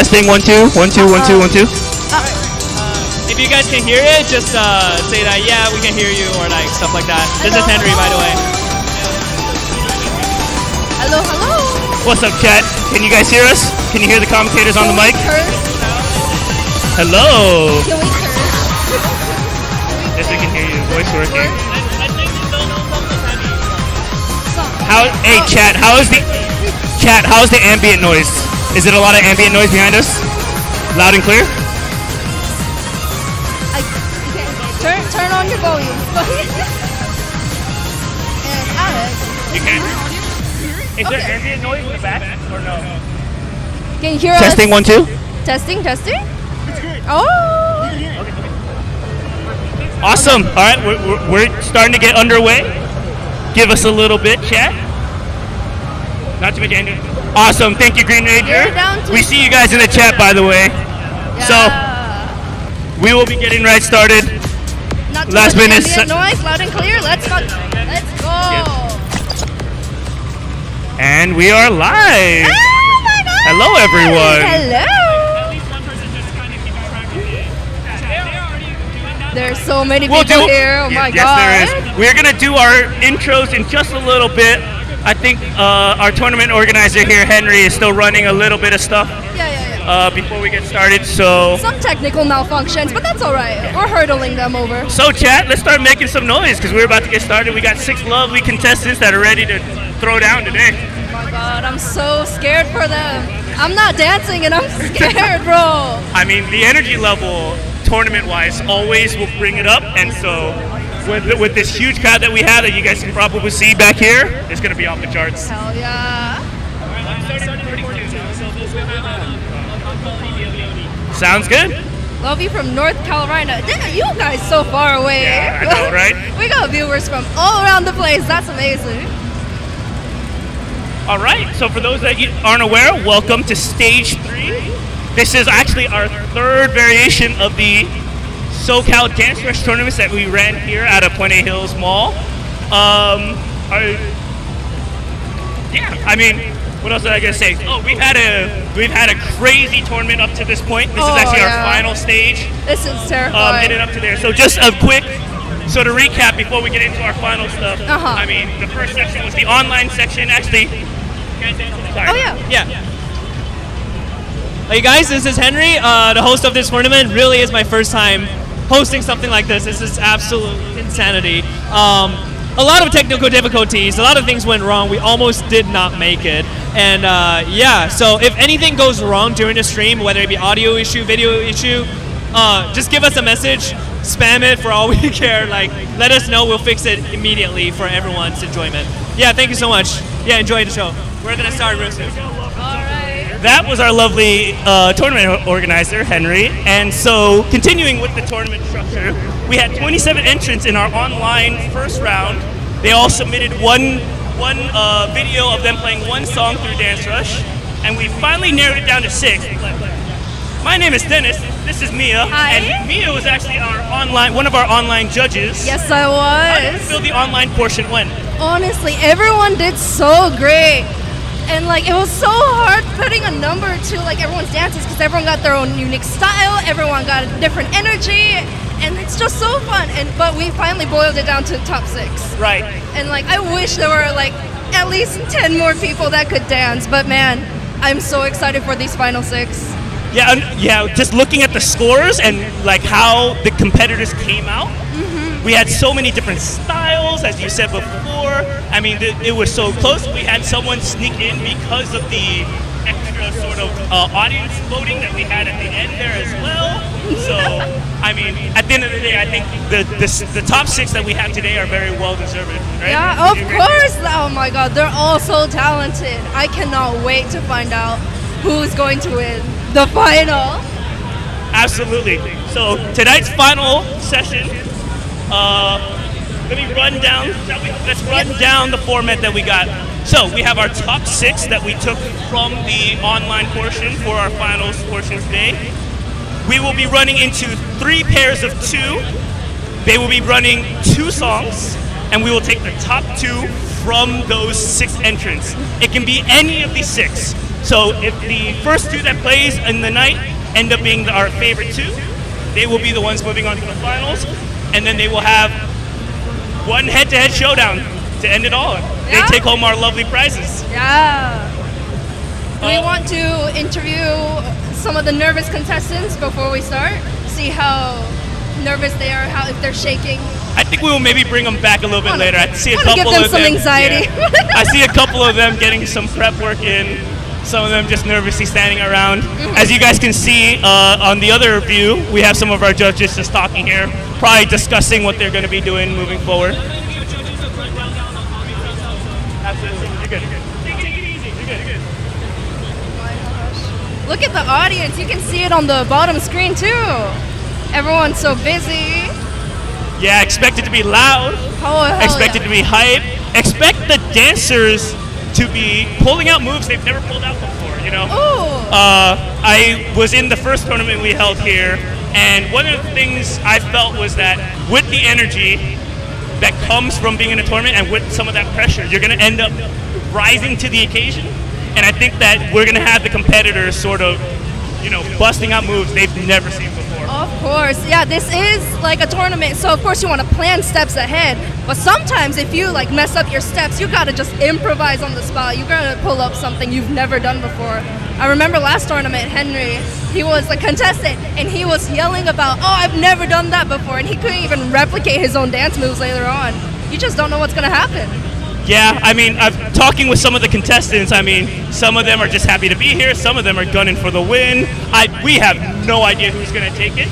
Testing 1 2 1 2 1 2 1 2. If you guys can hear it, just say that, yeah, we can hear you, or like stuff like that. This is Henry, by the way. Hello, hello. What's up, chat? Can you guys hear us? Can you hear the commentators on the mic? Hello. Can we curse? Yes, we can hear you. Voice working. I think Hey, chat. How is the ambient noise? Is it a lot of ambient noise behind us? Loud and clear. Turn on your volume. And Alex. You can. Is there ambient noise in the back or no? Can you hear us? Testing 1 2. Testing. Oh. Awesome. All right, we're starting to get underway. Give us a little bit, chat. Not too much ambient. Awesome. Thank you, Green Ranger. We see you guys in the chat, by the way. Yeah. So we will be getting right started. Not too Last much minute. ambient noise, loud and clear. Let's go. Yes. And we are live. Oh my God. Hello, everyone. Hello. There's so many people here. Oh my God. Yes, there is. We're gonna do our intros in just a little bit. I think our tournament organizer here, Henry, is still running a little bit of stuff. Before we get started, so some technical malfunctions, but that's all right. We're hurdling them over. So, chat, let's start making some noise because we're about to get started. We got 6 lovely contestants that are ready to throw down today. Oh my God, I'm so scared for them. I'm not dancing and I'm scared, bro. I mean, the energy level, tournament-wise, always will bring it up, and so with this huge crowd that we have that you guys can probably see back here, it's gonna be off the charts. Hell yeah. Sounds good. Love you from North Carolina. Damn, you guys so far away. Yeah, I know, right? We got viewers from all around the place. That's amazing. All right, so for those that aren't aware, welcome to Stage 3. This is actually our 3rd variation of the SoCal DanceRush tournaments that we ran here at a Puente Hills Mall. What else did I gotta say? Oh, we've had a crazy tournament up to this point. This is actually our final stage. This is terrifying. Headed up to there. So just a quick sort of recap before we get into our final stuff. I mean, the first section was the online section. Actually, sorry. Oh yeah. Hey guys, this is Henry, the host of this tournament. Really is my first time hosting something like this. This is absolute insanity. A lot of technical difficulties, a lot of things went wrong. We almost did not make it. And so if anything goes wrong during the stream, whether it be audio issue, video issue, just give us a message, spam it for all we care. Like, let us know, we'll fix it immediately for everyone's enjoyment. Yeah, thank you so much. Yeah, enjoy the show. We're gonna start real soon. That was our lovely tournament organizer, Henry. And so, continuing with the tournament structure, we had 27 entrants in our online first round. They all submitted one video of them playing one song through DanceRush, and we finally narrowed it down to 6. My name is Dennis. This is Mia. Hi. And Mia was actually one of our online judges. Yes, I was. How did you feel the online portion went? Honestly, everyone did so great. And like it was so hard putting a number to like everyone's dances because everyone got their own unique style, everyone got a different energy, and it's just so fun. But we finally boiled it down to top 6. Right. And like I wish there were like at least 10 more people that could dance. But man, I'm so excited for these final 6. Yeah. Just looking at the scores and like how the competitors came out. We had so many different styles, as you said before. I mean, it was so close. We had someone sneak in because of the extra sort of audience voting that we had at the end there as well. So, I mean, at the end of the day, I think the top 6 that we have today are very well deserved, right? Yeah, of course. Oh my God, they're all so talented. I cannot wait to find out who's going to win the final. Absolutely. So tonight's final session. Let me run down. Let's run down the format that we got. So we have our top 6 that we took from the online portion for our finals portion today. We will be running into 3 pairs of 2. They will be running 2 songs, and we will take the top 2 from those 6 entrants. It can be any of these 6. So if the first two that plays in the night end up being our favorite two, they will be the ones moving on to the finals, and then they will have one head-to-head showdown to end it all. Yeah. They take home our lovely prizes. Yeah. We want to interview some of the nervous contestants before we start. See how nervous they are, how if they're shaking. I think we will maybe bring them back a little bit later. I see a Wanna give couple them of some them. anxiety. Yeah. I see a couple of them getting some prep work in. Some of them just nervously standing around. As you guys can see on the other view, we have some of our judges just talking here, probably discussing what they're going to be doing moving forward. Absolutely. You're good. Take it easy. You're good. Look at the audience. You can see it on the bottom screen too. Everyone's so busy. Yeah, expect it to be loud. Oh, hell Expect yeah. it to be hype. Expect the dancers to be pulling out moves they've never pulled out before, you know? Ooh. I was in the first tournament we held here, and one of the things I felt was that with the energy that comes from being in a tournament and with some of that pressure, you're going to end up rising to the occasion. And I think that we're going to have the competitors sort of, you know, busting out moves they've never seen before. Of course, yeah, this is like a tournament, so of course you want to plan steps ahead, but sometimes if you like mess up your steps, you gotta just improvise on the spot. You gotta pull up something you've never done before. I remember last tournament, Henry, he was a contestant, and he was yelling about, oh, I've never done that before, and he couldn't even replicate his own dance moves later on. You just don't know what's gonna happen. Yeah, I mean, I'm talking with some of the contestants. I mean, some of them are just happy to be here. Some of them are gunning for the win. We have no idea who's going to take it.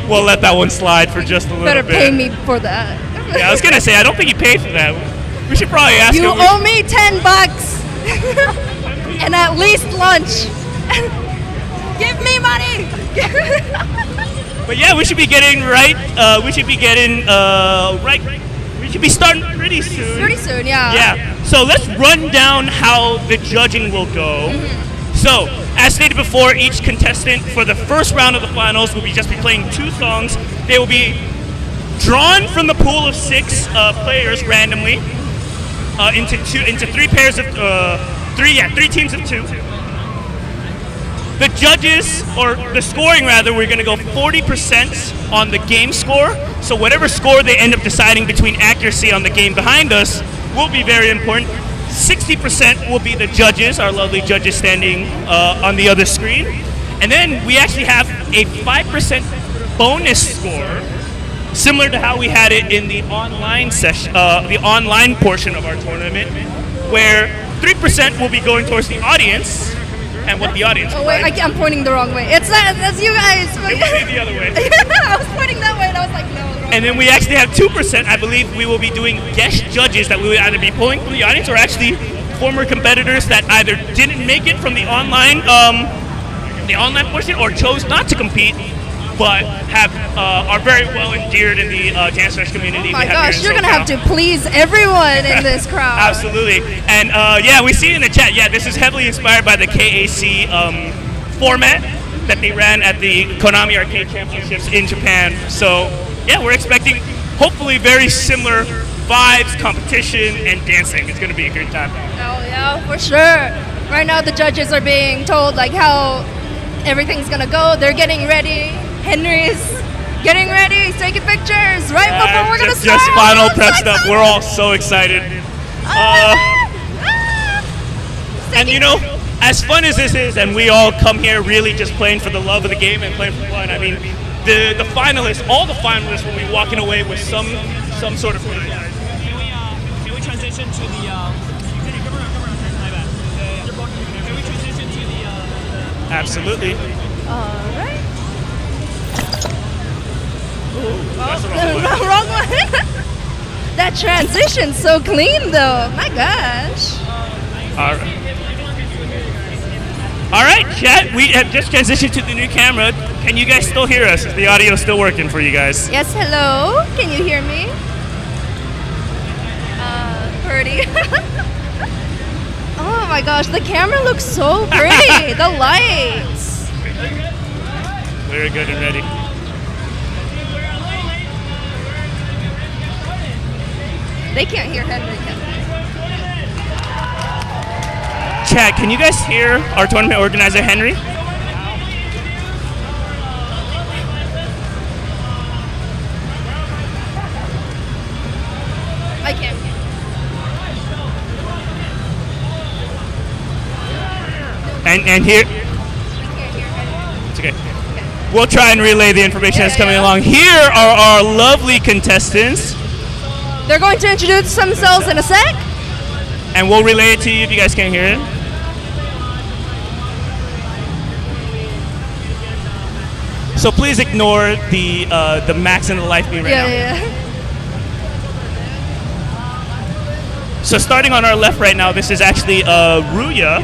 We'll let that one slide for just a little Better bit. pay me for that. Yeah, I was going to say, I don't think he paid for that. We should probably ask You him. owe me $10 and at least lunch. Give me money. But yeah, we should be getting right. We should be getting right. We should be starting pretty soon. Pretty soon, yeah. Yeah. So let's run down how the judging will go. So, as stated before, each contestant for the first round of the finals will be playing two songs. They will be drawn from the pool of 6 players randomly into three pairs of three teams of 2. The judges, or the scoring rather, we're going to go 40% on the game score. So whatever score they end up deciding between accuracy on the game behind us will be very important. 60% will be the judges, our lovely judges standing on the other screen. And then we actually have a 5% bonus score, similar to how we had it in the online session, the online portion of our tournament, where 3% will be going towards the audience. And what the audience. Oh wait, I'm pointing the wrong way. That's you guys. It would be the other way. I was pointing that way, and I was like, no. Wrong And then we actually have 2%. I believe we will be doing guest judges that we would either be pulling from the audience or actually former competitors that either didn't make it from the online portion or chose not to compete, but are very well endeared in the DanceRush community. Oh my we have gosh, here you're in gonna have SoCal. to please everyone in this crowd. Absolutely. And yeah, we see in the chat, yeah, this is heavily inspired by the KAC format that they ran at the Konami Arcade Championships in Japan. So yeah, we're expecting hopefully very similar vibes, competition, and dancing. It's going to be a great time. Oh yeah, for sure. Right now the judges are being told like how everything's gonna go. They're getting ready. Henry's getting ready. He's taking pictures right before we're gonna start. Just final I'm so prep stuff. excited. We're all so excited. And you know, as fun as this is, and we all come here really just playing for the love of the game and playing for fun. I mean, the finalists, all the finalists will be walking away with some sort of prize. Can we transition to the? Can we transition to the? Absolutely. Alright. That's the wrong one. Wrong one. That transition's so clean though. My gosh. All right, chat. We have just transitioned to the new camera. Can you guys still hear us? Is the audio still working for you guys? Yes, hello. Can you hear me? Pretty. Oh my gosh, the camera looks so pretty. The lights. Very good and ready. They can't hear Henry, can they? Chat, can you guys hear our tournament organizer, Henry? I can't. And here, it's okay. We'll try and relay the information that's coming along. Here are our lovely contestants. They're going to introduce themselves in a sec. And we'll relay it to you if you guys can't hear it. So please ignore the Max and the Lifebeam right now. Yeah. So starting on our left right now, this is actually Rhuyu.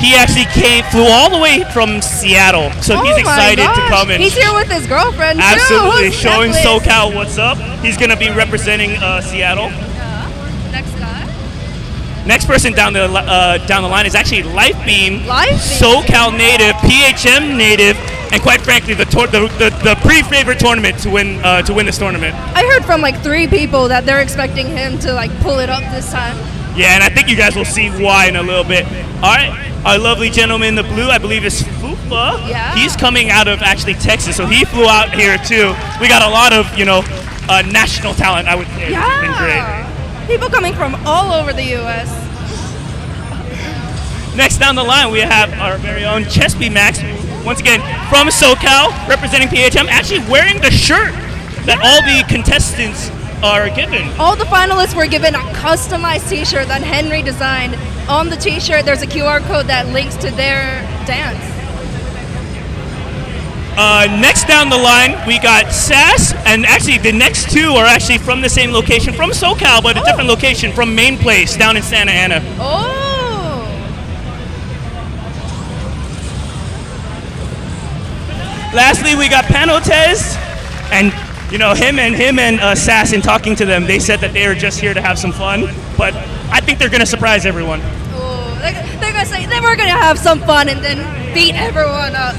He actually flew all the way from Seattle, so he's excited to come in. He's here with his girlfriend too. Absolutely, showing SoCal what's up. He's gonna be representing Seattle. Next guy. Next person down the line is actually Lifebeam, Lifebeam. SoCal native, PHM native, and quite frankly, the pre-favorite tournament to win this tournament. I heard from like 3 people that they're expecting him to like pull it up this time. Yeah, and I think you guys will see why in a little bit. All right, our lovely gentleman in the blue, I believe is FUFa. Yeah. He's coming out of actually Texas, so he flew out here too. We got a lot of national talent, I would say. Yeah. It's been great. People coming from all over the U.S. Next down the line, we have our very own Chespy Max, once again from SoCal, representing PHM, actually wearing the shirt that all the contestants are given. All the finalists were given a customized t-shirt that Henry designed. On the t-shirt, there's a QR code that links to their dance. Next down the line, we got Sass, and actually the next 2 are actually from the same location, from SoCal, but a different location, from Main Place down in Santa Ana. Oh! Lastly, we got panotez, and him and Sass, in talking to them, they said that they are just here to have some fun, but I think they're gonna surprise everyone. Oh, they're gonna say, then we're gonna have some fun and then beat everyone up.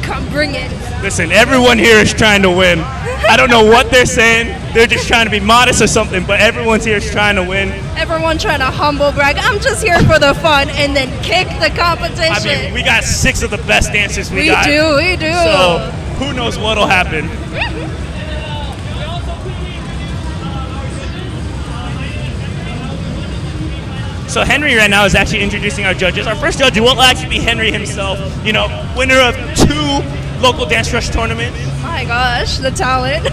Come bring it. Listen, everyone here is trying to win. I don't know what they're saying. They're just trying to be modest or something, but everyone's here is trying to win. Everyone trying to humble brag. I'm just here for the fun and then kick the competition. I mean, we got 6 of the best dancers we got. We do. So who knows what'll happen. So Henry right now is actually introducing our judges. Our first judge will actually be Henry himself, winner of 2 local Dance Rush tournaments. My gosh, the talent.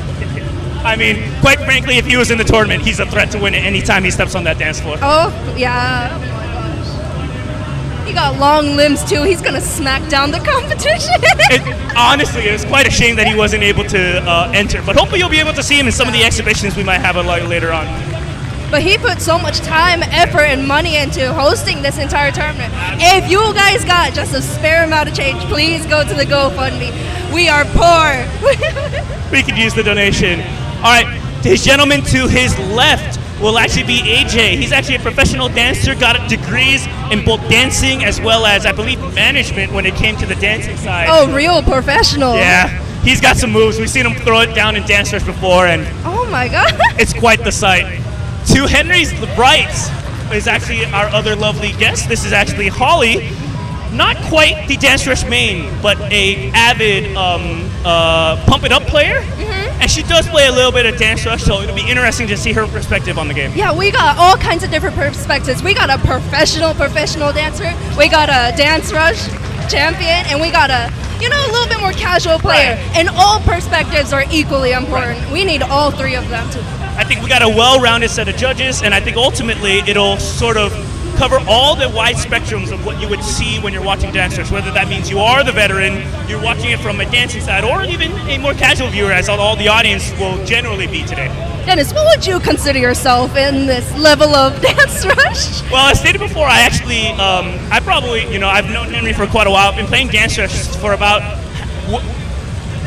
I mean, quite frankly, if he was in the tournament, he's a threat to win it anytime he steps on that dance floor. Oh, yeah. Oh my gosh. He got long limbs too. He's gonna smack down the competition. Honestly, it was quite a shame that he wasn't able to enter, but hopefully you'll be able to see him in some of the exhibitions we might have later on. But he put so much time, effort, and money into hosting this entire tournament. If you guys got just a spare amount of change, please go to the GoFundMe. We are poor. We could use the donation. All right, his gentleman to his left will actually be AJ. He's actually a professional dancer, got degrees in both dancing as well as, I believe, management when it came to the dancing side. Oh, real professional. Yeah, he's got some moves. We've seen him throw it down in Dance Rush before, and oh my god. It's quite the sight. To Henry's right is actually our other lovely guest. This is actually Holly. Not quite the Dance Rush main, but a avid Pump It Up player. Mm-hmm. And she does play a little bit of Dance Rush, so it'll be interesting to see her perspective on the game. Yeah, we got all kinds of different perspectives. We got a professional dancer. We got a Dance Rush champion, and we got a little bit more casual player. Right. And all perspectives are equally important. Right. We need all 3 of them to. I think we got a well-rounded set of judges, and I think ultimately it'll sort of cover all the wide spectrums of what you would see when you're watching Dance Rush, whether that means you are the veteran, you're watching it from a dancing side, or even a more casual viewer, as all the audience will generally be today. Dennis, what would you consider yourself in this level of Dance Rush? Well, as stated before, I actually, I've known Henry for quite a while. I've been playing Dance Rush for about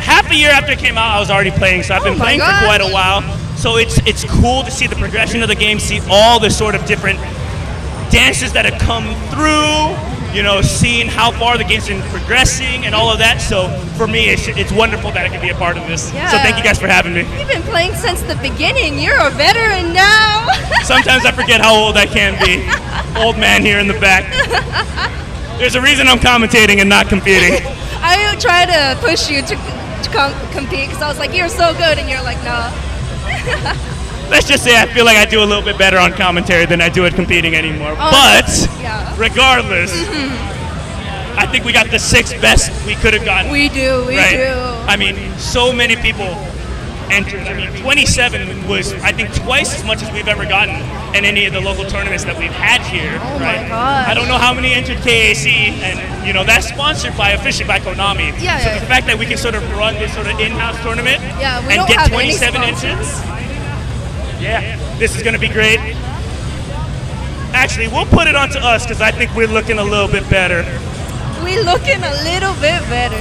half a year after it came out. I was already playing, so I've been playing for quite a while. So it's cool to see the progression of the game, see all the sort of different dances that have come through, you know, seeing how far the game's been progressing and all of that. So for me, it's wonderful that I can be a part of this. Yeah. So thank you guys for having me. You've been playing since the beginning. You're a veteran now. Sometimes I forget how old I can be. Old man here in the back. There's a reason I'm commentating and not competing. I try to push you to compete because I was like, you're so good, and you're like, nah. Let's just say I feel like I do a little bit better on commentary than I do at competing anymore. Oh, but yeah. regardless, I think we got the 6th best we could have gotten. We do. I mean, so many people entered. I mean, 27 was, I think, twice as much as we've ever gotten in any of the local tournaments that we've had here. Oh right? my gosh. I don't know how many entered KAC, and you know that's sponsored by officially by Konami. Yeah, so yeah. the fact that we can sort of run this sort of in-house tournament We and don't get have 27 any entrants. sponsors. Yeah, this is going to be great. Actually, we'll put it onto us because I think we're looking a little bit better. We looking a little bit better.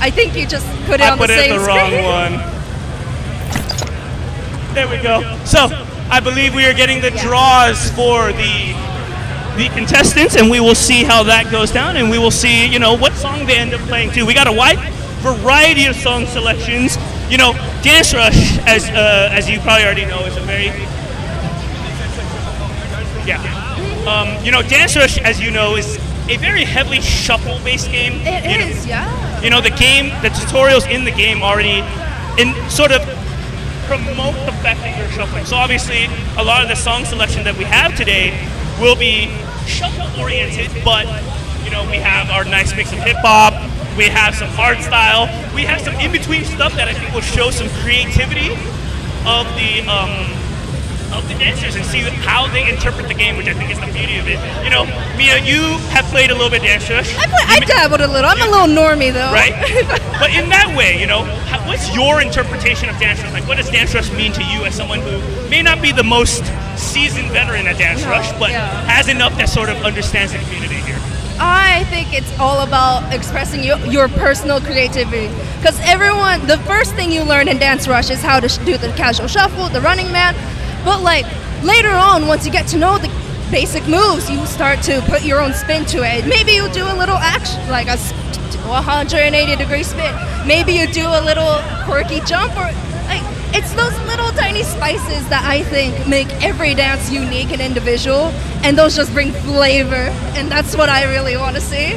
I think you just put it on the same I put it the screen. wrong one. There we go. So, I believe we are getting the draws for the contestants, and we will see how that goes down, and we will see, you know, what song they end up playing too. We got a wide variety of song selections. You know, Dance Rush, as you probably already know, is a very you know, Dance Rush, as you know, is a very heavily shuffle-based game. It is, yeah. You know, the tutorials in the game already sort of promote the fact that you're shuffling. So obviously, a lot of the song selection that we have today will be shuffle-oriented, but, you know, we have our nice mix of hip-hop, we have some art style, we have some in-between stuff that I think will show some creativity of the dancers and see how they interpret the game, which I think is the beauty of it. You know, Mia, you have played a little bit Dance Rush. I dabbled a little. I'm a little normie though. Right? But in that way, you know, what's your interpretation of Dance Rush? Like, what does Dance Rush mean to you as someone who may not be the most seasoned veteran at Dance Rush, but has enough that sort of understands the community here? I think it's all about expressing your personal creativity. Because the first thing you learn in Dance Rush is how to do the casual shuffle, the running man. But like later on, once you get to know the basic moves, you start to put your own spin to it. Maybe you do a little action, like a 180-degree spin. Maybe you do a little quirky jump, or like it's those little tiny spices that I think make every dance unique and individual, and those just bring flavor, and that's what I really want to see.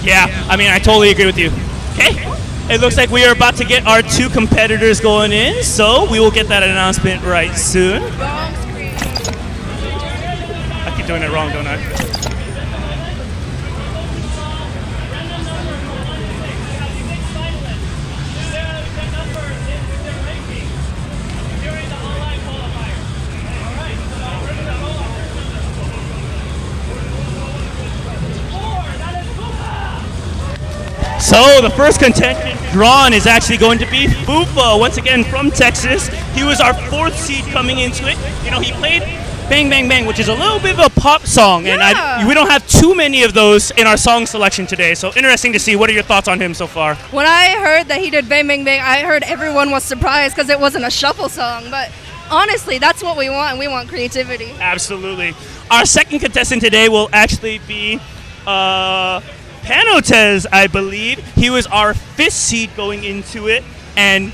Yeah, I mean, I totally agree with you. Okay. It looks like we are about to get our 2 competitors going in, so we will get that announcement right soon. Wrong screen. I keep doing it wrong, don't I? So the first contestant drawn is actually going to be FUFa, once again from Texas. He was our 4th seed coming into it. You know, he played Bang Bang Bang, which is a little bit of a pop song, and we don't have too many of those in our song selection today. So interesting to see. What are your thoughts on him so far? When I heard that he did Bang Bang Bang, I heard everyone was surprised because it wasn't a shuffle song. But honestly, that's what we want. We want creativity. Absolutely. Our second contestant today will actually be panotez, I believe. He was our 5th seed going into it, and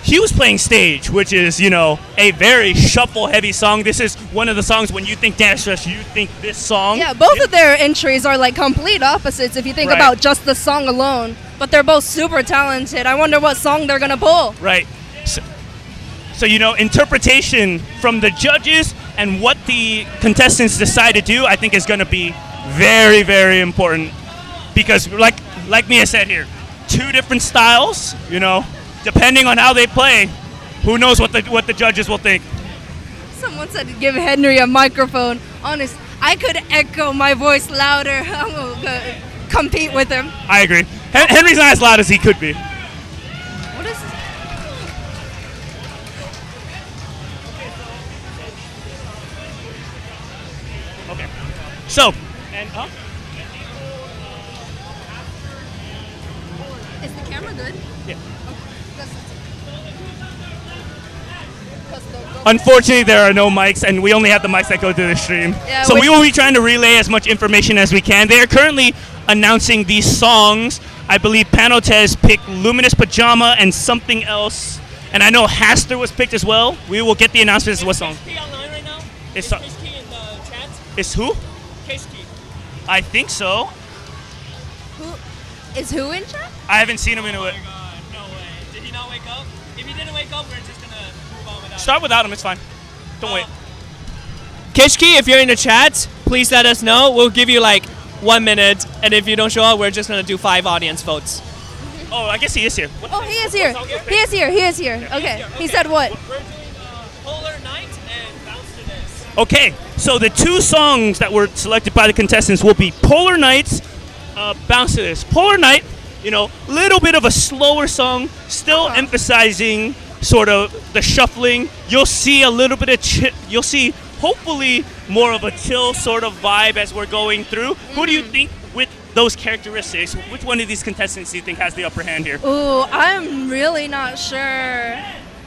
he was playing Stage, which is, you know, a very shuffle-heavy song. This is one of the songs when you think Dance Rush, you think this song. Yeah, both of their entries are like complete opposites if you think about just the song alone. But they're both super talented. I wonder what song they're gonna pull. Right. So you know, interpretation from the judges and what the contestants decide to do, I think is gonna be very, very important. Because like Mia said here, 2 different styles, you know, depending on how they play, who knows what the judges will think. Someone said give Henry a microphone. Honest, I could echo my voice louder. I'm gonna compete with him. I agree. Henry's not as loud as he could be. What is this? Okay. So, Is the camera good? Yeah. Unfortunately, there are no mics, and we only have the mics that go to the stream. Yeah, so we will be trying to relay as much information as we can. They are currently announcing these songs. I believe Panotez picked Luminous Pajama and something else. And I know Haster was picked as well. We will get the announcements of what song. Key online right now? It's Key in the chat? It's who? Key. I think so. Who in chat? I haven't seen him in a Oh my god, no way. Did he not wake up? If he didn't wake up, we're just gonna move on without Start without him, it's fine. Don't wait. Kishki, if you're in the chat, please let us know. We'll give you like 1 minute, and if you don't show up, we're just gonna do 5 audience votes. Oh, I guess he is here. Oh, he is here. He is here. He is here. Okay. He said what? We're doing Polar Night and Bounce to This. Okay, so the 2 songs that were selected by the contestants will be Polar Nights, Bounce to This. Polar Night, you know, little bit of a slower song, still emphasizing sort of the shuffling. You'll see a little bit of you'll see hopefully more of a chill sort of vibe as we're going through. Who do you think with those characteristics, which one of these contestants do you think has the upper hand here? Ooh, I'm really not sure.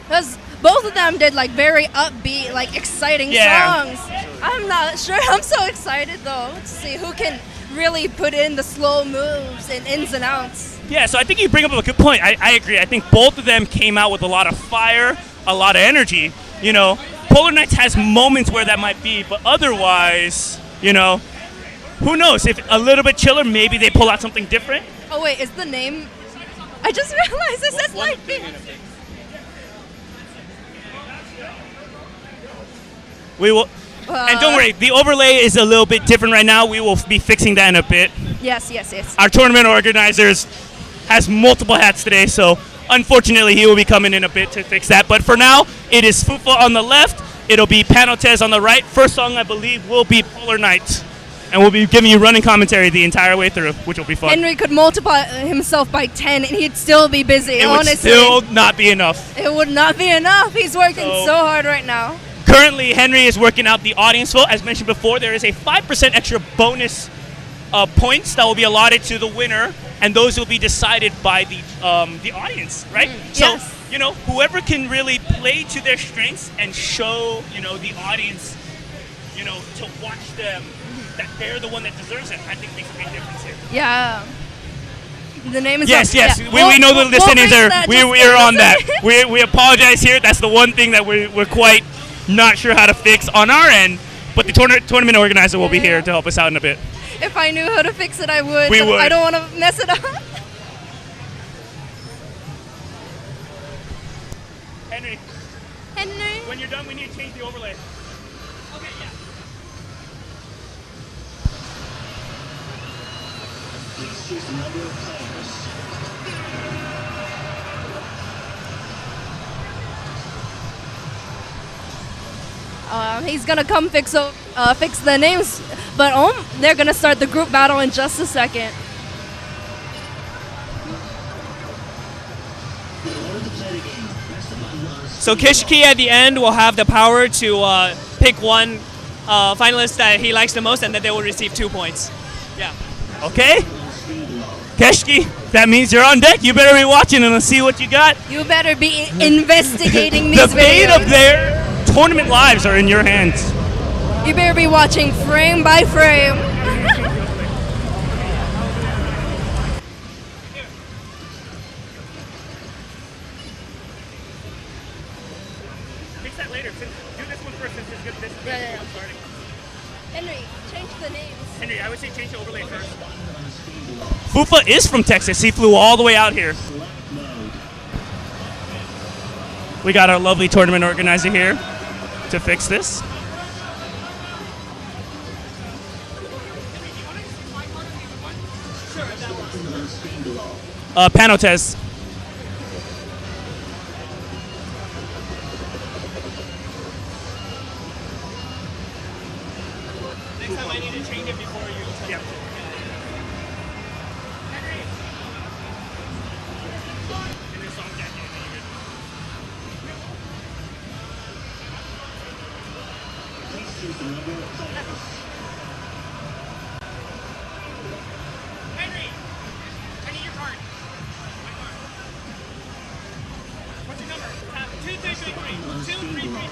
Because both of them did like very upbeat, like exciting songs. I'm not sure. I'm so excited though to see who can really put in the slow moves and ins and outs. Yeah, so I think you bring up a good point. I agree. I think both of them came out with a lot of fire, a lot of energy. You know, Polar Nights has moments where that might be, but otherwise, you know, who knows? If a little bit chiller, maybe they pull out something different. Oh wait, is the name? I just realized it says Lifebeam. We will, and don't worry, the overlay is a little bit different right now. We will be fixing that in a bit. Yes. Our tournament organizers has multiple hats today, so unfortunately he will be coming in a bit to fix that. But for now, it is FUFa on the left. It'll be Panotez on the right. First song, I believe, will be Polar Night. And we'll be giving you running commentary the entire way through, which will be fun. Henry could multiply himself by 10 and he'd still be busy, It honestly. would still not be enough. It would not be enough. He's working so hard right now. Currently, Henry is working out the audience vote. As mentioned before, there is a 5% extra bonus points that will be allotted to the winner, and those will be decided by the audience, right? So, yes. you know, whoever can really play to their strengths and show, you know, the audience, you know, to watch them, that they're the one that deserves it, I think makes a big difference here. Yeah. The name is Yes. Yeah. We know the listeners we'll are. that We just are on that. We apologize here. That's the one thing that we're quite not sure how to fix on our end. But the tournament organizer will be here to help us out in a bit. If I knew how to fix it, I would. We but would. I don't want to mess it up. Henry, when you're done, we need to change the overlay. Okay, yeah. He's gonna come fix the names, but they're gonna start the group battle in just a second. So Kishki at the end will have the power to pick one finalist that he likes the most, and then they will receive 2 points. Yeah. Okay. Keshki, that means you're on deck. You better be watching and let's see what you got. You better be investigating these The fate videos. of their tournament lives are in your hands. You better be watching frame by frame. Fix that later. Do this one first since this is Yeah. starting. Henry, change the names. Henry, I would say change the overlay first. FUFa is from Texas. He flew all the way out here. We got our lovely tournament organizer here to fix this. Panotez. Next time I need to change it before you change it. Henry, I need your card. My card. What's your number? 2333 233.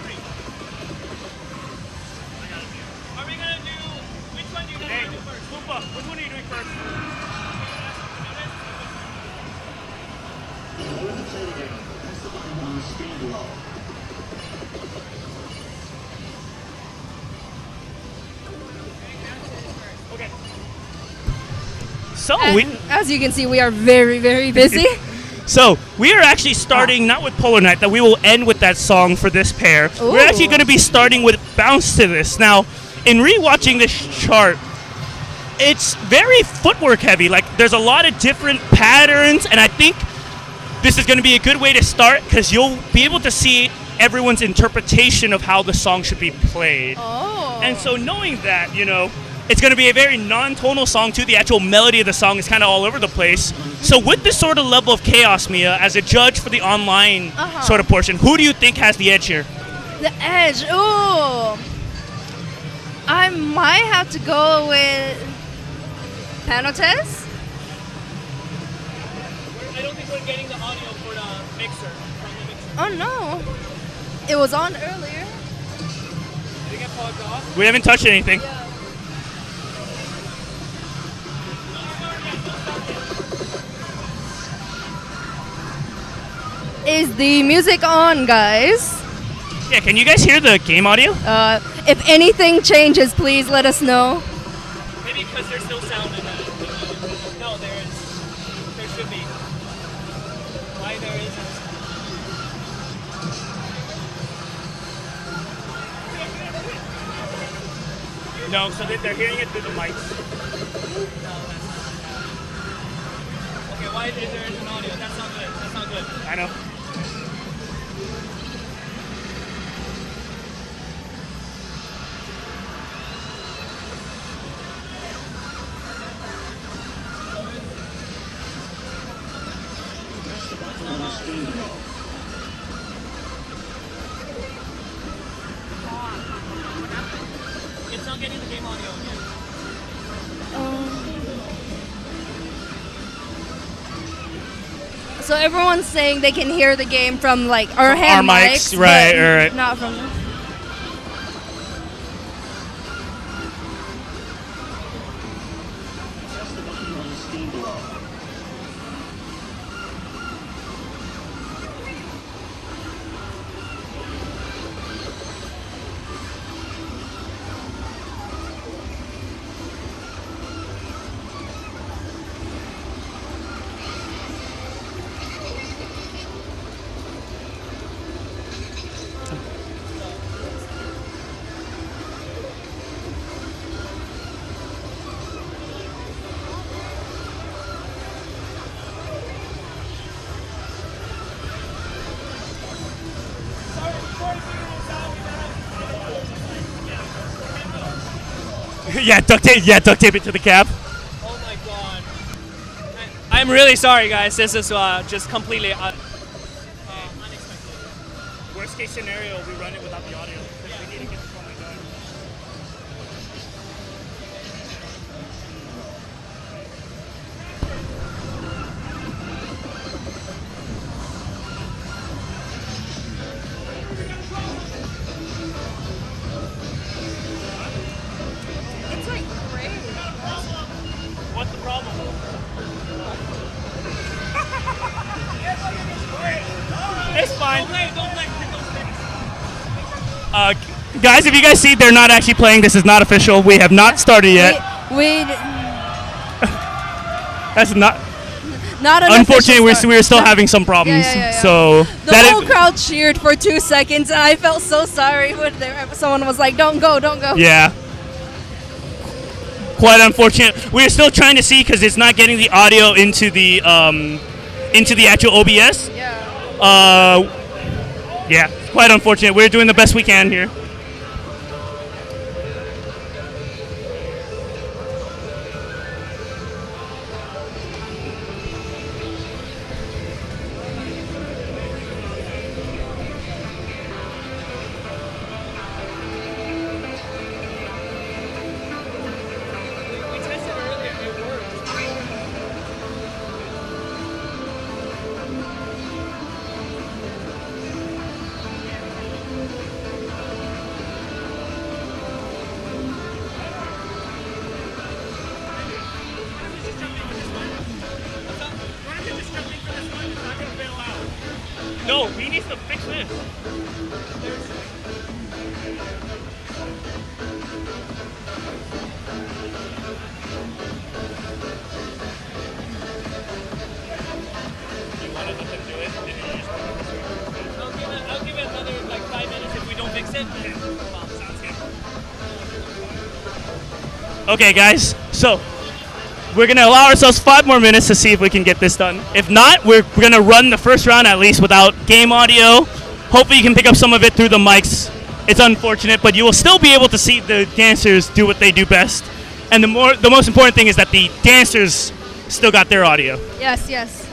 So As you can see, we are very, very busy. So we are actually starting not with Polar Night, that we will end with that song for this pair. Ooh. We're actually going to be starting with Bounce to This. Now, in rewatching this chart, it's very footwork heavy. Like, there's a lot of different patterns, and I think this is going to be a good way to start because you'll be able to see everyone's interpretation of how the song should be played. Oh. And so knowing that, you know, it's going to be a very non-tonal song too. The actual melody of the song is kind of all over the place. So with this sort of level of chaos, Mia, as a judge for the online sort of portion, who do you think has the edge here? The edge. Ooh. I might have to go with panotez. I don't think we're getting the audio for the mixer. Oh no. It was on earlier. Did it get paused off? We haven't touched anything. Yeah. Is the music on, guys? Yeah, can you guys hear the game audio? If anything changes, please let us know. Maybe because there's no sound in it. No, there is. There should be. Why there isn't? No, so they're hearing it through the mics. Okay, why is there an audio? That's not good. That's not good. I know. It's not getting the game audio again. So everyone's saying they can hear the game from like our hand mics, mics, right, but right. not from. Yeah, duct tape it to the cab. Oh my god. I'm really sorry, guys. This is just completely unexpected. Worst case scenario, we run it without the audio. We need to get the phone going. It's like great. What's the problem? It's fine. Don't play. Guys, if you guys see, they're not actually playing. This is not official. We have not started yet. We That's not. not an Unfortunately, official we're still start. having some problems. Yeah. So The whole crowd cheered for 2 seconds, and I felt so sorry when someone was like, "Don't go, don't go." Yeah. Quite unfortunate. We're still trying to see because it's not getting the audio into the actual OBS. Yeah. Yeah, quite unfortunate. We're doing the best we can here. We tested earlier. It worked. No, he needs to fix this. Okay, guys. So we're gonna allow ourselves 5 more minutes to see if we can get this done. If not, we're gonna run the first round at least without game audio. Hopefully, you can pick up some of it through the mics. It's unfortunate, but you will still be able to see the dancers do what they do best. And the most important thing is that the dancers still got their audio. Yes, yes.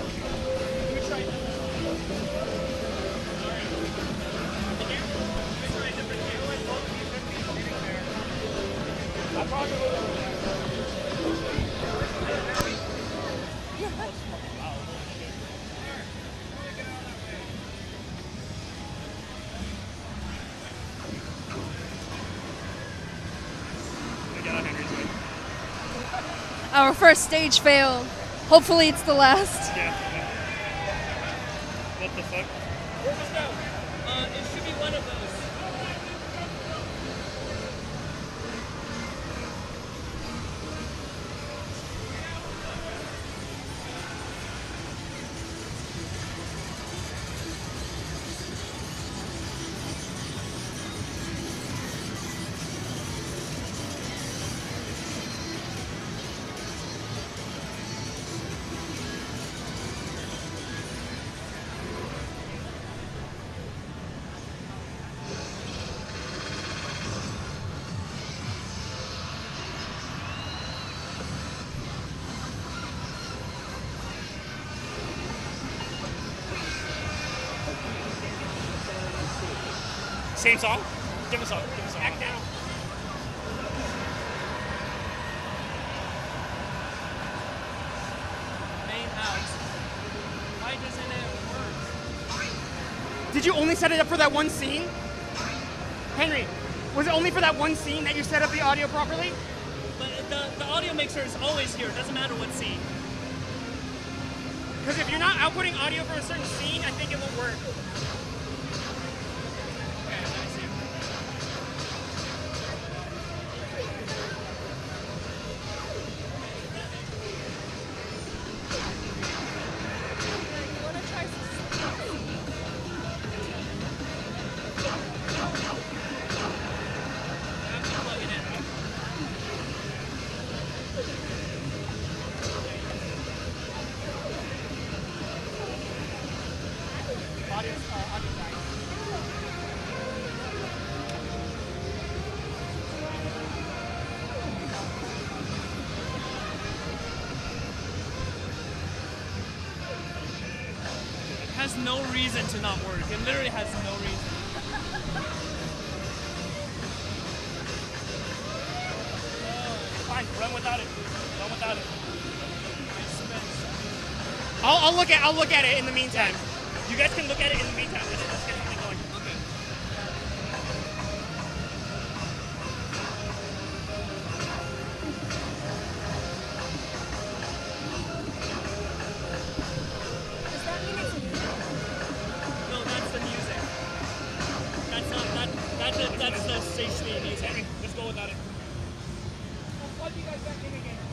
Our first stage fail. Hopefully it's the last. Yeah. What the fuck? It should be one of those. Same song? Give a song. Give a song. Back down. Main house. Why doesn't it work? Did you only set it up for that one scene? Henry, was it only for that one scene that you set up the audio properly? But the audio mixer is always here. It doesn't matter what scene. Because if you're not outputting audio for a certain scene, I think it won't work. Okay, let me see. Has no reason to not work. It literally has no reason. Fine, run without it. Run without it. I'll look at it in the meantime. You guys can look at it in the meantime. Let's get something going. Okay. No, that's the music. That's not that's the stage theme music. Let's go without it.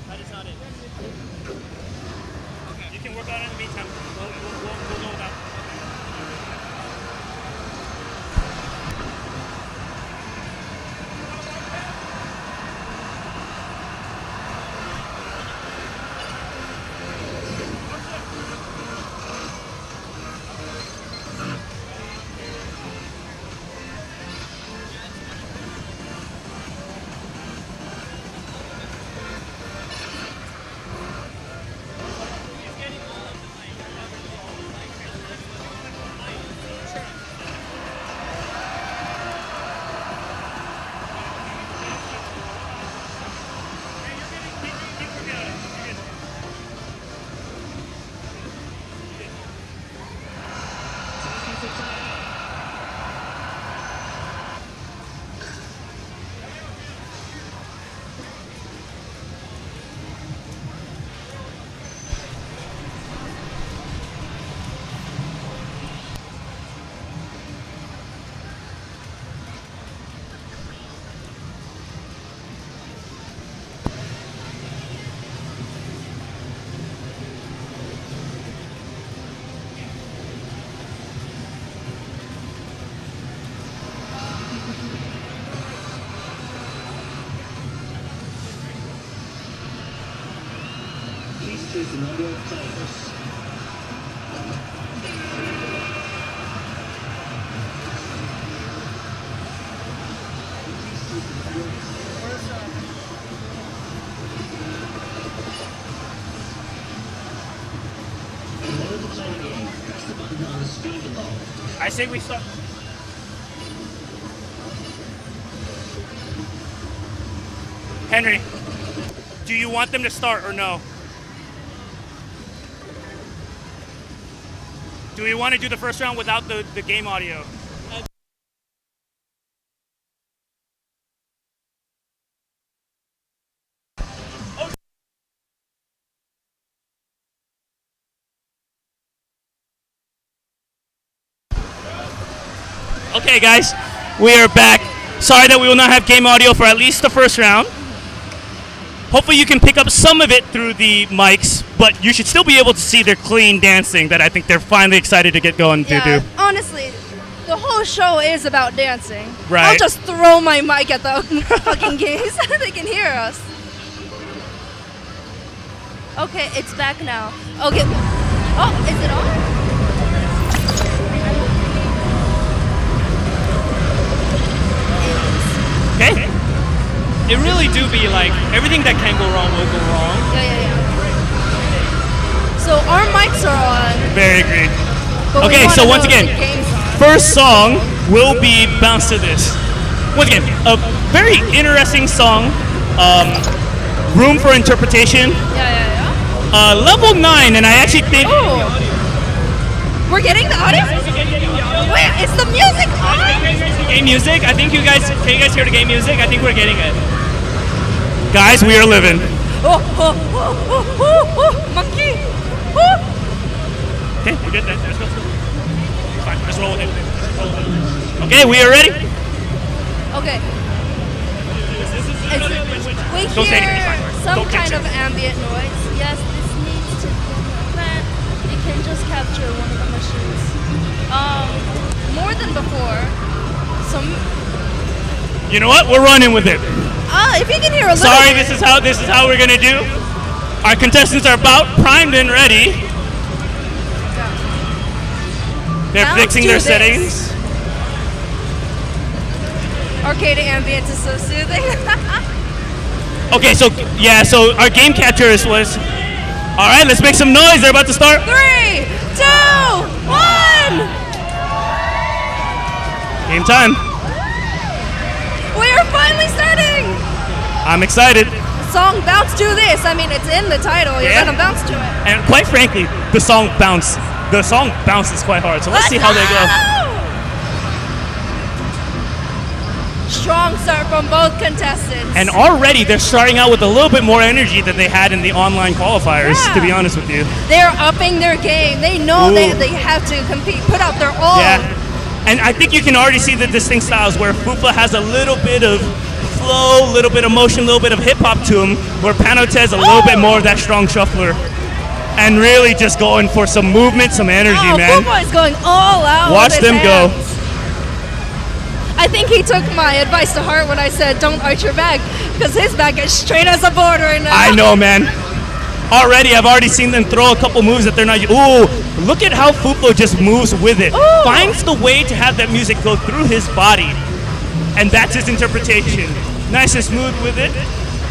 That is not it. You can work on it in the meantime. We'll go without it. I say we start. Henry, do you want them to start or no? Do we want to do the first round without the game audio? Okay, guys, we are back. Sorry that we will not have game audio for at least the first round. Hopefully you can pick up some of it through the mics, but you should still be able to see their clean dancing that I think they're finally excited to get going to do. Honestly, the whole show is about dancing. Right. I'll just throw my mic at the fucking gays. They can hear us. Okay, it's back now. Okay. Oh, is it on? Okay. It really do be like everything that can go wrong will go wrong. Yeah. So our mics are on. Very agreed. But Okay, so once again, games first song will be Bounce to This. Once again, a very interesting song. Room for interpretation. Yeah. Level 9, and I actually think... Oh. We're getting the audio? Wait, is the music on? Game music. I think can you guys hear the game music? I think we're getting it. Guys, we are living. Oh, monkey. Okay, we're good then. Let's go. Fine, let's roll with it. Okay, we are ready? Okay. We Don't say anything, hear it's fine. some Don't kind fix of it. ambient noise. Yes, this needs to be an event. You can just capture one of the missions. More than before. You know what? We're running with it. If you can hear a little Sorry, bit. this is how we're gonna do. Our contestants are about primed and ready. They're Now let's fixing do their this. settings. Arcade ambience is so soothing. Okay, so our game catchers was. All right, let's make some noise. They're about to start. 3, 2, 1. Game time. We are finally starting. I'm excited. The song Bounce to This. I mean, it's in the title. You're Yeah. gonna bounce to it. And quite frankly, the song bounces quite hard. So let's see how they go. Strong start from both contestants. And already they're starting out with a little bit more energy than they had in the online qualifiers, to be honest with you. They're upping their game. They know Ooh. they have to compete, put out their all. Yeah. And I think you can already see the distinct styles where FUFa has a little bit of flow, a little bit of motion, a little bit of hip hop to him, where panotez a little bit more of that strong shuffler. And really just going for some movement, some energy, man. FUFa is going all out. Watch with his them go. hands. I think he took my advice to heart when I said don't arch your back, because his back is straight as a board right now. I know, man. I've already seen them throw a couple moves that they're not. Ooh, look at how FUFa just moves with it. Ooh. Finds the way to have that music go through his body. And that's his interpretation. Nice and smooth with it.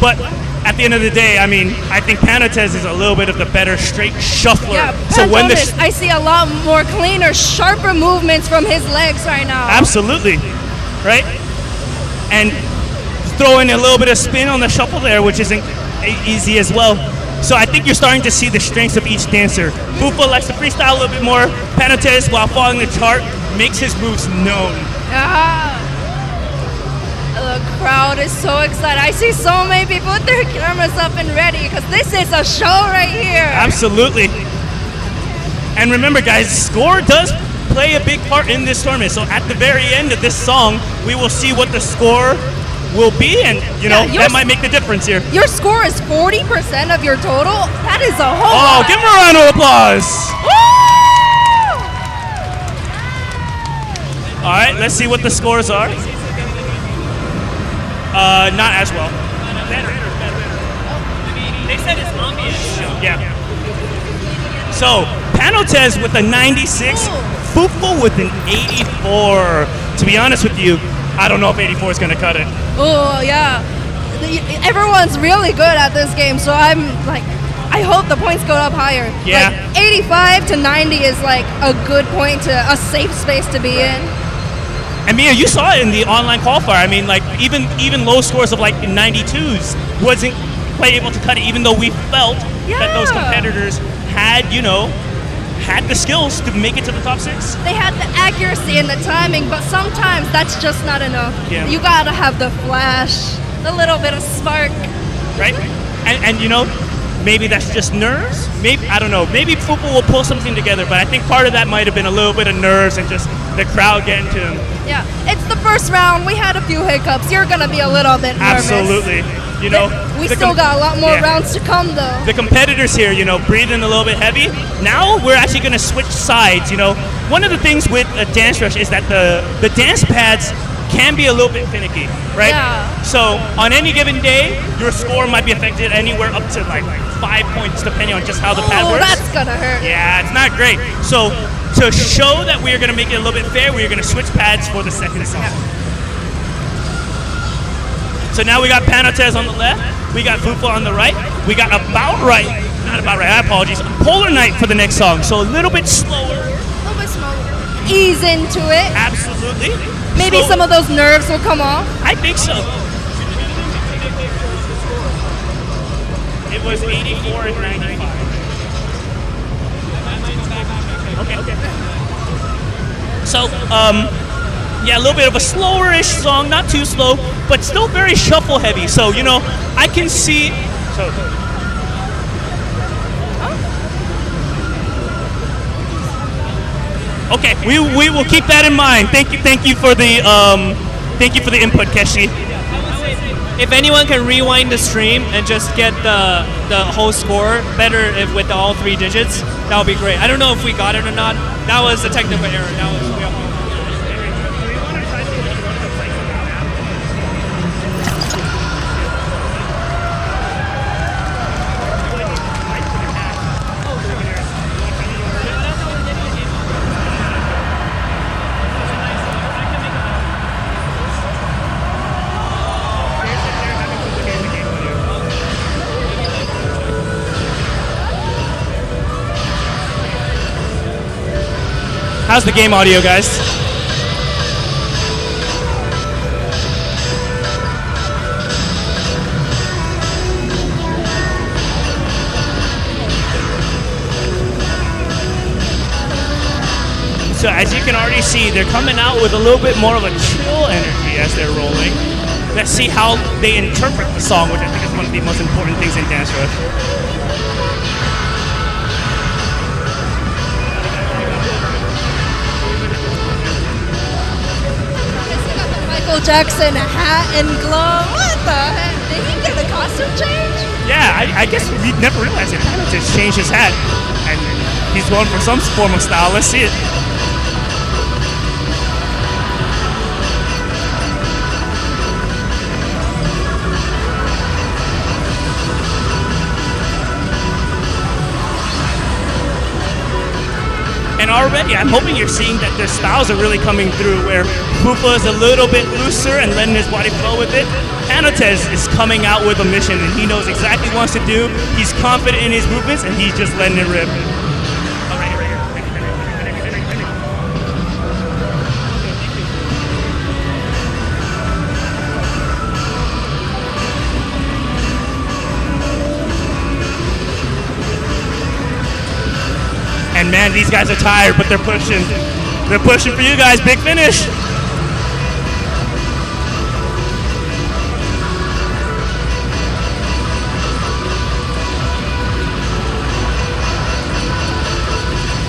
But at the end of the day, I mean, I think panotez is a little bit of the better straight shuffler. Yeah, so when the I see a lot more cleaner, sharper movements from his legs right now. absolutely, right? And throw in a little bit of spin on the shuffle there, which isn't easy as well. So I think you're starting to see the strengths of each dancer. FUFa likes to freestyle a little bit more. Panotez, while following the chart, makes his moves known. The crowd is so excited. I see so many people with their cameras up and ready, because this is a show right here. Absolutely. And remember, guys, score does play a big part in this tournament. So at the very end of this song, we will see what the score will be, and that might make the difference here. Your score is 40% of your total. That is a whole Oh, lot. give him a round of applause. Woo! All right, let's see what the scores are. Not as well. They said it's ambient. Yeah. So panotez with a 96, FUFa with an 84. To be honest with you, I don't know if 84 is going to cut it. Oh, yeah. Everyone's really good at this game, so I'm like, I hope the points go up higher. Yeah. Like 85 to 90 is like a good point to a safe space to be in. And Mia, you saw it in the online qualifier. I mean, like even low scores of like 92s wasn't quite able to cut it, even though we felt that those competitors had, had the skills to make it to the top 6. They had the accuracy and the timing, but sometimes that's just not enough. Yeah. You gotta have the flash, a little bit of spark. Right? And maybe that's just nerves. Maybe, I don't know. Maybe FUFa will pull something together, but I think part of that might have been a little bit of nerves and just the crowd getting to him. Yeah, it's the first round. We had a few hiccups. You're gonna be a little bit nervous. Absolutely. We still got a lot more rounds to come, though. The competitors here, breathing a little bit heavy. Now we're actually going to switch sides. One of the things with a dance rush is that the dance pads can be a little bit finicky, right? Yeah. So on any given day, your score might be affected anywhere up to like 5 points, depending on just how the pad works. That's gonna hurt. Yeah, it's not great. So to show that we're going to make it a little bit fair, we're going to switch pads for the second song. So now we got panotez on the left, we got FUFa on the right, we got Polar Night for the next song. So a little bit slower. A little bit slower. Ease into it. Absolutely. Maybe some of those nerves will come off. I think so. It was 84 and 95. Okay. So, yeah, a little bit of a slower-ish song, not too slow, but still very shuffle heavy. So, I can see. So, okay, we will keep that in mind. Thank you for the input, Keshi. If anyone can rewind the stream and just get the whole score better with all 3 digits, that would be great. I don't know if we got it or not. That was a technical error. How's the game audio, guys? So as you can already see, they're coming out with a little bit more of a chill energy as they're rolling. Let's see how they interpret the song, which I think is one of the most important things in Dance Rush. Michael Jackson hat and glove. What the heck? Did he get a costume change? Yeah, I guess we never realized it. He just changed his hat, and he's going for some form of style. Let's see it. And already, I'm hoping you're seeing that their styles are really coming through, where FUFa is a little bit looser and letting his body flow with it. Panotez is coming out with a mission, and he knows exactly what he wants to do. He's confident in his movements, and he's just letting it rip. And man, these guys are tired, but they're pushing. They're pushing for you guys. Big finish.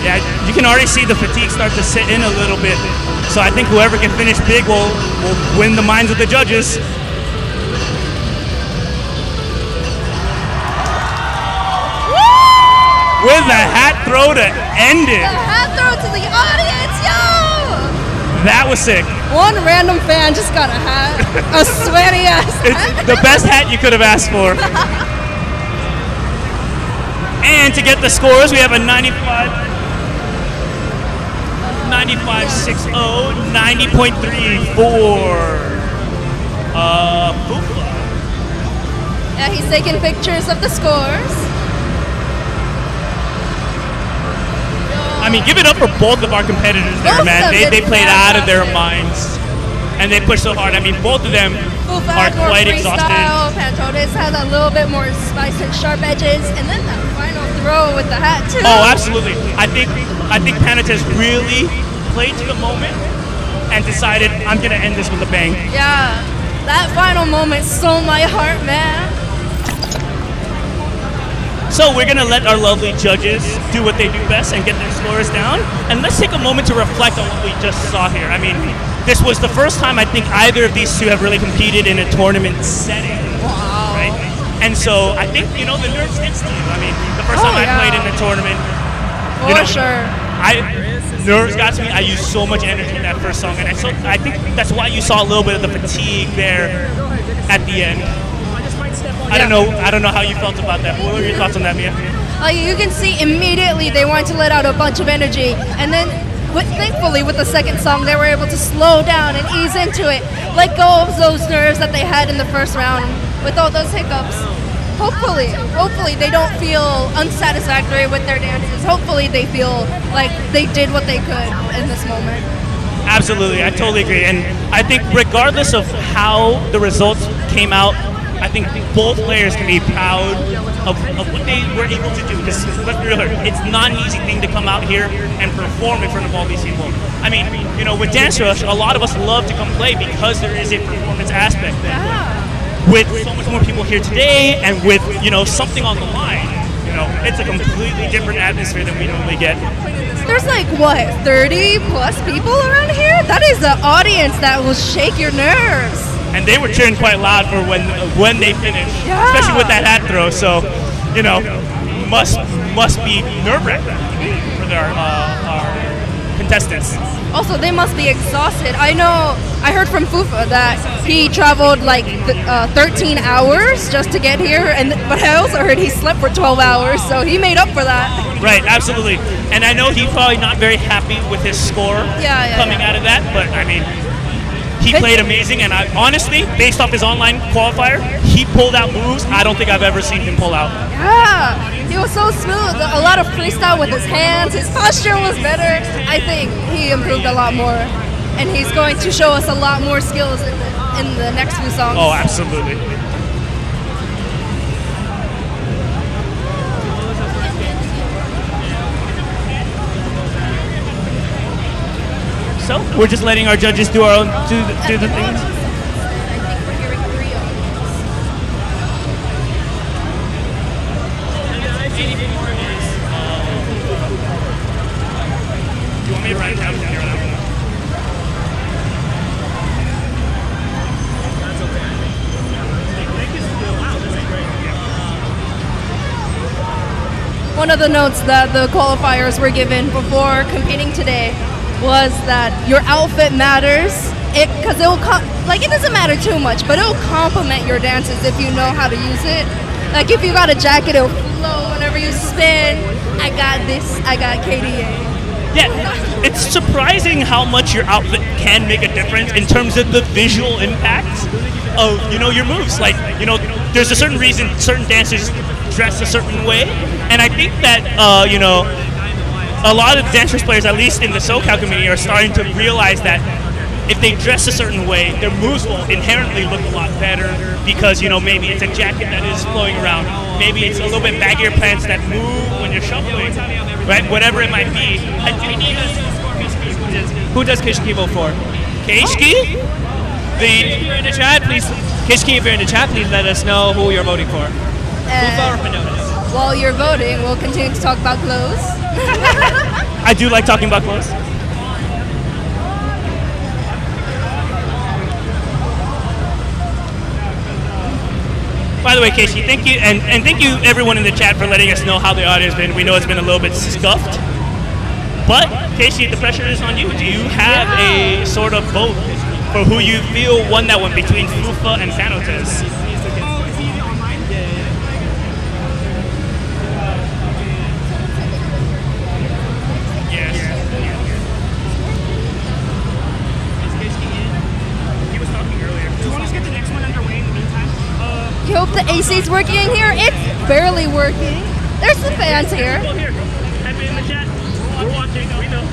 Yeah, you can already see the fatigue start to sit in a little bit. So I think whoever can finish big will win the minds of the judges. With the hat throw to end it. The hat throw to the audience, yo! That was sick. One random fan just got a hat. A sweaty ass hat. It's the best hat you could have asked for. And to get the scores, we have a 95, 95.60, 90.3 for FUFa. Yeah, he's taking pictures of the scores. I mean, give it up for both of our competitors there, Both man. of them They did played out of their fantastic. minds. And they pushed so hard. I mean, both of them FUFa are had more quite exhausted. freestyle. Panotez had a little bit more spice and sharp edges, and then that final throw with the hat too. Oh, absolutely. I think Panotez really played to the moment and decided, I'm gonna end this with a bang. Yeah, that final moment stole my heart, man. So we're gonna let our lovely judges do what they do best and get their scores down. And let's take a moment to reflect on what we just saw here. I mean, this was the first time I think either of these two have really competed in a tournament setting. Wow. Right? And so I think, the nerves did steal. I mean, the first time I played in a tournament, For sure. nerves got to me. I used so much energy in that first song, and I think that's why you saw a little bit of the fatigue there at the end. I don't know how you felt about that. What were your thoughts on that, Mia? You can see immediately they wanted to let out a bunch of energy, and then thankfully with the second song they were able to slow down and ease into it, let go of those nerves that they had in the first round with all those hiccups. Hopefully they don't feel unsatisfactory with their dances. Hopefully they feel like they did what they could in this moment. Absolutely, I totally agree. And I think regardless of how the results came out, I think both players can be proud of what they were able to do. Because let's be real, it's not an easy thing to come out here and perform in front of all these people. I mean, with Dance Rush, a lot of us love to come play because there is a performance aspect there. Yeah. With so much more people here today, and with something on the line, it's a completely different atmosphere than we normally get. There's 30 plus people around here? That is an audience that will shake your nerves. And they were cheering quite loud for when they finished, Yeah. especially with that hat throw. So, must be nerve-wracking for our contestants. Also, they must be exhausted. I heard from FUFa that he traveled 13 hours just to get here, but I also heard he slept for 12 hours, so he made up for that. Right, absolutely. And I know he's probably not very happy with his score coming out of that, but I mean, he played amazing, and honestly, based off his online qualifier, he pulled out moves I don't think I've ever seen him pull out. Yeah, he was so smooth. A lot of freestyle with his hands. His posture was better. I think he improved a lot more, and he's going to show us a lot more skills in the next few songs. Oh, absolutely. So we're just letting our judges do our own do the things. I think we're hearing Rhuyu. Do you want me to write it down here on that one? One of the notes that the qualifiers were given before competing today was that your outfit matters. Because it doesn't matter too much, but it'll complement your dances if you know how to use it. Like if you got a jacket, it'll flow whenever you spin. I got this. I got KDA. Yeah, it's surprising how much your outfit can make a difference in terms of the visual impact of your moves. There's a certain reason certain dancers dress a certain way, and I think that a lot of dancers players, at least in the SoCal community, are starting to realize that if they dress a certain way, their moves will inherently look a lot better because, maybe it's a jacket that is flowing around. Maybe it's a little bit baggier pants that move when you're shuffling, right? Whatever it might be. Who does Kishkibo for? Keishki? If you're in the chat, please. Kishki, if you're in the chat, please let us know who you're voting for. FUFa or panotez? While you're voting, we'll continue to talk about clothes. I do like talking about clothes. By the way, Casey, thank you, and thank you everyone in the chat for letting us know how the audio's been. We know it's been a little bit scuffed, but Casey, the pressure is on you. Do you have a sort of vote for who you feel won that one between FUFa and panotez? You hope the AC is working in here. It's barely working. There's some fans here. Here, type it in the chat. We're watching. We know.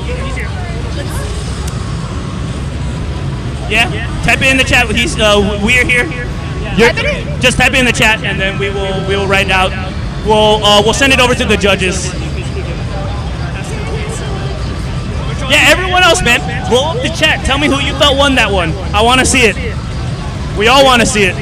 He's here. Yeah, type it in the chat. He's we are here. Type it in. Just type it in the chat, and then we will write it out. We'll send it over to the judges. Yeah, everyone else, man, blow up the chat. Tell me who you felt won that one. I want to see it. We all want to see it.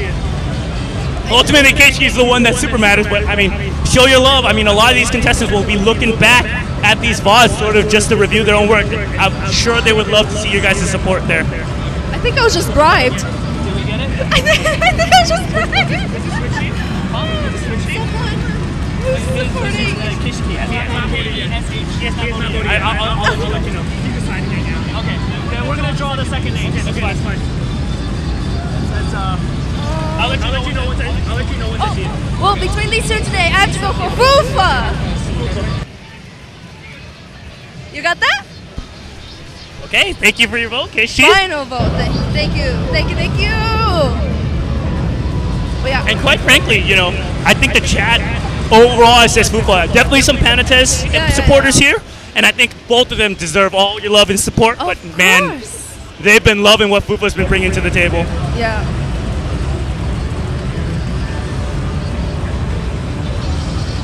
Ultimately, Keiichi's the one that super matters, but I mean, show your love. I mean, a lot of these contestants will be looking back at these VODs sort of just to review their own work. I'm sure they would love to see your guys' support there. I think I was just bribed. Did we get it? I think I was just bribed. Who's supporting? I'll let you know. Okay, then we're gonna draw the second name. Okay, that's fine. I'll let you know when to see it. Well, between these two today, I have to go for FUFa. You got that? Okay, thank you for your vote, Keiichi. Final vote. Thank you. Well, yeah. And quite frankly, you know, I think the chat overall says FUFa. Definitely some panotez supporters here, and I think both of them deserve all your love and support. Of but man, course. they've been loving what FUFA's been bringing to the table. Yeah.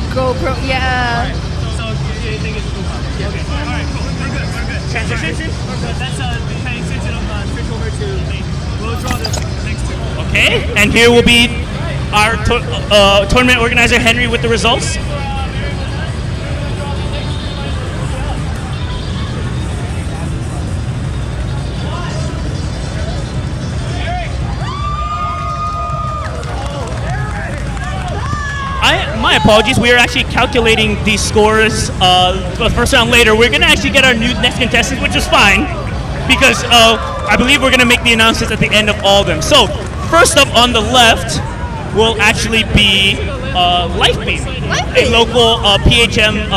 GoPro, yeah. So you think it's FUFa? Okay. All right, cool. We're good. Transition. That's paying attention on switch over to me. We'll draw the next two. Okay, and here will be our tournament organizer Henry with the results. My apologies. We are actually calculating these scores the first round later. We're going to actually get our new next contestants, which is fine because I believe we're going to make the announcements at the end of all of them. So first up on the left will actually be Lifebeam, a local PHM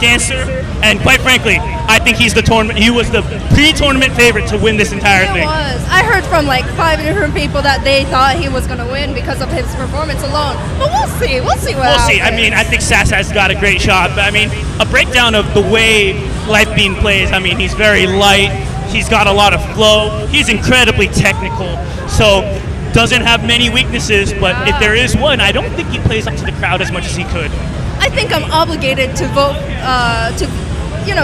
dancer, and quite frankly, I think he's the tournament. He was the pre-tournament favorite to win this entire thing. It was. I heard from like 5 different people that they thought he was gonna win because of his performance alone. But we'll see. We'll see what happens. I mean, I think Sass has got a great shot. But I mean, a breakdown of the way Lifebeam plays. I mean, he's very light. He's got a lot of flow. He's incredibly technical. So doesn't have many weaknesses. But if there is one, I don't think he plays up to the crowd as much as he could. I think I'm obligated to vote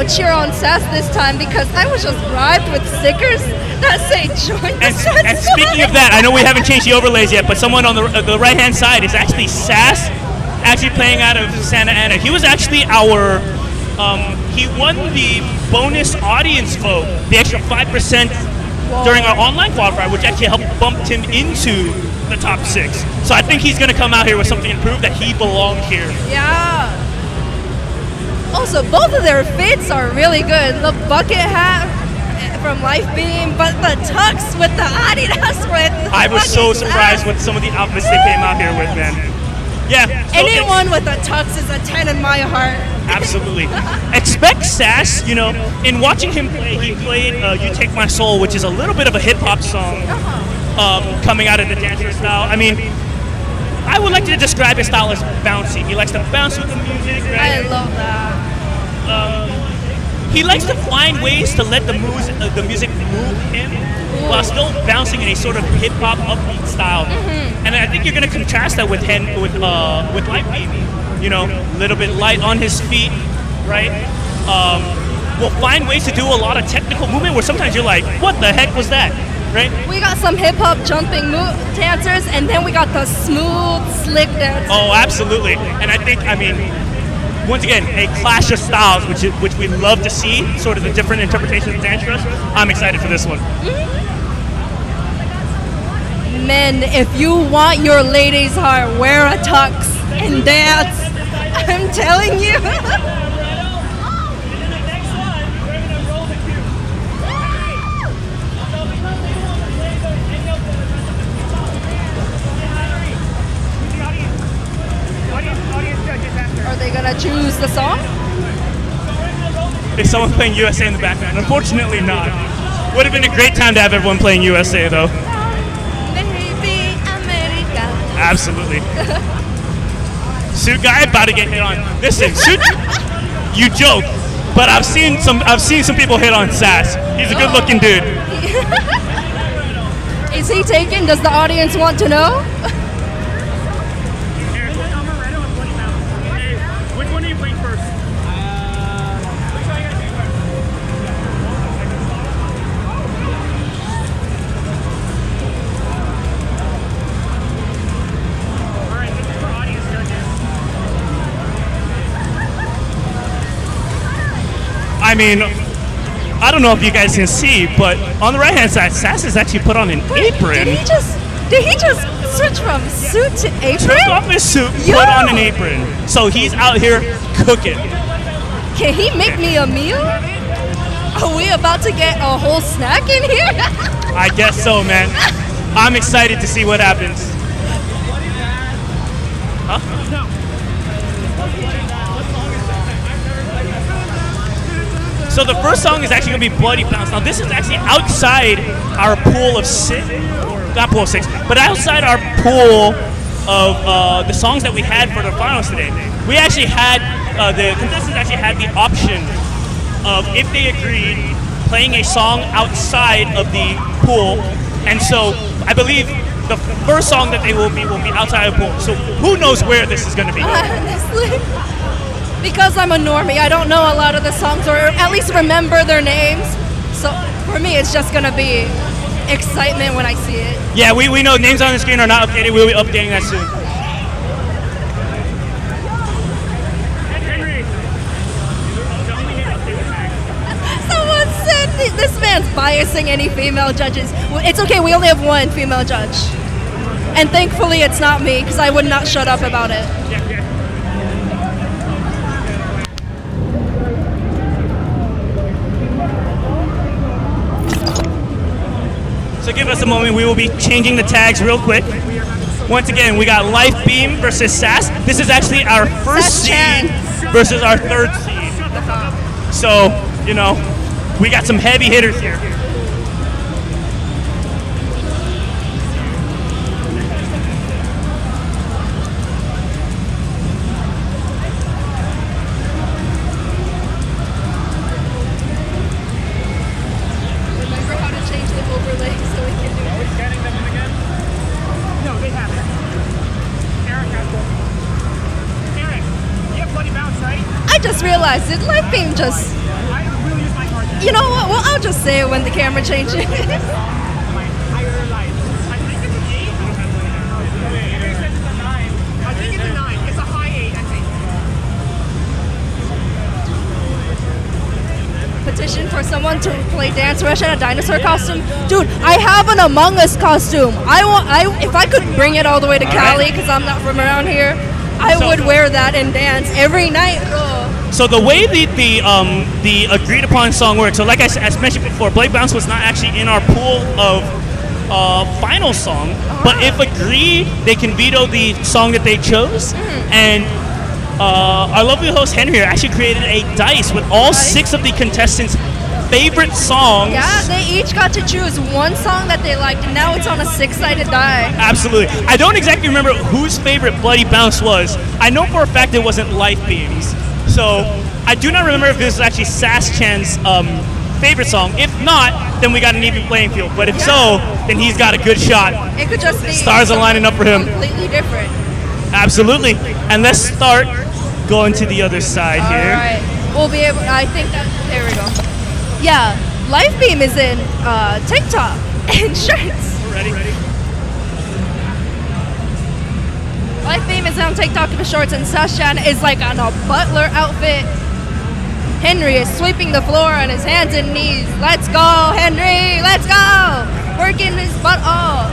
cheer on Sass this time because I was just bribed with stickers that say join the Sass And speaking of that, I know we haven't changed the overlays yet, but someone on the right-hand side is actually Sass, actually playing out of Santa Ana. He was actually he won the bonus audience vote, the extra 5% during our online qualifier, which actually helped bump him into the top 6. So I think he's going to come out here with something to prove that he belongs here. Yeah. Also, both of their fits are really good. The bucket hat from Lifebeam, but the tux with the Adidas with. I was so surprised with some of the outfits they came out here with, man. Yeah. So anyone with a tux is a 10 in my heart. Absolutely. Expect Sass, in watching him play, he played You Take My Soul, which is a little bit of a hip-hop song coming out of the dancer style. I mean, I would like to describe his style as bouncy. He likes to bounce with the music, right? I love that. He likes to find ways to let the music move him while still bouncing in a sort of hip-hop upbeat style. And I think you're going to contrast that with Lifebeam. A little bit light on his feet, right? Will find ways to do a lot of technical movement where sometimes you're like, what the heck was that? Right? We got some hip-hop jumping dancers, and then we got the smooth, slick dancers. Oh, absolutely. And I think, once again, a clash of styles, which we love to see, sort of the different interpretations of Dancerous. I'm excited for this one. Men, if you want your lady's heart, wear a tux and dance. I'm telling you. Are they gonna choose the song? Is someone playing USA in the background? Unfortunately not. Would have been a great time to have everyone playing USA though. Baby, I'm Absolutely. Suit guy about to get hit on. Listen, Suit, you joke, but I've seen some people hit on Sass. He's a good-looking dude. Is he taken? Does the audience want to know? Which one are you playing first? Alright, this is for audience judges. I mean, I don't know if you guys can see, but on the right-hand side, Sass has actually put on an apron. Did he just switch from suit to apron? Took off his suit, Yo! put on an apron. So he's out here cooking. Can he make me a meal? Are we about to get a whole snack in here? I guess so, man. I'm excited to see what happens. Huh? So the first song is actually going to be Bloody Bounce. Now this is actually outside our pool of six, not pool of six, but outside our pool of the songs that we had for the finals today. We actually had, the contestants actually had the option of, if they agreed, playing a song outside of the pool. And so I believe the first song that they will be outside of the pool. So who knows where this is going to be? Honestly. Because I'm a normie, I don't know a lot of the songs, or at least remember their names. So for me, it's just gonna be excitement when I see it. Yeah, we know names on the screen are not updated. We'll be updating that soon. Someone said this man's biasing any female judges. Well, it's okay, we only have one female judge. And thankfully it's not me, because I would not shut up about it. So give us a moment. We will be changing the tags real quick. Once again, we got Lifebeam versus Sass. This is actually our first Sass-chan. seed versus our third seed. So, you know, we got some heavy hitters here. Remember how to change the overlay so we can do it. Getting them in again? No, they haven't. Eric has them. Eric, you have Bloody Bounce, right? I just realized it. Lifebeam just. I will use my card then. You know what? Well, I'll just say it when the camera changes. My higher light. I think it's an 8. Eric says it's a 9. I think it's a 9. It's a high 8, I think. Petition for someone to play Dancerush in a dinosaur costume. Dude, I have an Among Us costume. If I could bring it all the way to Cali, because I'm not from around here, I would wear that and dance every night. Ugh. So the way the agreed upon song works, so like as mentioned before, Blade Bounce was not actually in our pool of final song, but if agreed, they can veto the song that they chose. And our lovely host Henry actually created a dice with all 6 of the contestants' favorite songs. Yeah, they each got to choose one song that they liked, and now it's on a 6-sided die. Absolutely. I don't exactly remember whose favorite Bloody Bounce was. I know for a fact it wasn't Lifebeam's. So I do not remember if this was actually Sass-chan's favorite song. If not, then we got an even playing field. But if so, then he's got a good shot. It could just be Stars are lining up for him. completely different. Absolutely. And let's start going to the other side here. All right, we'll be able. I think that there we go. Yeah, Lifebeam is in TikTok and shirts. Ready? Lifebeam is on TikTok and shorts, and Sass-chan is like on a butler outfit. Henry is sweeping the floor on his hands and knees. Let's go, Henry! Let's go! Working his butt off.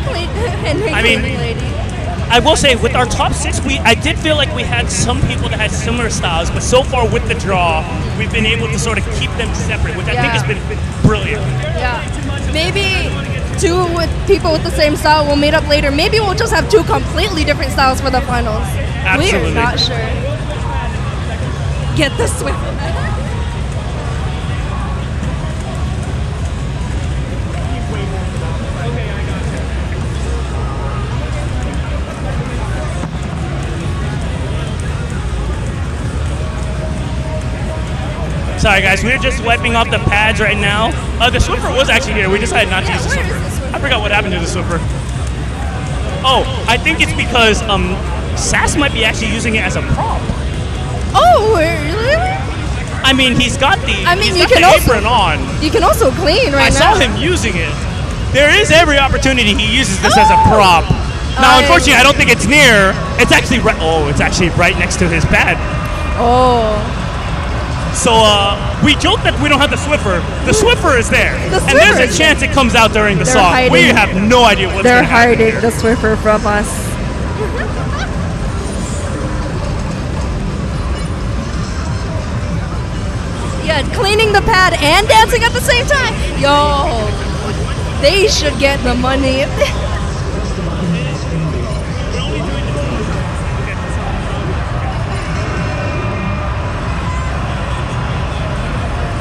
I mean, I will say with our top 6, I did feel like we had some people that had similar styles, but so far with the draw, we've been able to sort of keep them separate, which I think has been brilliant. Yeah. Maybe 2 with people with the same style will meet up later. Maybe we'll just have 2 completely different styles for the finals. Absolutely. We're not sure. Get the Swift. Sorry guys, we're just wiping off the pads right now. The Swiffer was actually here. We decided not to use the Swiffer. I forgot what happened to the Swiffer. Oh, I think it's because Sass might be actually using it as a prop. Oh, really? I mean, he's got the, apron on. You can also clean right now. I saw him using it. There is every opportunity he uses this as a prop. Now, unfortunately, I don't think it's near. It's actually right. Oh, it's actually right next to his pad. Oh. So we joke that we don't have the Swiffer. The Swiffer is there, and there's a chance it comes out during the song. We have no idea what's going to happen. They're hiding the Swiffer from us. Yeah, cleaning the pad and dancing at the same time. Yo, they should get the money.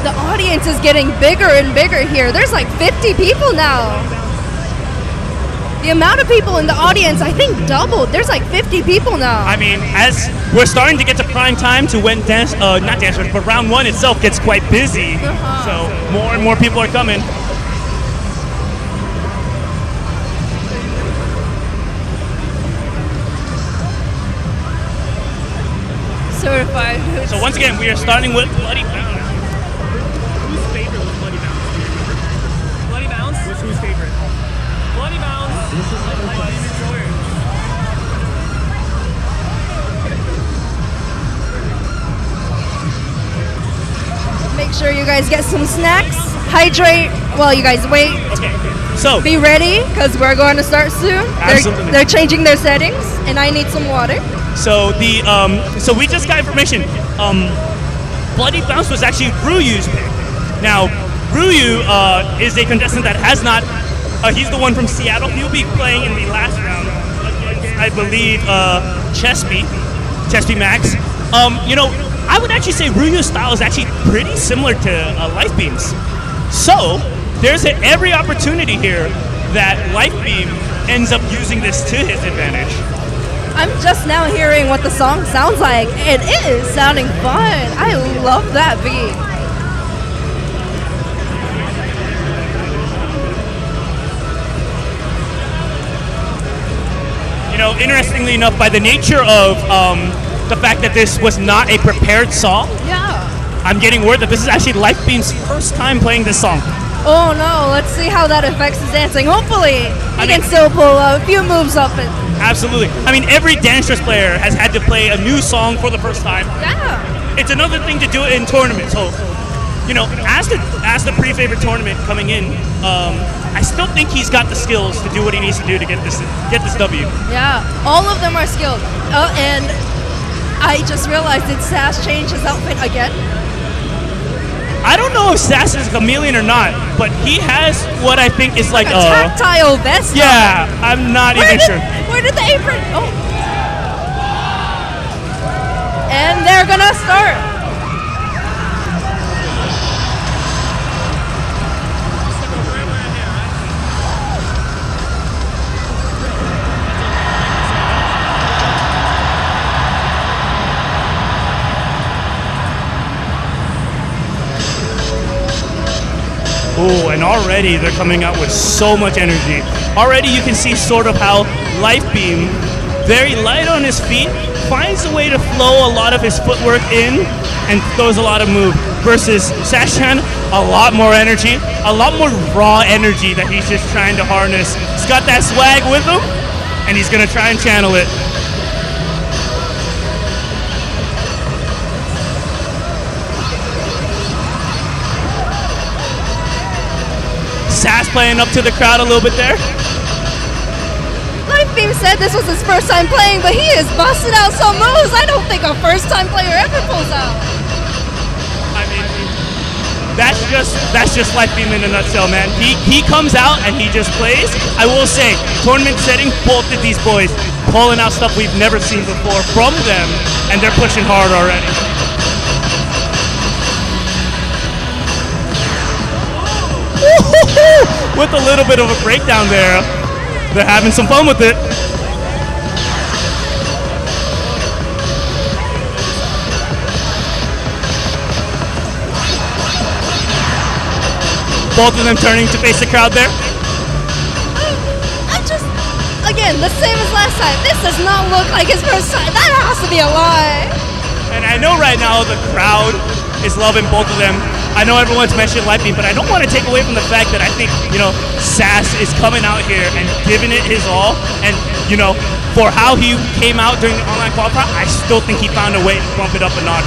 The audience is getting bigger and bigger here. There's like 50 people now. The amount of people in the audience, I think, doubled. There's like 50 people now. I mean, as we're starting to get to prime time to when not dancers, but round 1 itself gets quite busy. So more and more people are coming. Certified. So once again, we are starting with Bloody Bounce. Whose favorite was Bloody Bounce? Bloody Bounce? Was whose favorite? Bloody Bounce. Make sure you guys get some snacks. Hydrate while you guys wait. Okay. So be ready because we're going to start soon. Absolutely. They're changing their settings, and I need some water. So the so we just got information. Bloody Bounce was actually Ryu's pick. Now Rhuyu is a contestant that has not. He's the one from Seattle. He'll be playing in the last round against, I believe, Chespy Max. You know, I would actually say Ryu's style is actually pretty similar to Lifebeam's. So there's every opportunity here that Lifebeam ends up using this to his advantage. I'm just now hearing what the song sounds like. It is sounding fun. I love that beat. You know, interestingly enough, by the nature of the fact that this was not a prepared song, I'm getting word that this is actually Lifebeam's first time playing this song. Oh no, let's see how that affects his dancing. Hopefully, he can still pull a few moves up. Absolutely. I mean, every Dancerous player has had to play a new song for the first time. Yeah. It's another thing to do it in tournaments. So, you know, as the pre-favorite tournament coming in, I still think he's got the skills to do what he needs to do to get this W. Yeah, all of them are skilled. And I just realized, did Sass change his outfit again? I don't know if Sass is a chameleon or not, but he has what I think is like a tactile vest. Yeah, I'm not even sure. Where did the apron? Oh. And they're gonna start. Oh, and already they're coming out with so much energy. Already you can see sort of how Lifebeam, very light on his feet, finds a way to flow a lot of his footwork in and throws a lot of move. Versus Sass-chan, a lot more energy, a lot more raw energy that he's just trying to harness. He's got that swag with him, and he's gonna try and channel it. Sass playing up to the crowd a little bit there. Lifebeam said this was his first time playing, but he is busting out some moves I don't think a first time player ever pulls out. I mean, that's just Lifebeam in a nutshell, man. He comes out and he just plays. I will say, tournament setting, both of these boys pulling out stuff we've never seen before from them, and they're pushing hard already. With a little bit of a breakdown there. They're having some fun with it. Both of them turning to face the crowd there. I'm just, again, the same as last time. This does not look like his first time. That has to be a lie. And I know right now the crowd is loving both of them. I know everyone's mentioned Lifebeam, but I don't want to take away from the fact that I think, Sass is coming out here and giving it his all. And, for how he came out during the online qualifier, I still think he found a way to bump it up a notch.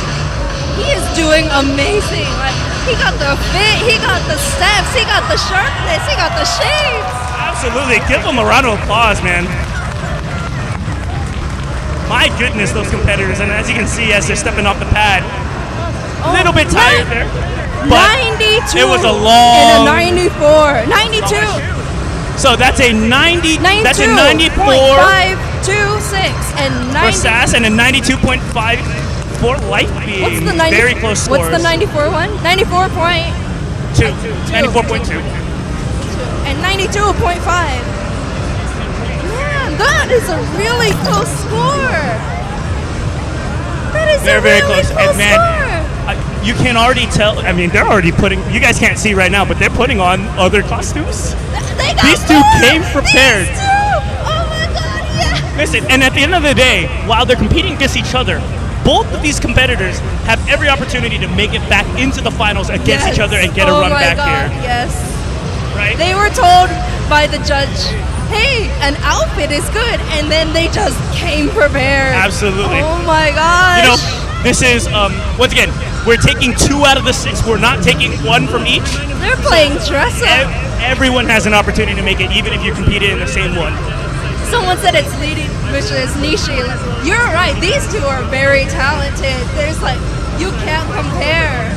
He is doing amazing. Like, he got the fit, he got the steps, he got the sharpness, he got the shapes. Absolutely. Give him a round of applause, man. My goodness, those competitors. And as you can see, as they're stepping off the pad, a little bit tired there. But 92 it was a long... and a 94. 92. So that's a 90... That's a 94... 526 and 90. For Sass and a 92.5 for Lifebeam. What's the 90? Very close scores. What's the 94 one? 94 point... 94.2. And 92.5. Man, that is a really close score. That is They're a very really close. close And man, score. You can already tell. I mean, they're already putting. You guys can't see right now, but they're putting on other costumes. They got These two more. came prepared. These two. Oh my god, yeah. Listen, and at the end of the day, while they're competing against each other, both of these competitors have every opportunity to make it back into the finals against each other and get a run back here. Yes. Right? They were told by the judge, hey, an outfit is good, and then they just came prepared. Absolutely. Oh my gosh. This is, once again, we're taking 2 out of the 6. We're not taking 1 from each. They're playing dress up. Everyone has an opportunity to make it, even if you competed in the same one. Someone said it's leading, which is Nishi. You're right. These two are very talented. There's you can't compare.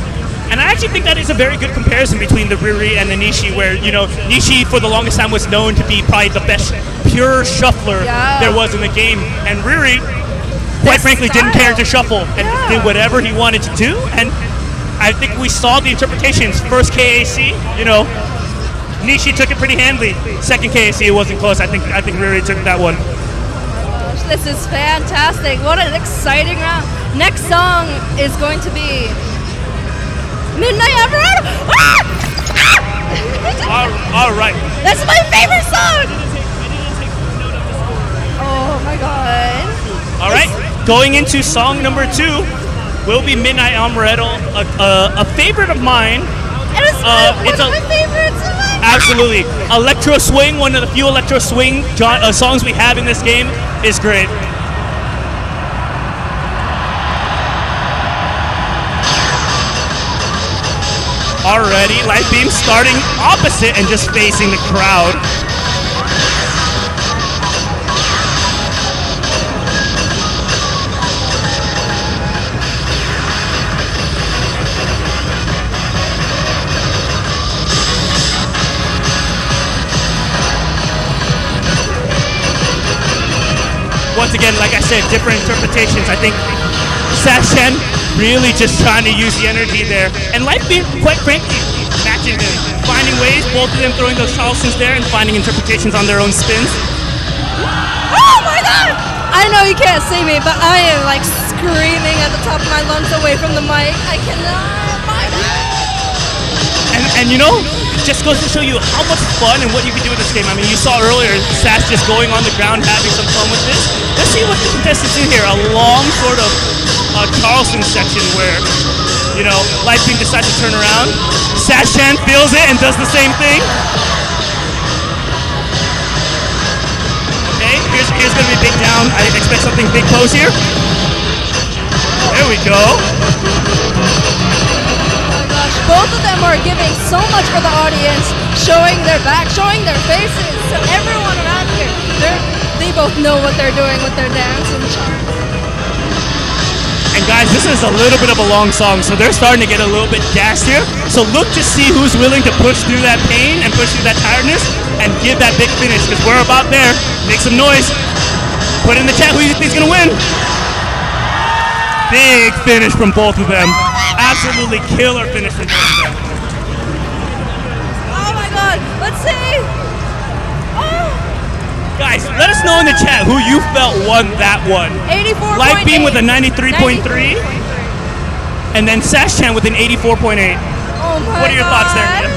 And I actually think that is a very good comparison between the Rhuyu and the Nishi, where, Nishi for the longest time was known to be probably the best pure shuffler there was in the game. And Rhuyu, quite frankly, didn't care to shuffle and did whatever he wanted to do. And I think we saw the interpretations. First KAC, Nishi took it pretty handily. Second KAC, it wasn't close. I think Rhuyu took that one. Oh my gosh, this is fantastic. What an exciting round. Next song is going to be Midnight Amaretto. All right. That's my favorite song. Oh my god. All right. Going into song number 2 will be Midnight Amaretto, a favorite of mine. It's one of my favorites. Absolutely. Electro Swing, one of the few Electro Swing songs we have in this game, is great. Already, Lifebeam starting opposite and just facing the crowd. Once again, like I said, different interpretations. I think Sass-chan really just trying to use the energy there. And Lifebeam, quite frankly, matching them. Finding ways, both of them throwing those Charlestons there and finding interpretations on their own spins. Oh my god! I know you can't see me, but I am screaming at the top of my lungs away from the mic. I cannot find it. And it just goes to show you how much fun and what you can do with this game. I mean, you saw earlier Sass just going on the ground having some fun with this. Let's see what the contestants do here. A long sort of Charleston section where, Lifebeam decides to turn around. Sass-chan feels it and does the same thing. Okay, here's going to be big down. I expect something big pose here. There we go. Both of them are giving so much for the audience, showing their back, showing their faces. So everyone around here, they both know what they're doing with their dance and charm. And guys, this is a little bit of a long song, so they're starting to get a little bit gassed here. So look to see who's willing to push through that pain and push through that tiredness and give that big finish, because we're about there. Make some noise. Put in the chat who you think is going to win. Big finish from both of them. Absolutely killer finish from both of them. Oh my god, let's see. Oh. Guys, let us know in the chat who you felt won that one. 84.8. Lifebeam with a 93.3. And then Sass-chan with an 84.8. Oh my god. What are your thoughts there, Mia?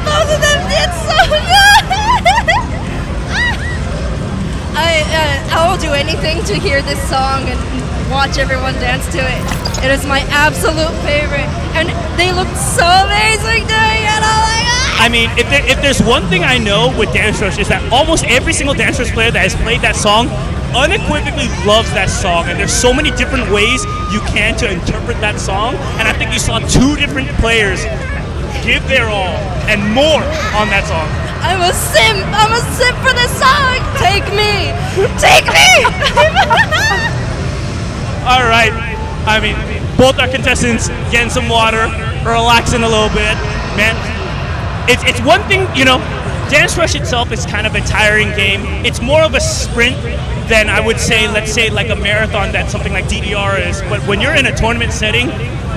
Both of them did so good. I will do anything to hear this song and watch everyone dance to it. It is my absolute favorite. And they look so amazing doing it. Oh my god. I mean, if there's one thing I know with DanceRush is that almost every single DanceRush player that has played that song unequivocally loves that song, and there's so many different ways you can to interpret that song, and I think you saw two different players give their all and more on that song. I'm a simp for this song. Take me. All right, I mean, both our contestants getting some water, relaxing a little bit, man. It's one thing, you know, Dance Rush itself is kind of a tiring game. It's more of a sprint than I would say, let's say like a marathon that something like DDR is. But when you're in a tournament setting,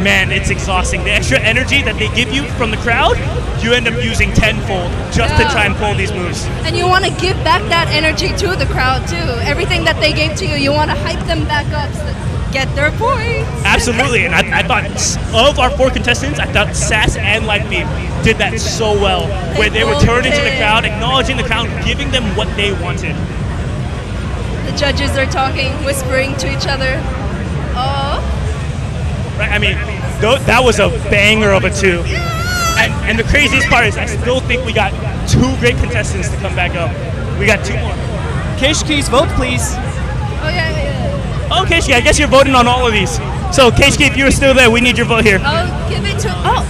man, it's exhausting. The extra energy that they give you from the crowd, you end up using tenfold just to try and pull these moves. And you want to give back that energy to the crowd too. Everything that they gave to you, you want to hype them back up so get their points. Absolutely, and I thought of our four contestants, I thought Sass and Lifebeam did that so well, where they were turning to the crowd, acknowledging the crowd, giving them what they wanted. The judges are talking, whispering to each other. Oh. Right, I mean, that was a banger of a two. And the craziest part is I still think we got two great contestants to come back up. We got two more. Keishki's vote, please. Oh yeah. Oh, Keishki, I guess you're voting on all of these. So, Keishki, if you're still there, we need your vote here. I'll give it to. Oh.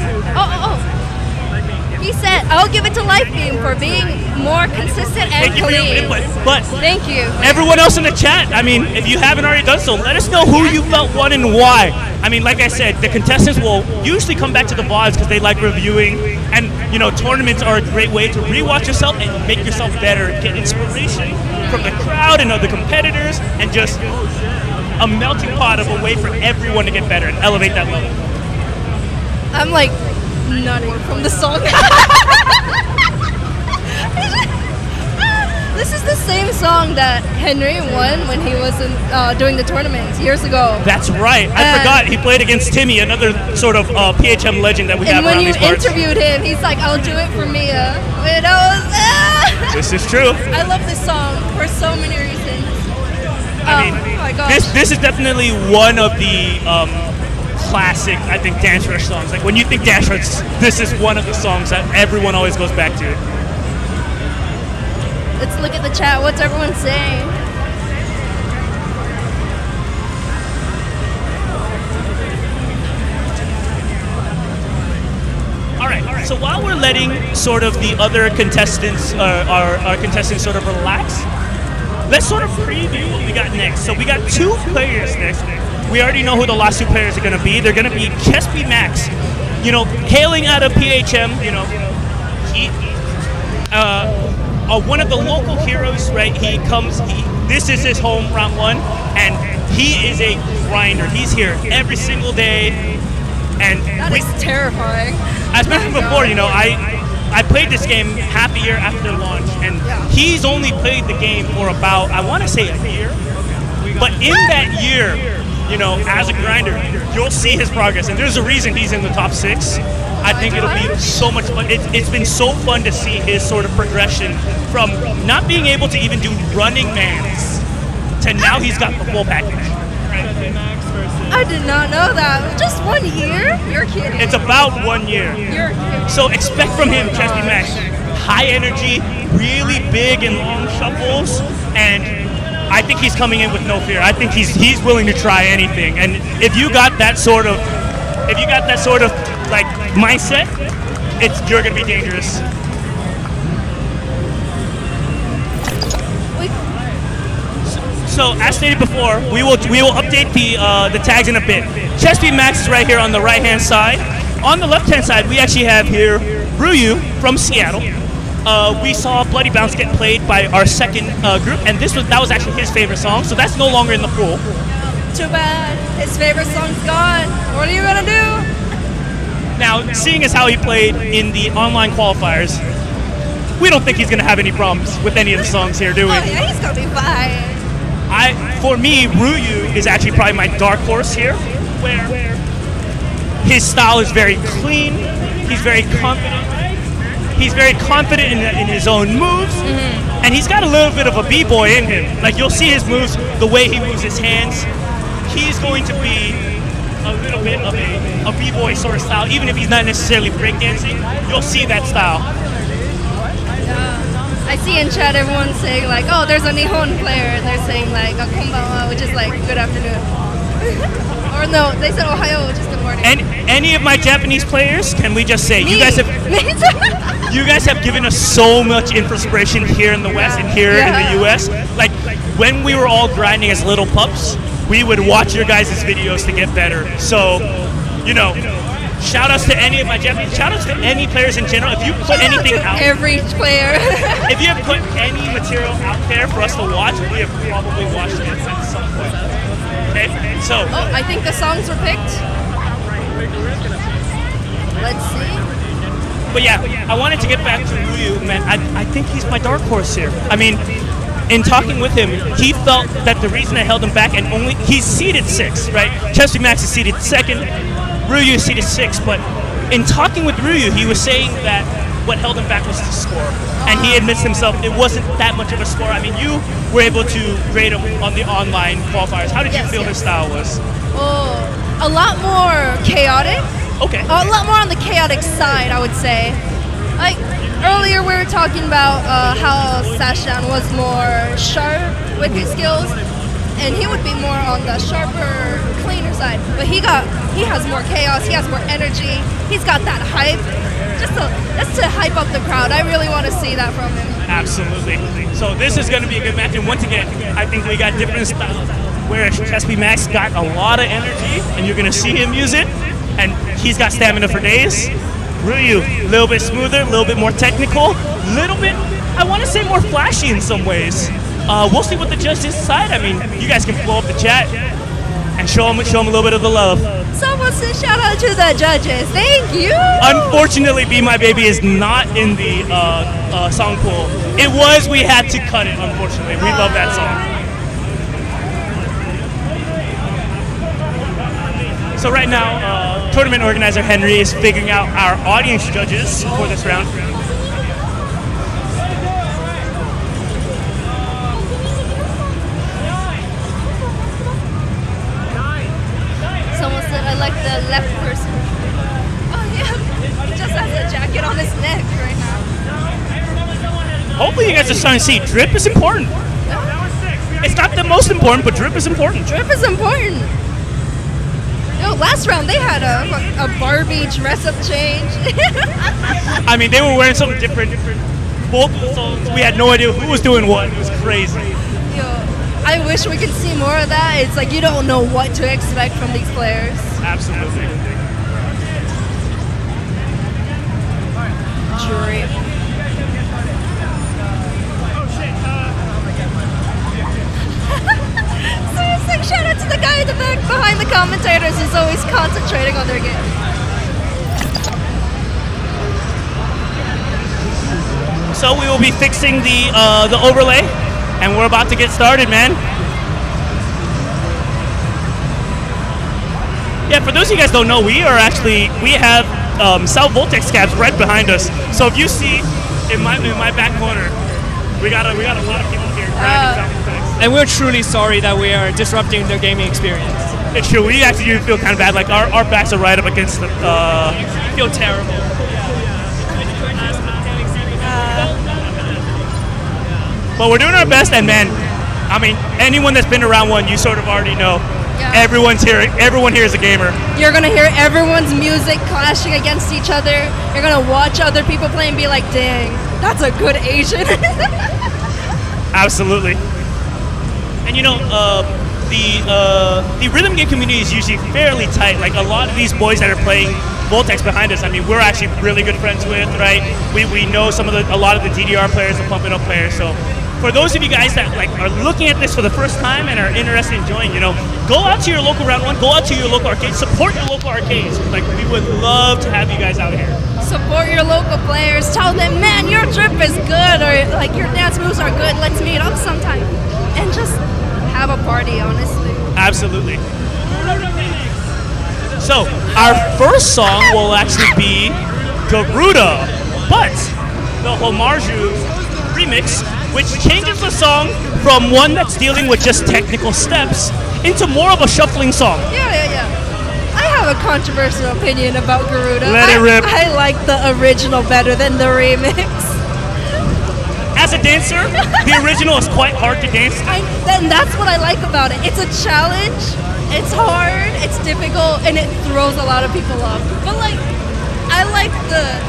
He said, I'll give it to Lifebeam for being more consistent and Thank you for your clean. input. But Thank you. everyone else in the chat, I mean, if you haven't already done so, let us know who you felt won and why. I mean, like I said, the contestants will usually come back to the VODs because they like reviewing. And, you know, tournaments are a great way to rewatch yourself and make yourself better, get inspiration from the crowd and other competitors, and just a melting pot of a way for everyone to get better and elevate that level. I'm like nutting from the song. This is the same song that Henry won when he was doing the tournament years ago. That's right. I forgot he played against Timmy, another sort of PHM legend that we have around these parts. And when you interviewed him, he's like, I'll do it for Mia. And I was, This is true. I love this song for so many reasons. I mean, oh my gosh. this is definitely one of the classic, I think, Dance Rush songs. Like when you think Dance Rush, this is one of the songs that everyone always goes back to. Let's look at the chat. What's everyone saying? All right. So while we're letting sort of the other contestants, our contestants sort of relax, let's sort of preview what we got next. So we got two players next. We already know who the last two players are going to be. They're going to be Chespy Max, you know, hailing out of PHM, you know, he, one of the local heroes, right? This is his home, round one, and he is a grinder. He's here every single day, and That is terrifying. as mentioned before, you know, I played this game half a year after launch, and he's only played the game for about, I want to say, a year. But in that year, you know, as a grinder, you'll see his progress, and there's a reason he's in the top 6. I think it'll be so much fun. It's been so fun to see his sort of progression from not being able to even do running mans to now he's got the full package. I did not know that. Just 1 year? You're kidding. It's about 1 year. You're kidding. So expect from him, Chespy Max, high energy, really big and long shuffles, and I think he's coming in with no fear. I think he's willing to try anything. And if you got that sort of like mindset, you're gonna be dangerous. So as stated before, we will update the tags in a bit. Chesty Max is right here on the right hand side. On the left hand side, we actually have here Rhuyu from Seattle. We saw Bloody Bounce get played by our second group, and that was actually his favorite song. So that's no longer in the pool. Too bad. His favorite song's gone. What are you gonna do? Now, seeing as how he played in the online qualifiers, we don't think he's gonna have any problems with any of the songs here, do we? Oh yeah, he's gonna be fine. For me, Rhuyu is actually probably my dark horse here, where his style is very clean. He's very confident. He's very confident in his own moves, and he's got a little bit of a b-boy in him. Like, you'll see his moves, the way he moves his hands. He's going to be a little bit of a b-boy sort of style, even if he's not necessarily breakdancing. You'll see that style. I see in chat everyone saying like, oh, there's a Nihon player, and they're saying like, konbanwa, which is like, good afternoon. Or no, they said ohayo, which is good morning. And any of my Japanese players, can we just say, you guys have given us so much inspiration here in the West and here in the US. Like, when we were all grinding as little pups, we would watch your guys' videos to get better. So, you know, shout outs to any of my Japanese, shout outs to any players in general. If you put anything out, every player. if you have put any material out there for us to watch, we have probably watched it at some point. Okay, so. Oh, I think the songs were picked. Let's see. But yeah, I wanted to get back to Rhuyu, man. I think he's my dark horse here. I mean, in talking with him, he felt that the reason I held him back, and he's seeded 6, right? Chesty Max is seeded 2nd, Rhuyu is seeded 6th, but in talking with Rhuyu, he was saying that what held him back was the score. And he admits himself it wasn't that much of a score. I mean, you were able to grade him on the online qualifiers. How did you feel his style was? Oh, a lot more chaotic. Okay. A lot more on the chaotic side, I would say. Like, earlier we were talking about how Sass-chan was more sharp with his skills, and he would be more on the sharper, cleaner side. But he has more chaos, he has more energy, he's got that hype. Just to hype up the crowd. I really want to see that from him. Absolutely. So this is going to be a good match, and once again, I think we got different styles. Whereas Chesty Max got a lot of energy, and you're going to see him use it, and he's got stamina for days. Rhuyu, a little bit smoother, a little bit more technical, a little bit, I want to say, more flashy in some ways. We'll see what the judges decide. I mean, you guys can blow up the chat and show them a little bit of the love. Someone said shout out to the judges. Thank you. Unfortunately, Be My Baby is not in the song pool. It was, we had to cut it, unfortunately. We love that song. So right now, tournament organizer Henry is figuring out our audience judges for this round. Someone said I like the left person. Oh yeah, he just has a jacket on his neck right now. Hopefully you guys are starting to see drip is important. It's not the most important, but drip is important. Drip is important. Yo, last round they had a Barbie dress-up change. I mean, they were wearing something different. Both of the songs, we had no idea who was doing what. It was crazy. Yo, I wish we could see more of that. It's like you don't know what to expect from these players. Absolutely. Drip. Seriously, shout out to the guy in the back behind the commentators who's always concentrating on their game. So we will be fixing the overlay, and we're about to get started, man. Yeah, for those of you guys don't know, we have South Voltex cabs right behind us. So if you see in my back corner, we got a lot of people here grinding South Voltex. And we're truly sorry that we are disrupting the gaming experience. It's true. We actually do feel kind of bad. Like our backs are right up against the. We feel terrible. But we're doing our best, and man, I mean, anyone that's been around one, you sort of already know. Yeah. Everyone here is a gamer. You're gonna hear everyone's music clashing against each other. You're gonna watch other people play and be like, dang, that's a good Asian. Absolutely. And the rhythm game community is usually fairly tight. Like a lot of these boys that are playing Voltex behind us, I mean, we're actually really good friends with, right? We know a lot of the DDR players, the Pump It Up players. So for those of you guys that like are looking at this for the first time and are interested in enjoying, go out to your local round one, go out to your local arcade, support your local arcades. Like we would love to have you guys out here. Support your local players. Tell them, man, your drip is good, or like your dance moves are good. Let's meet up sometime and just have a party, honestly. Absolutely. So our first song will actually be Garuda, but the Homarju remix, which changes the song from one that's dealing with just technical steps into more of a shuffling song. Yeah. I have a controversial opinion about Garuda. Let it rip. I like the original better than the remix. As a dancer, the original is quite hard to dance. And that's what I like about it. It's a challenge. It's hard. It's difficult, and it throws a lot of people off. But like, I like the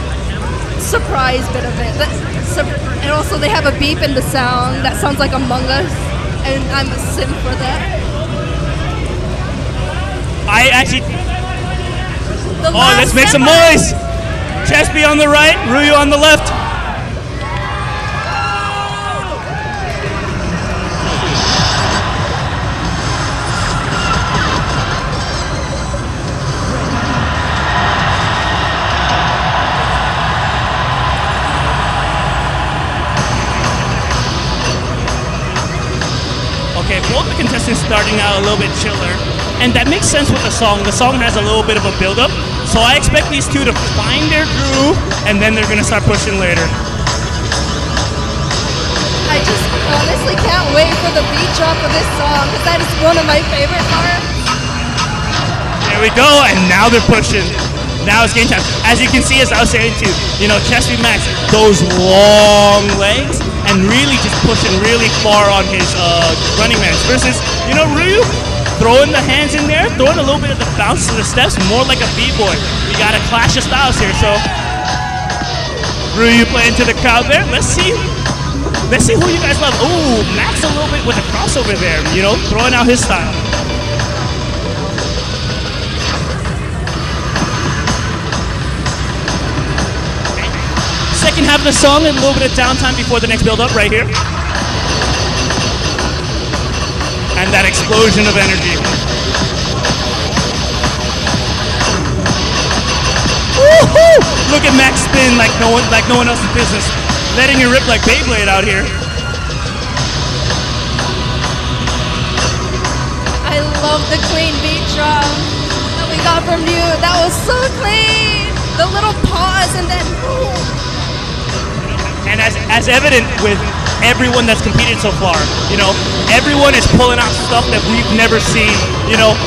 surprise bit of it. And also, they have a beep in the sound that sounds like Among Us, and I'm a sim for that. Let's make some noise. Chesby on the right, Rhuyu on the left. Okay, both the contestants starting out a little bit chiller, and that makes sense with the song. The song has a little bit of a build-up, so I expect these two to find their groove, and then they're gonna start pushing later. I just honestly can't wait for the beat drop of this song, because that is one of my favorite parts. There we go, and now they're pushing. Now it's game time. As you can see, as I was saying too, Chesby Max, those long legs, and really just pushing really far on his running man. Versus, Rhuyu, throwing the hands in there, throwing a little bit of the bounce to the steps, more like a b-boy. We got a clash of styles here, so Rhuyu playing to the crowd there. Let's see who you guys love. Ooh, Max a little bit with a crossover there, throwing out his style. Second half of the song, and a little bit of downtime before the next build-up right here. And that explosion of energy. Woohoo! Look at Max spin like no one else's business. Letting it rip like Beyblade out here. I love the clean beat drop that we got from you. That was so clean. The little pause and then boom. And as evident with everyone that's competed so far, everyone is pulling out stuff that we've never seen.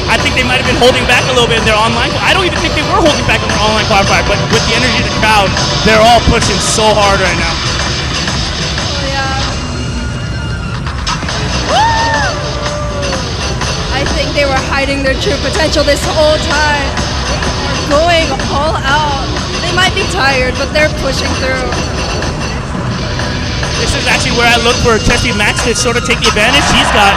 I think they might have been holding back a little bit in their online. I don't even think they were holding back in their online qualifier, but with the energy of the crowd, they're all pushing so hard right now. Oh yeah. Woo! I think they were hiding their true potential this whole time. They're going all out. They might be tired, but they're pushing through. This is actually where I look for Chesby Max to sort of take the advantage. He's got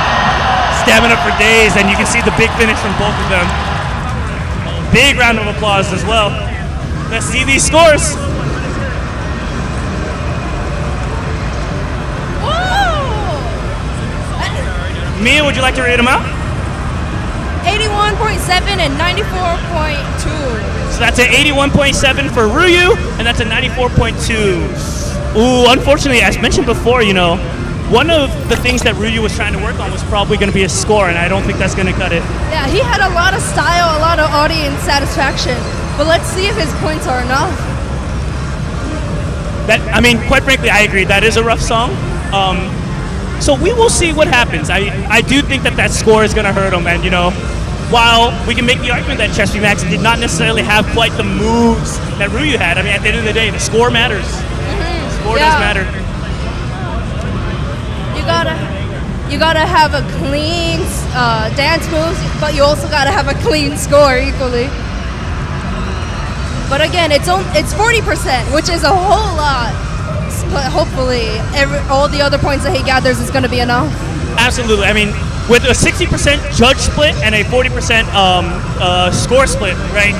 stamina for days, and you can see the big finish from both of them. Big round of applause as well. Let's see these scores. Whoa! Mia, would you like to read them out? 81.7 and 94.2. So that's an 81.7 for Rhuyu, and that's a 94.2. Ooh, unfortunately, as mentioned before, one of the things that Rhuyu was trying to work on was probably going to be a score, and I don't think that's going to cut it. Yeah, he had a lot of style, a lot of audience satisfaction, but let's see if his points are enough. Quite frankly, I agree. That is a rough song. So we will see what happens. I do think that score is going to hurt him, and while we can make the argument that Chesby Max did not necessarily have quite the moves that Rhuyu had, at the end of the day, the score matters. Score does matter. You gotta have a clean dance moves, but you also gotta have a clean score equally. But again, it's 40%, which is a whole lot. But hopefully, all the other points that he gathers is gonna be enough. Absolutely. I mean, with a 60% judge split and a 40% score split, right?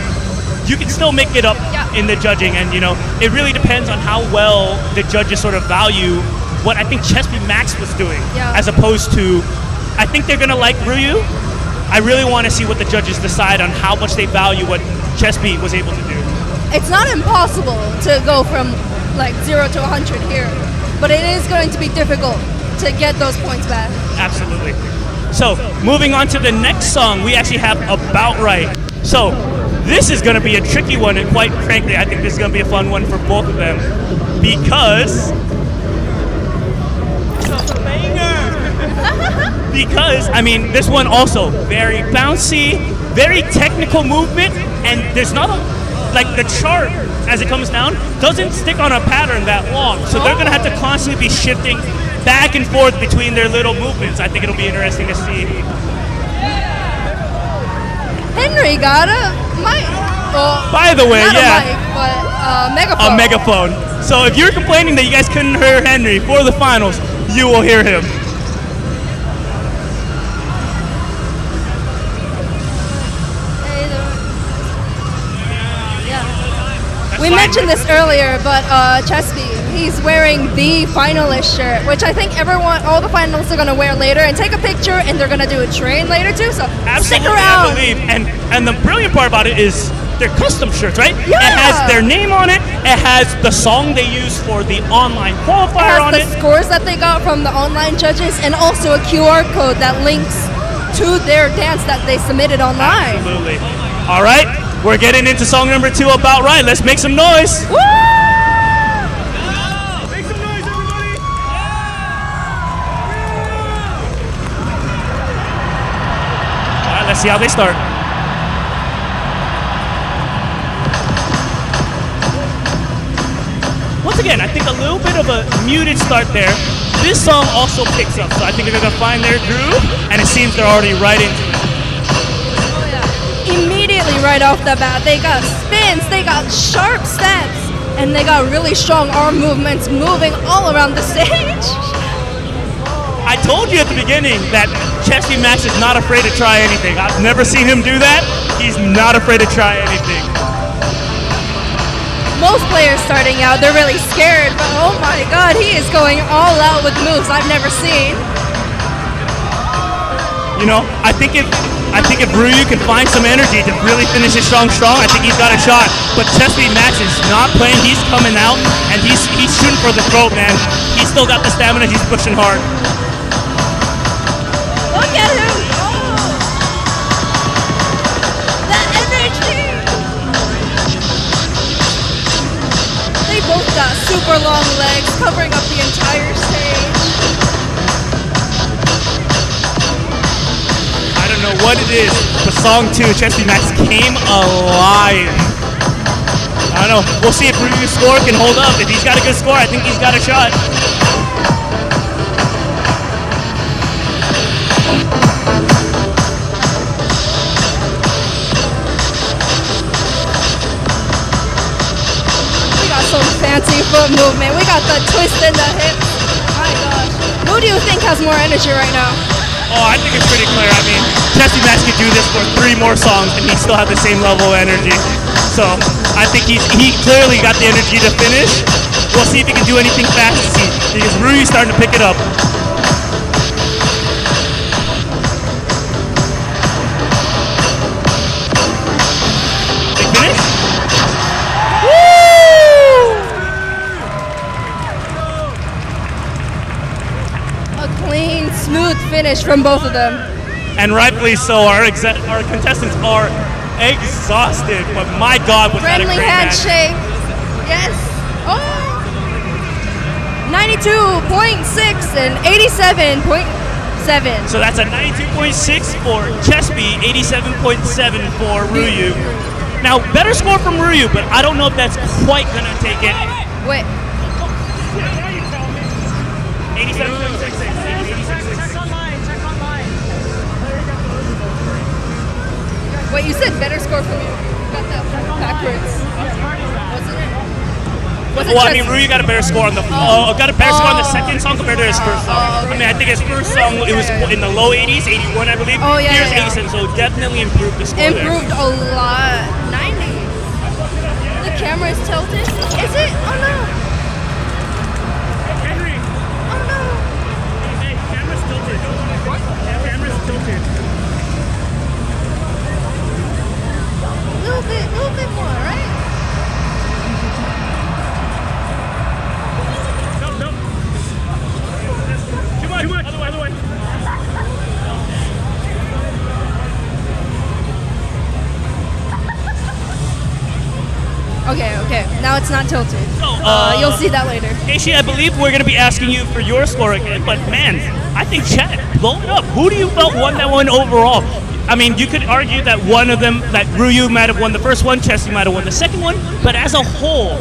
You can still make it up in the judging, and it really depends on how well the judges sort of value what I think Chesby Max was doing, as opposed to, I think they're gonna like Rhuyu. I really want to see what the judges decide on how much they value what Chesby was able to do. It's not impossible to go from like 0 to 100 here, but it is going to be difficult to get those points back. Absolutely. So, moving on to the next song, we actually have About Right. So, this is going to be a tricky one, and quite frankly, I think this is going to be a fun one for both of them, because because, I mean, this one also very bouncy, very technical movement, and there's not like the chart as it comes down doesn't stick on a pattern that long, so they're going to have to constantly be shifting back and forth between their little movements. I think it'll be interesting to see. Henry got a mic. Well, by the way, not a mic, but a megaphone. A megaphone. So if you're complaining that you guys couldn't hear Henry for the finals, you will hear him. We mentioned this earlier, but Chesby, he's wearing the finalist shirt, which I think all the finalists are going to wear later and take a picture, and they're going to do a train later too, so stick around. I believe. And the brilliant part about it is they're custom shirts, right? Yeah. It has their name on it, it has the song they use for the online qualifier on it. It has the scores that they got from the online judges, and also a QR code that links to their dance that they submitted online. Absolutely. All right. We're getting into song number 2, About Right. Let's make some noise. Woo! Make some noise, everybody! All right, let's see how they start. Once again, I think a little bit of a muted start there. This song also picks up, so I think they're going to find their groove, and it seems they're already right into it. Immediately right off the bat, they got spins, they got sharp steps, and they got really strong arm movements moving all around the stage. I told you at the beginning that Chesby Max is not afraid to try anything. I've never seen him do that. He's not afraid to try anything. Most players starting out, they're really scared, but oh my god, he is going all out with moves I've never seen. I think if Rhuyu can find some energy to really finish it strong, I think he's got a shot. But Chesby Max is not playing. He's coming out, and he's shooting for the throat, man. He's still got the stamina. He's pushing hard. Look at him! Oh. That energy! They both got super long legs covering up the entire stage. I don't know what it is, but song 2, Chesby Max came alive. I don't know. We'll see if Rhuyu's score can hold up. If he's got a good score, I think he's got a shot. We got some fancy foot movement. We got the twist in the hips. My gosh. Who do you think has more energy right now? Oh, I think it's pretty clear. I mean, Chesby Max could do this for 3 more songs and he still have the same level of energy. So I think he clearly got the energy to finish. We'll see if he can do anything fast to see, because Rhuyu's starting to pick it up. Big finish? Clean, smooth finish from both of them. And rightfully so. Our contestants are exhausted, but my God, was that a Friendly great handshake. Yes. Oh. 92.6 and 87.7. So that's a 92.6 for Chesby, 87.7 for Rhuyu. Now, better score from Rhuyu, but I don't know if that's quite going to take it. Wait. 87.66. Check online, check online. Wait, you said better score from you. Got that backwards. Wasn't it? Was it Well, I just- mean, Rhuyu got a better score on the got a better score on the second song compared to his first song. I mean, I think his first song it was in the low 80s, 81, I believe. Oh, yeah, Here's yeah. 87, so definitely improved the score. Improved a lot. 90. The camera is tilted. Is it? Oh no. Henry, Oh no. hey, camera's tilted. What? Camera's tilted. A little bit more, right? No. Too much. Other way. Okay. Now it's not tilted. You'll see that later. Casey, I believe we're going to be asking you for your score again, but man, I think chat, blow it up. Who do you felt won that one overall? I mean, you could argue that one of them, that Rhuyu might have won the first one, Chessie might have won the second one, but as a whole,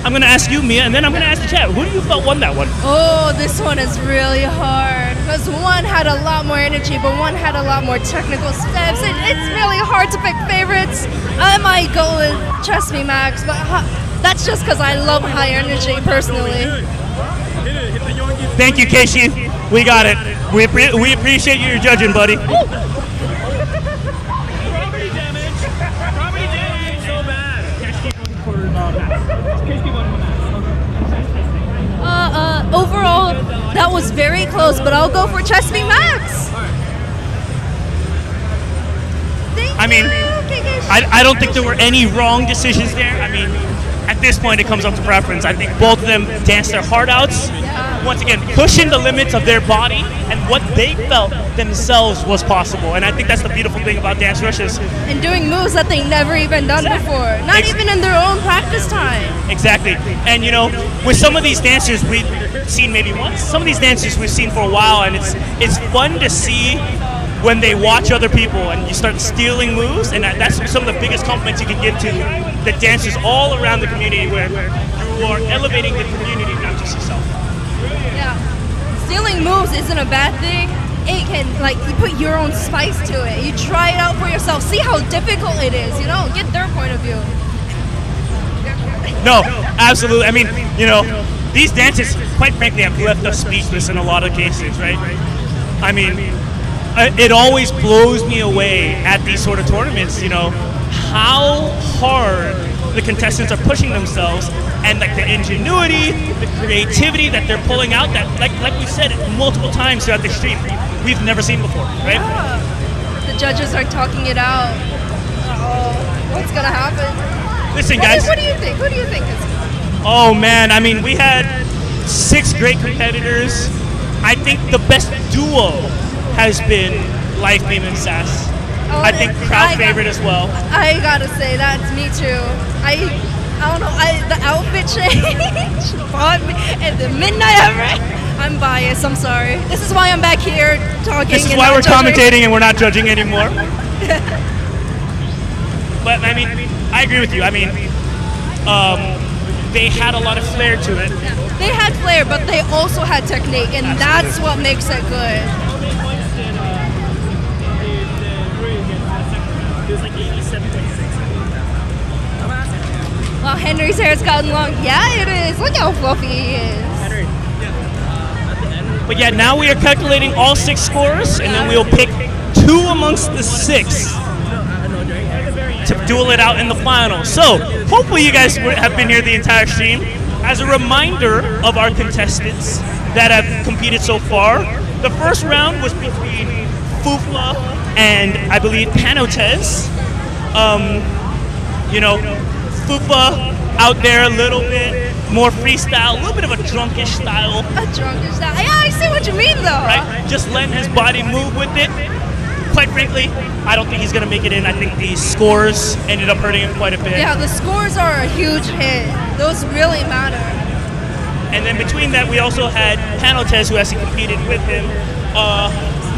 I'm going to ask you, Mia, and then I'm going to ask the chat. Who do you felt won that one? Oh, this one is really hard because one had a lot more energy, but one had a lot more technical steps. It's really hard to pick favorites. I might go with Trust Me Max, but that's just because I love high energy personally. Hit the Yongi. Thank you, Casey. We got it. We appreciate you judging, buddy. Property damage so bad. Overall, that was very close, but I'll go for Trust Me Max. Thank I mean, you. Okay, guys. I don't think there were any wrong decisions there. I mean, at this point, it comes up to preference. I think both of them danced their heart outs. Yeah. Once again, pushing the limits of their body and what they felt themselves was possible. And I think that's the beautiful thing about Dance Rush is And doing moves that they never even done before, not even in their own practice time. exactly. And you know, with some of these dancers we've seen maybe once, some of these dancers we've seen for a while, and it's fun to see when they watch other people and you start stealing moves, and that's some of the biggest compliments you can give to the dancers all around the community, where you are elevating the community, not just yourself. Yeah. Stealing moves isn't a bad thing. It can, like, you put your own spice to it. You try it out for yourself. See how difficult it is, you know? Get their point of view. No, absolutely. I mean, you know, these dancers, quite frankly, have left us speechless in a lot of cases, right? I mean, it always blows me away at these sort of tournaments, you know, how hard the contestants are pushing themselves, and like the ingenuity, the creativity that they're pulling out that, like we said multiple times throughout the stream, we've never seen before, right? The judges are talking it out. Uh-oh. What's gonna happen? Listen, guys. What do you think? Who do you think is? Oh man, I mean, we had 6 great competitors. I think the best duo has been Lifebeam and Sass. Oh, I think crowd favorite as well. I gotta say, that's me too. I don't know, the outfit change bought me at the midnight hour. I'm biased, I'm sorry. This is why I'm back here talking. This is and why not we're judging. commentating and we're not judging anymore. But I mean, I agree with you. I mean, they had a lot of flair to it. They had flair, but they also had technique, and that's what makes it good. It was like 87.6. Well, Henry's hair's gotten long. Yeah, it is. Look how fluffy he is. But yeah, now we are calculating all 6 scores, and then we'll pick 2 amongst the 6 to duel it out in the final. So, hopefully you guys have been here the entire stream. As a reminder of our contestants that have competed so far, the first round was between FUFa and I believe panotez. You know, FUFa out there a little bit more freestyle, a little bit of a drunkish style, A drunkish style. Yeah, I see what you mean, though. right? Just letting his body move with it. Quite frankly, I don't think he's going to make it in. I think the scores ended up hurting him quite a bit. Yeah, the scores are a huge hit. Those really matter. And then between that, we also had panotez, who actually competed with him.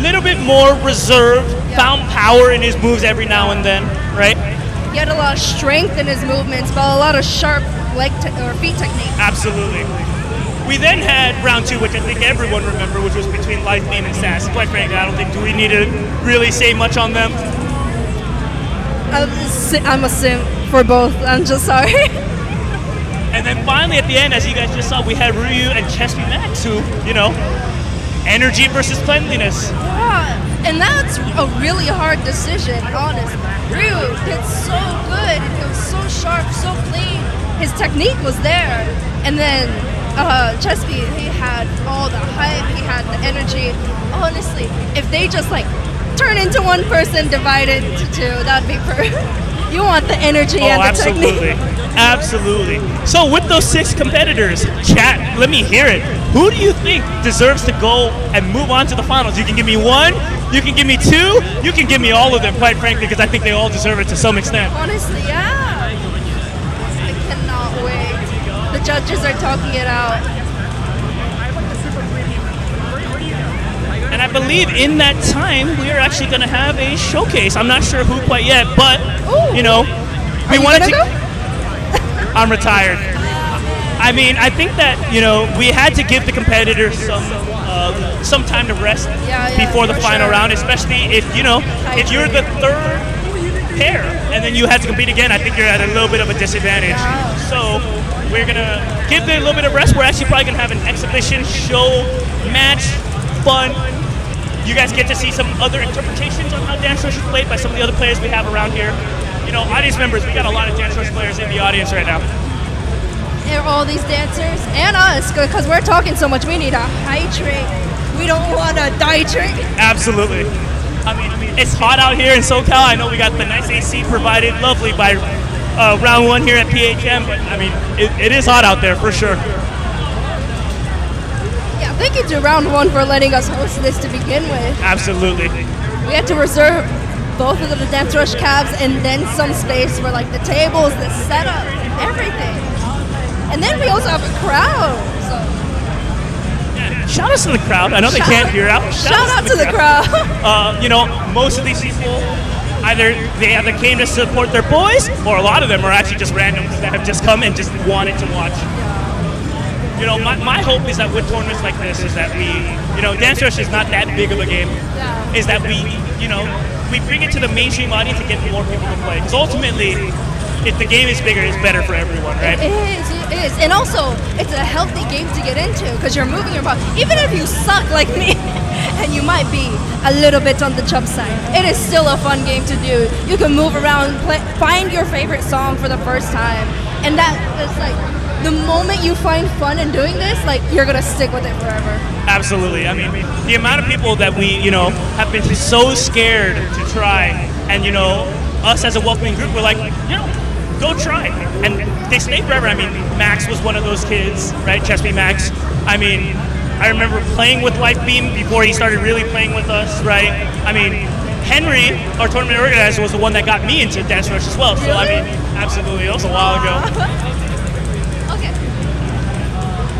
Little bit more reserved, found power in his moves every now and then, right? He had a lot of strength in his movements, but a lot of sharp or feet technique. Absolutely. We then had round 2, which I think everyone remember, which was between Lifebeam and Sass. Quite frankly, I don't think do we need to really say much on them. I'm a simp for both. I'm just sorry. And then finally at the end, as you guys just saw, we had Rhuyu and Chesty Max, who, you know, energy versus cleanliness. Yeah, and that's a really hard decision, honestly. Ryu did so good. It was so sharp, so clean. His technique was there. And then Chesty, he had all the hype, he had the energy. Honestly, if they just like turn into one person divided into two, that'd be perfect. You want the energy and the absolutely. technique. Absolutely. So with those 6 competitors, chat, let me hear it. Who do you think deserves to go and move on to the finals? You can give me 1, you can give me 2, you can give me all of them, quite frankly, because I think they all deserve it to some extent. Honestly, yeah. I cannot wait. The judges are talking it out. And I believe in that time, we are actually going to have a showcase. I'm not sure who quite yet, but, Ooh. you know, we you wanted to... gonna go? I'm retired. I mean, I think that, you know, we had to give the competitors some time to rest before the final round, especially if, you know, if you're the 3rd pair and then you had to compete again, I think you're at a little bit of a disadvantage. So we're going to give them a little bit of rest. We're actually probably going to have an exhibition, show, match, fun. You guys get to see some other interpretations on how Dance Rush is played by some of the other players we have around here. You know, audience members, we got a lot of Dance Rush players in the audience right now. And all these dancers and us, because we're talking so much, we need to hydrate. We don't want to dihydrate. Absolutely. I mean, it's hot out here in SoCal. I know we got the nice AC provided, lovely by round 1 here at PHM, but I mean, it is hot out there for sure. Yeah, thank you to round 1 for letting us host this to begin with. Absolutely. We had to reserve both of the Dance Rush cabs and then some space for like the tables, the setup, everything. And then we also have a crowd. So. Yeah, shout out to the crowd. I know they can't hear out. Shout out to the crowd. You know, most of these people, they either came to support their boys, or a lot of them are actually just randoms that have just come and just wanted to watch. You know, my hope is that with tournaments like this is that we, you know, Dance Rush is not that big of a game. Yeah. Is that we, you know, we bring it to the mainstream audience to get more people to play. Because ultimately, if the game is bigger, it's better for everyone, right? It is. And also, it's a healthy game to get into because you're moving your body. Even if you suck like me, and you might be a little bit on the chub side, it is still a fun game to do. You can move around, find your favorite song for the first time. And that is like, the moment you find fun in doing this, like, you're going to stick with it forever. Absolutely. I mean, the amount of people that we, you know, have been so scared to try, and, you know, us as a welcoming group, we're like, you know, go try. And they stay forever. I mean, Max was one of those kids, right? Chesty Max. I mean, I remember playing with Lifebeam before he started really playing with us, right? I mean, Henry, our tournament organizer, was the one that got me into Dance Rush as well. So, I mean, absolutely. It was a while ago.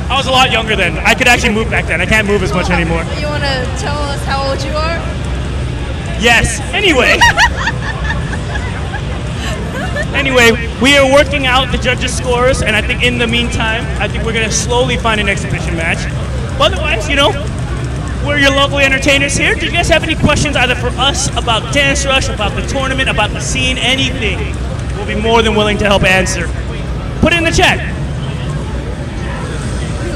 I was a lot younger then. I could actually move back then. I can't move as much anymore. You want to tell us how old you are? Yes. Anyway. Anyway, we are working out the judges' scores, and I think in the meantime, I think we're going to slowly find an exhibition match. But otherwise, you know, we're your lovely entertainers here. Do you guys have any questions either for us about Dance Rush, about the tournament, about the scene, anything? We'll be more than willing to help answer. Put it in the chat.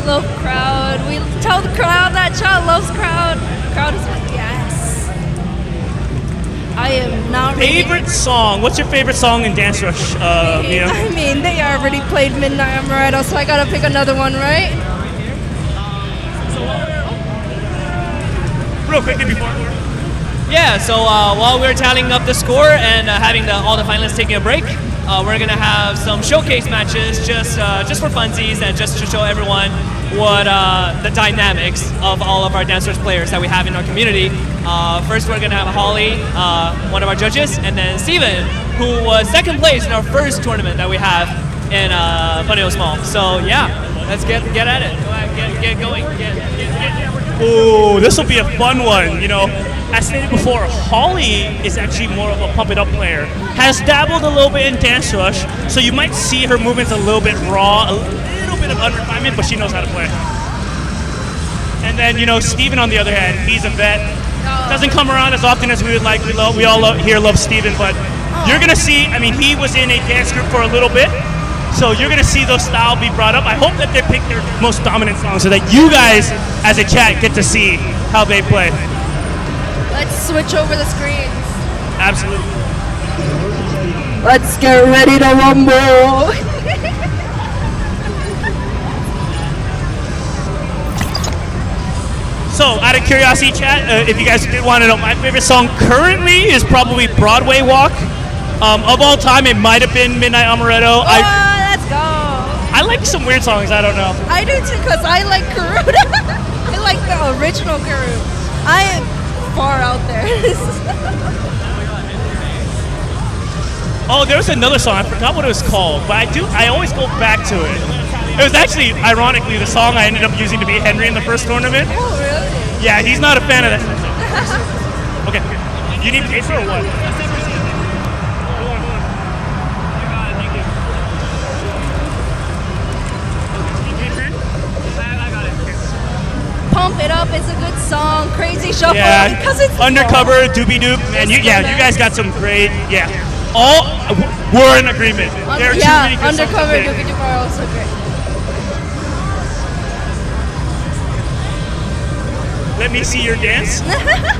Love crowd. We tell the crowd that Cha loves crowd. Crowd is like, yes. I am not Favorite song? What's your favorite song in Dance Rush, Mia? I mean, they already played Midnight Amaretto, so I gotta pick another one, right? Real quickly before. Yeah, so while we're tallying up the score and having all the finalists taking a break, we're gonna have some showcase matches just for funsies and just to show everyone what the dynamics of all of our Dance Rush players that we have in our community. First, we're gonna have Holly, one of our judges, and then Steven, who was second place in our first tournament that we have in Paneo Small. So yeah, let's get at it. Go ahead, get going. Ooh, this will be a fun one. You know, as stated before, Holly is actually more of a pump it up player. Has dabbled a little bit in Dance Rush, so you might see her movements a little bit raw, a little bit of unrefinement, but she knows how to play. And then, you know, Steven on the other hand, he's a vet. Doesn't come around as often as we would like. We all here love Steven, but you're gonna see. I mean, he was in a dance group for a little bit, So you're gonna see those styles be brought up. I hope that they pick their most dominant songs so that you guys, as a chat, get to see how they play. Let's switch over the screens. Absolutely. Let's get ready to rumble. So, out of curiosity, chat, if you guys did want to know, my favorite song currently is probably Broadway Walk. Of all time, it might have been Midnight Amaretto. Let's go. I like some weird songs, I don't know. I do too, because I like Garuda. I like the original Garuda. I am far out there. Oh, there was another song, I forgot what it was called, but I always go back to it. It was actually, ironically, the song I ended up using to beat Henry in the first tournament. Oh, really? Yeah, he's not a fan of that. Okay, you need paper or what? Pump It Up is a good song. Crazy Shuffle. Yeah, Because it's Undercover, Doobie Doop, and you guys got some great, all we're in agreement. There are two really good songs Undercover, to pick. Doobie Doop are also great. Let me see your dance.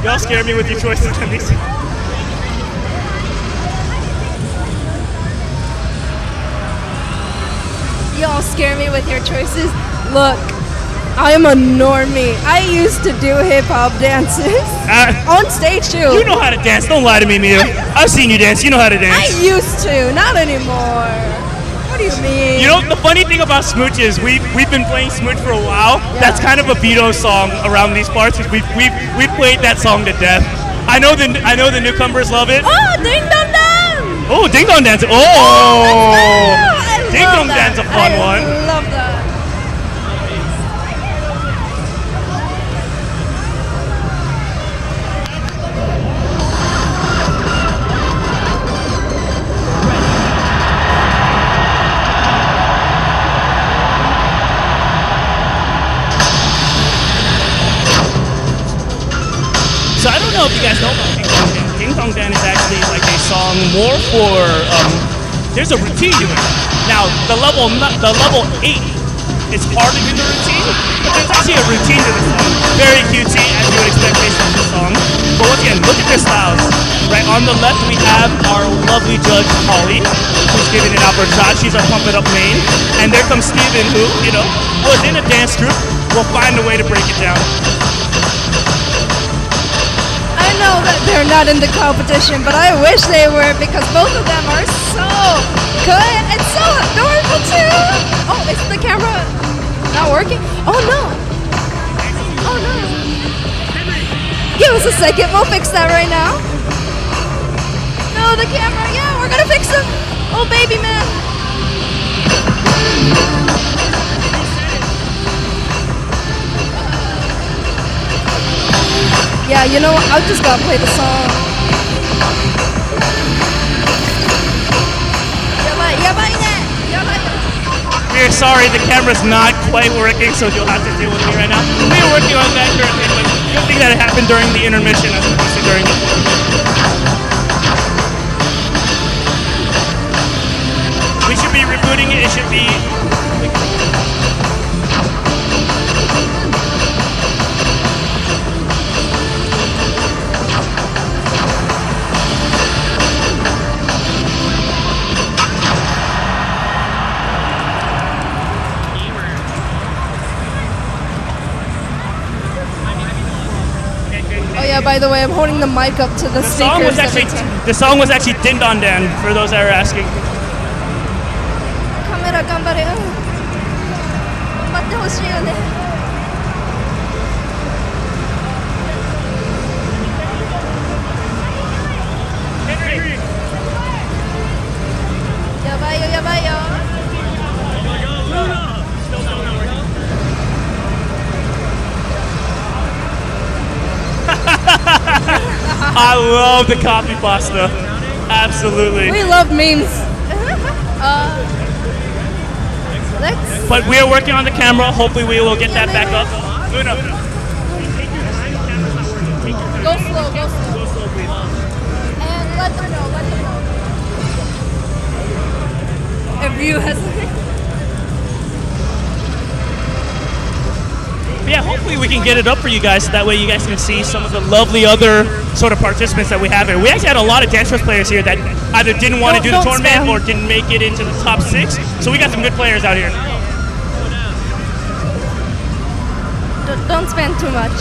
Y'all scare me with your choices. Let me see. Y'all scare me with your choices. Look, I am a normie. I used to do hip-hop dances. On stage, too. You know how to dance. Don't lie to me, Mia. I've seen you dance. You know how to dance. I used to. Not anymore. What do you mean? You know, the funny thing about Smooch is we've been playing Smooch for a while. Yeah. That's kind of a Vito song around these parts. We played that song to death. I know the newcomers love it. Oh, Ding Dong Dong! Oh, Ding Dong Dance. Oh! I Ding love Dong that. Dance a fun one. I love that. So I don't know if you guys know about Ding Dong Dan. Ding Dong Dan is actually like a song more for, there's a routine to it. Now, the level 8 is hard to do the routine, but there's actually a routine to the song. Very cutesy, as you would expect based on the song. But once again, look at their styles. Right on the left, we have our lovely judge, Holly, who's giving it out for a shot. She's our Pump It Up main. And there comes Steven, who, was in a dance group. We'll find a way to break it down. I know that they're not in the competition, but I wish they were because both of them are so good and so adorable too. Oh, is the camera not working? Oh no. Oh no. Give us a second, we'll fix that right now. No, the camera, yeah, we're gonna fix it. Oh, baby man. Yeah, you know what? I just gotta play the song. We're sorry, the camera's not quite working, so you'll have to deal with me right now. We are working on that currently, but good thing that it happened during the intermission as opposed to during the We should be rebooting it. It should be. Oh yeah, by the way, I'm holding the mic up to the speakers. The song was actually Din Don Dan, for those that are asking. Camera, gambare. Gambatte hoshii yo ne. Yabai yo, yabai yo. I love the copy pasta. Absolutely. We love memes. Let's. But we are working on the camera. Hopefully we will get that back up. Luna. Go slow, go slow. And let them know, let them know. If Ryu has. Yeah, hopefully we can get it up for you guys so that way you guys can see some of the lovely other sort of participants that we have here. We actually had a lot of DanceRush players here that either didn't want to do the Don't tournament spam. or didn't make it into the top 6. So we got some good players out here. Don't spend too much.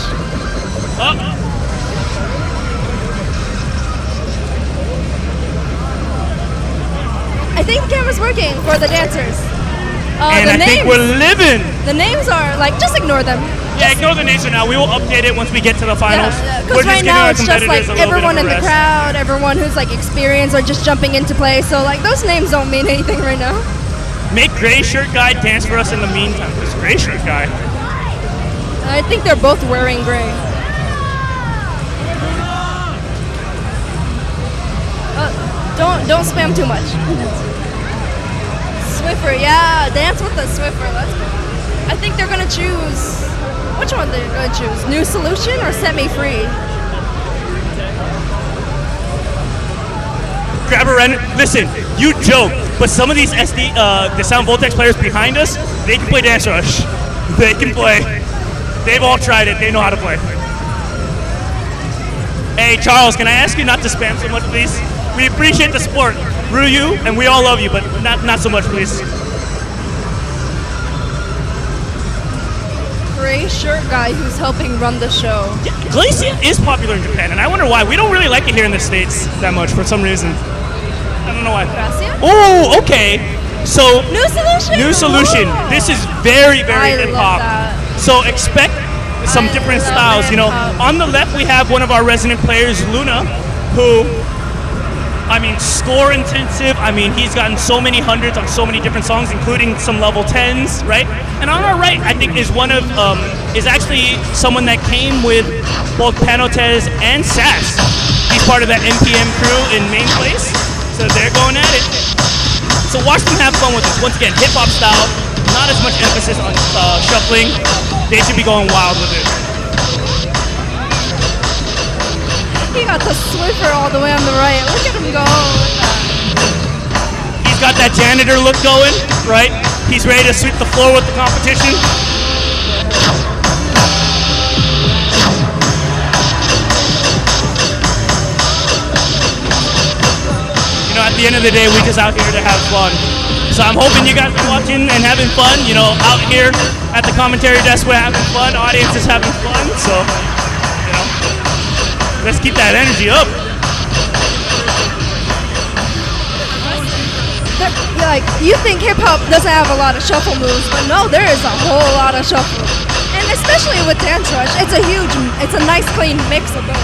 I think the camera's working for the dancers. And I think we're living. The names are like, just ignore them. Yeah, ignore the names for now. We will update it once we get to the finals. Because right now it's just like competitors a little bit everyone of in a the rest. crowd, everyone who's like experienced or just jumping into play. So like those names don't mean anything right now. Make Gray Shirt Guy dance for us in the meantime. This Gray Shirt Guy. I think they're both wearing gray. Don't spam too much. Swiffer, yeah, dance with the Swiffer. Let's go. I think they're gonna choose. Which one they're gonna choose? New Solution or Set Me Free? Grab a render. Listen, you joke, but some of these the Sound Voltex players behind us, they can play Dance Rush. They can play. They've all tried it. They know how to play. Hey, Charles, can I ask you not to spam so much, please? We appreciate the support, Rhuyu, and we all love you, but not so much, please. Gray shirt guy who's helping run the show. Yeah, Glacier is popular in Japan, and I wonder why. We don't really like it here in the States that much for some reason. I don't know why. Gracia? Oh, okay. So New Solution. New Solution. Whoa. This is very, very I hip love hop. that. So expect some I different love styles. You know, hip-hop. on the left we have one of our resident players, Luna, who, I mean, score intensive. I mean, he's gotten so many hundreds on so many different songs, including some level 10s, right? And on our right, I think is one of is actually someone that came with both Panotez and Sass. He's part of that NPM crew in main place, so they're going at it. So watch them have fun with this. Once again, hip hop style, not as much emphasis on shuffling. They should be going wild with it. He got the Swiffer all the way on the right. Look at him go. He's got that janitor look going, right? He's ready to sweep the floor with the competition. You know, at the end of the day, we're just out here to have fun. So I'm hoping you guys are watching and having fun. You know, out here at the commentary desk, we're having fun. Audience is having fun. So, you know, let's keep that energy up. Like, you think hip hop doesn't have a lot of shuffle moves, but no, there is a whole lot of shuffle. And especially with Dance Rush, it's a nice clean mix of both.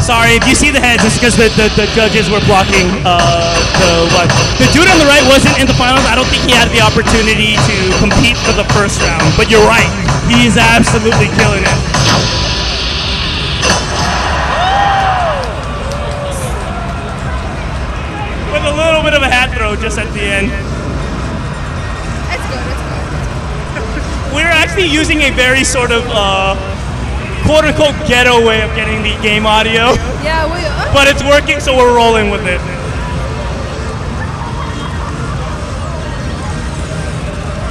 Sorry, if you see the heads, it's because the judges were blocking the dude on the right wasn't in the finals. I don't think he had the opportunity to compete for the first round. But you're right, he's absolutely killing it. With a little bit of a hat throw just at the end. It's good, it's good. We're actually using a very sort of quote-unquote ghetto way of getting the game audio. Yeah, But it's working, so we're rolling with it.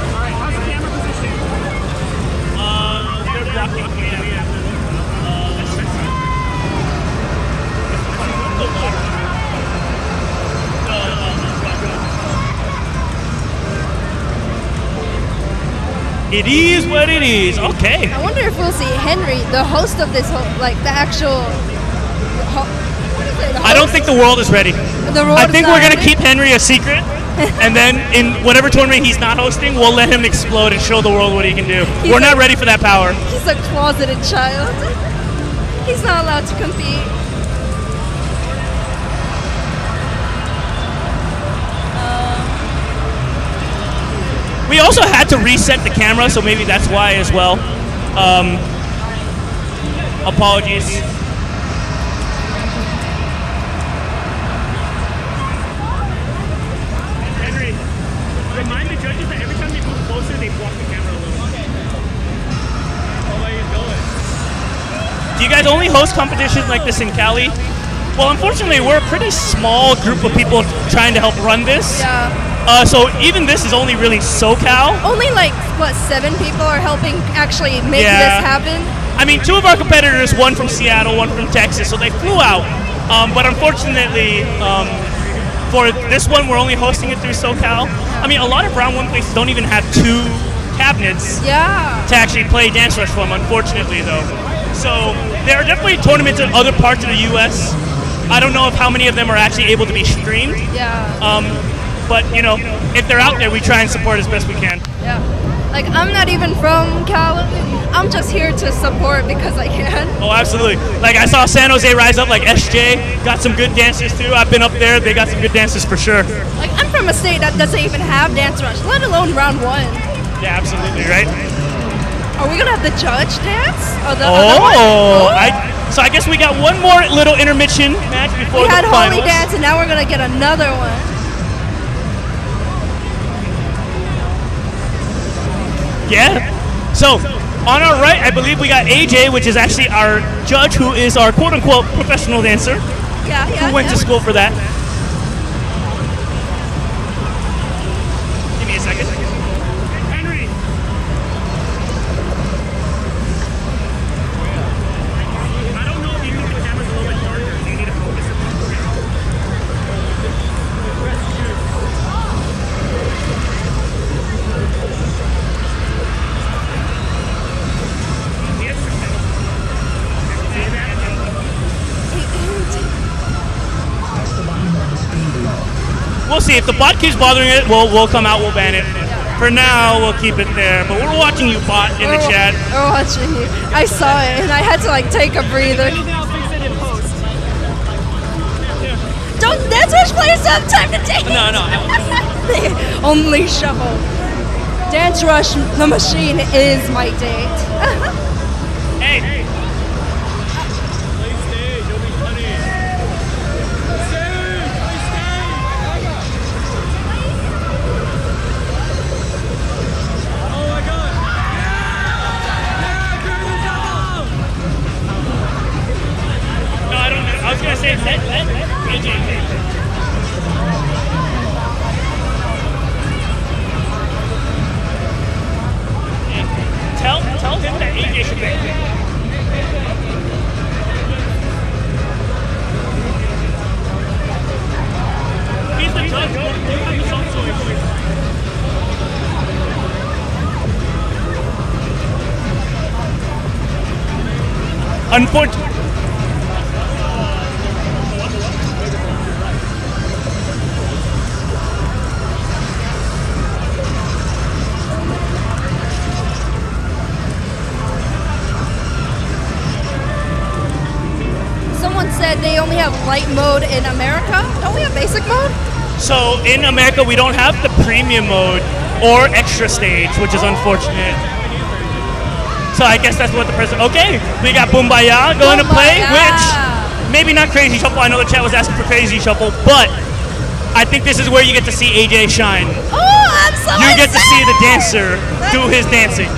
Alright, how's the camera position? They're blocking It is what it is. Okay. I wonder if we'll see Henry, the host of this, like the actual. What is it? I don't think the world is ready. I think we're gonna keep Henry a secret, and then in whatever tournament he's not hosting, we'll let him explode and show the world what he can do. We're not ready for that power. He's a closeted child. He's not allowed to compete. We also had to reset the camera, so maybe that's why as well. Apologies. Henry, remind the judges that every time they move closer, they block the camera a little. Okay. I'll let you go. Do you guys only host competitions like this in Cali? Well, unfortunately, we're a pretty small group of people trying to help run this. Yeah. So even this is only really SoCal. Only like, what, 7 people are helping actually make this happen? I mean, 2 of our competitors, one from Seattle, one from Texas, so they flew out. But unfortunately, for this one, we're only hosting it through SoCal. I mean, a lot of round 1 places don't even have 2 cabinets to actually play Dance Rush from, unfortunately, though. So there are definitely tournaments in other parts of the U.S. I don't know if how many of them are actually able to be streamed. But, you know, if they're out there, we try and support as best we can. Yeah. Like, I'm not even from Cali. I'm just here to support because I can. Oh, absolutely. Like, I saw San Jose rise up, like SJ. Got some good dancers, too. I've been up there. They got some good dancers for sure. Like, I'm from a state that doesn't even have Dance Rush, let alone round 1. Yeah, absolutely, right? Are we going to have the judge dance? Or the So I guess we got one more little intermission match before the finals. We had Holy Dance, and now we're going to get another one. Yeah. So, on our right, I believe we got AJ, which is actually our judge, who is our quote-unquote professional dancer. Who went to school for that. Give me a second. Henry. I don't know if you think the camera's a little bit darker. Do you need to focus it? We'll see. If the bot keeps bothering it, we'll come out, we'll ban it. For now, we'll keep it there. But we're watching you, bot, in the chat. We're watching you. I saw it, and I had to, like, take a breather. Don't Dance Rush players have time to dance? No. They only shuffle. Dance Rush, the machine, is my date. Hey. I was gonna say let AJ pick. Tell him that AJ should pick. He's the judge. Unfortunately. Said they only have light mode in America. Don't we have basic mode? So in America, we don't have the premium mode or extra stage, which is unfortunate. So I guess that's what the president. Okay, we got Boombaya going to play, which maybe not Crazy Shuffle. I know the chat was asking for Crazy Shuffle, but I think this is where you get to see AJ shine. Oh, I'm so You get to see the dancer do his dancing.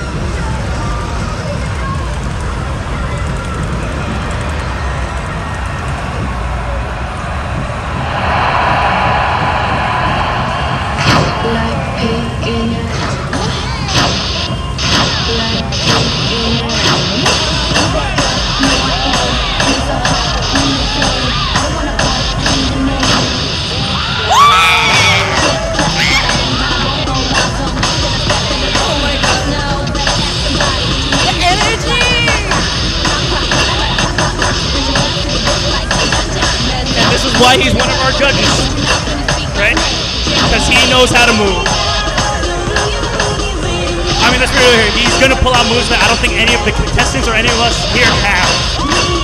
Why he's one of our judges, right? Because he knows how to move. I mean, let's be real here. He's going to pull out moves that I don't think any of the contestants or any of us here have.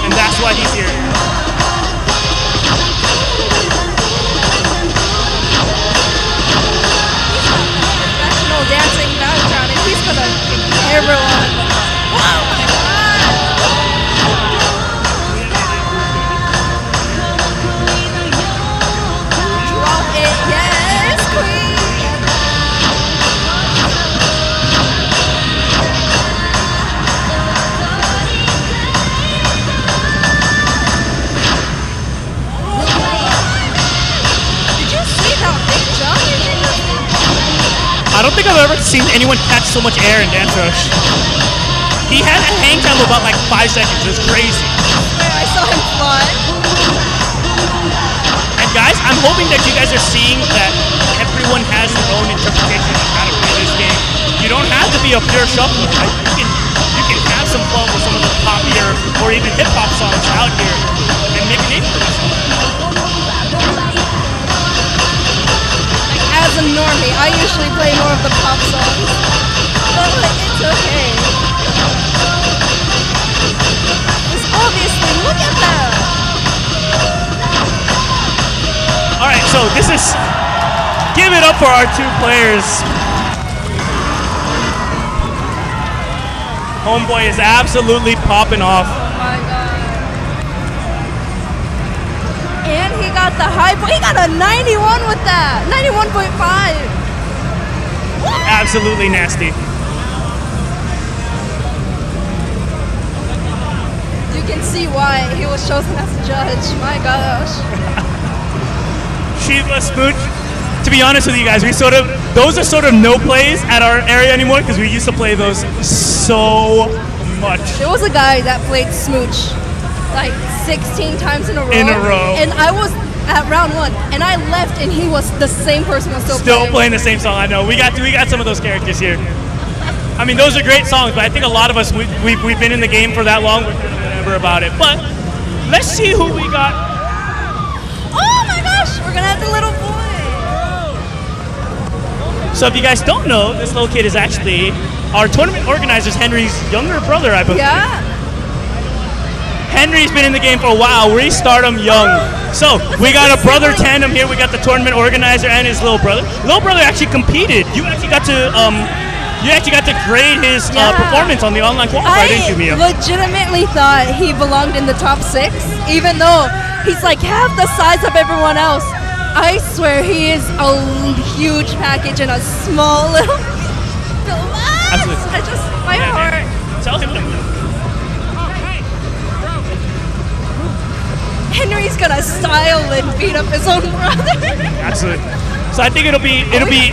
And that's why he's here. Professional dancing background, and he's going to everyone. Oh my God! don't think I've ever seen anyone catch so much air in DanceRush. He had a hang time of about like 5 seconds. It was crazy. I saw him fly. And guys, I'm hoping that you guys are seeing that everyone has their own interpretation of how to play this game. You don't have to be a pure shuffler. Right? You can have some fun with some of the poppier or even hip hop songs out here and make a name for yourself. As a normie, I usually play more of the pop songs. But like, it's okay. Because obviously, look at that. Alright, so this is, give it up for our 2 players. Homeboy is absolutely popping off. Oh my god. And he got the high point. He got a 91 with that. 91.5. Absolutely nasty. You can see why he was chosen as a judge. My gosh. Shiva, Smooch, to be honest with you guys, those are sort of no plays at our area anymore because we used to play those so much. There was a guy that played Smooch like 16 times in a row. And I was at round 1 and I left and he was the same person who was still playing the same song. I know. We got some of those characters here. I mean, those are great songs, but I think a lot of us, we've been in the game for that long, we're whatever about it. But let's see who we got. Oh my gosh, we're gonna have the little boy. So if you guys don't know, this little kid is actually our tournament organizer's Henry's younger brother, I believe. Yeah. Henry's been in the game for a while. We stardom young. So we got a brother tandem here. We got the tournament organizer and his little brother. Little brother actually competed. You actually got to grade his performance on the online qualifier, didn't you, Mia? I legitimately thought he belonged in the top 6, even though he's like half the size of everyone else. I swear he is a huge package in a small little. Absolutely. My heart. Tell him to move. Henry's gonna style and beat up his own brother. Absolutely. So I think it'll be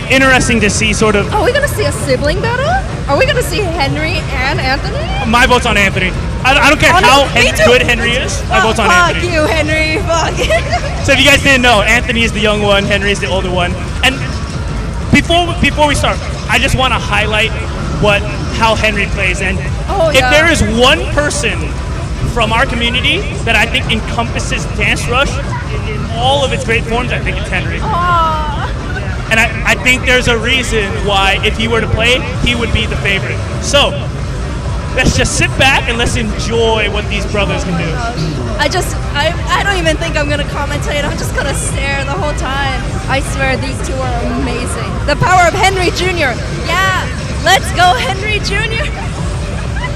interesting to see sort of. Are we gonna see a sibling battle? Are we gonna see Henry and Anthony? My vote's on Anthony. I don't care how good Henry is. My vote's on Anthony. Fuck you, Henry. Fuck you. So if you guys didn't know, Anthony is the young one, Henry is the older one. And before we start, I just want to highlight how Henry plays. And if there is one person from our community that I think encompasses DanceRush in all of its great forms, I think it's Henry. Aww. And I think there's a reason why, if he were to play, he would be the favorite. So let's just sit back and let's enjoy what these brothers can do. I don't even think I'm gonna commentate. I'm just gonna stare the whole time. I swear these 2 are amazing. The power of Henry Jr. Yeah, let's go Henry Jr.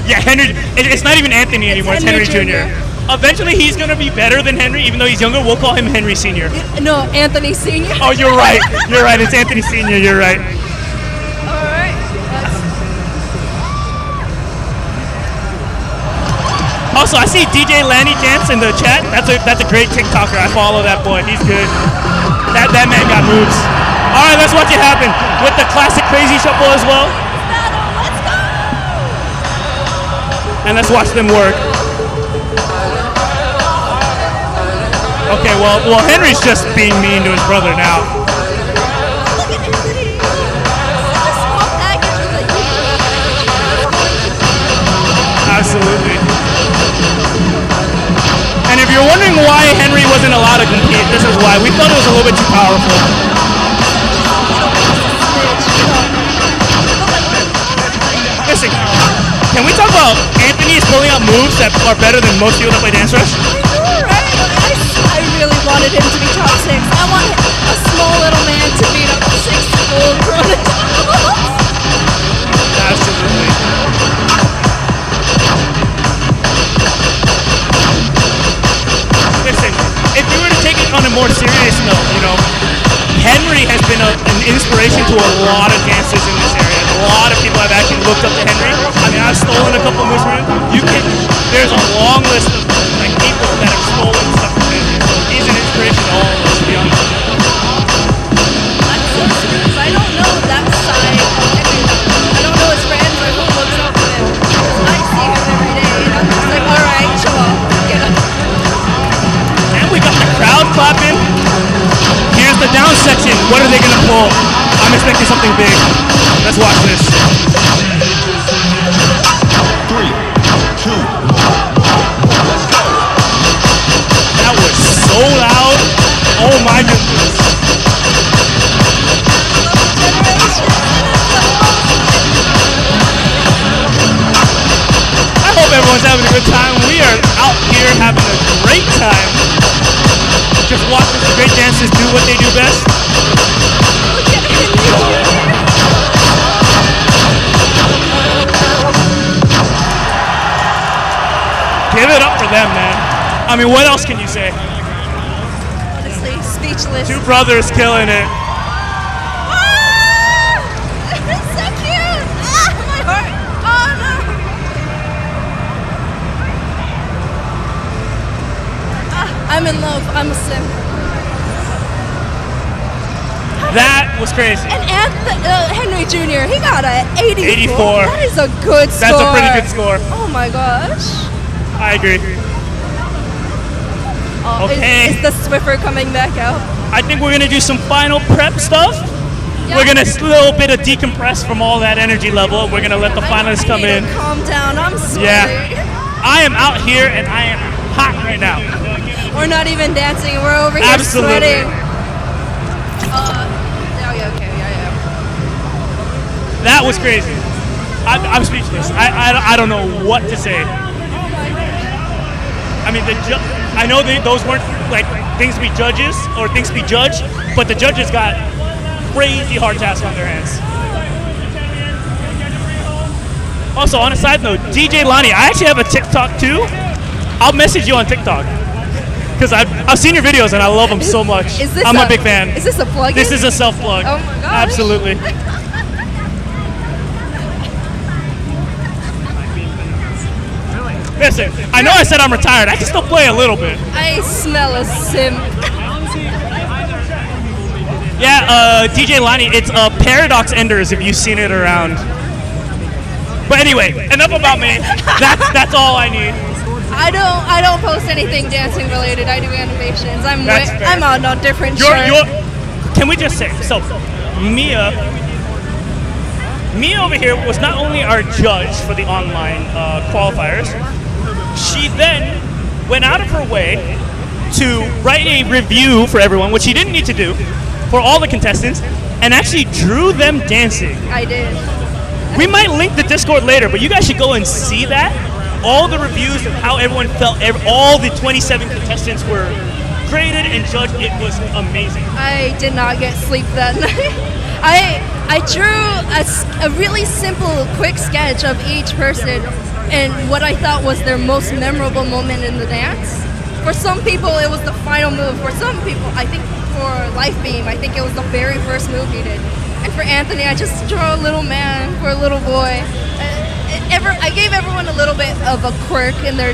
Yeah, Henry. It's not even Anthony anymore. It's Henry Jr. Eventually, he's gonna be better than Henry, even though he's younger. We'll call him Henry Sr. No, Anthony Sr. Oh, you're right. You're right. It's Anthony Sr. You're right. All right. Also, I see DJ Lanny Dance in the chat. That's a great TikToker. I follow that boy. He's good. That man got moves. All right, let's watch it happen with the classic crazy shuffle as well. Let's go. And let's watch them work. Okay, well, Henry's just being mean to his brother now. Look at Anthony. Such a small package with a huge. Absolutely. And if you're wondering why Henry wasn't allowed to compete, this is why. We thought it was a little bit too powerful. Listen, can we talk about Anthony is pulling out moves that are better than most people that play DanceRush? I really wanted him to be top 6. I want a small little man to beat up 6 full grown adults. Absolutely. Listen, if you were to take it on a more serious note, Henry has been an inspiration to a lot of dancers in this area. A lot of people have actually looked up to Henry. I mean, I've stolen a couple of moves from him. There's a long list of people that have stolen stuff from Henry. So he's an inspiration to all of us, to be honest. I'm so serious. I don't know that side What are they gonna pull? I'm expecting something big. Let's watch this. 3, 2, 1, let's go. That was so loud. Oh my goodness. I hope everyone's having a good time. We are out here having a great time. Just watching the great dancers do what they do best. Give it up for them, man. I mean, what else can you say? Honestly, speechless. Two brothers killing it. Ah! It's so cute. Ah, my heart. Oh no. Ah, I'm in love. I'm a sim. That was crazy. And Henry Jr. He got a 84. 84. That is a good score. That's a pretty good score. Oh my gosh. I agree. Oh, Okay. Is the Swiffer coming back out? I think we're gonna do some final prep stuff. Yeah. We're gonna a little bit of decompress from all that energy level. We're gonna let the finalists come in. Calm down. I'm sweaty. Yeah. I am out here and I am hot right now. We're not even dancing. We're over here Absolutely. sweating. Yeah, okay, yeah. That was crazy. I'm speechless. I don't know what to say. I mean, I know those weren't like things to be judges or things to be judged, but the judges got crazy hard tasks on their hands. Also, on a side note, DJ Lonnie, I actually have a TikTok too. I'll message you on TikTok because I've seen your videos and I love them so much. I'm a big fan. Is this a plug-in? This is a self-plug. Oh my gosh. Absolutely. Listen, I know I said I'm retired. I can still play a little bit. I smell a simp. Yeah, DJ Lonnie, it's Paradox Enders if you've seen it around. But anyway, enough about me. That's all I need. I don't post anything dancing related. I do animations. That's fair. I'm on a different shirt. Can we just say, so Mia over here was not only our judge for the online qualifiers, she then went out of her way to write a review for everyone, which she didn't need to do, for all the contestants, and actually drew them dancing. I did. We might link the Discord later, but you guys should go and see that. All the reviews of how everyone felt, all the 27 contestants were graded and judged. It was amazing. I did not get sleep that night. I drew a really simple, quick sketch of each person and what I thought was their most memorable moment in the dance. For some people, it was the final move. For some people, I think for Lifebeam, I think it was the very first move he did. And for Anthony, I just drew a little man for a little boy. I gave everyone a little bit of a quirk in their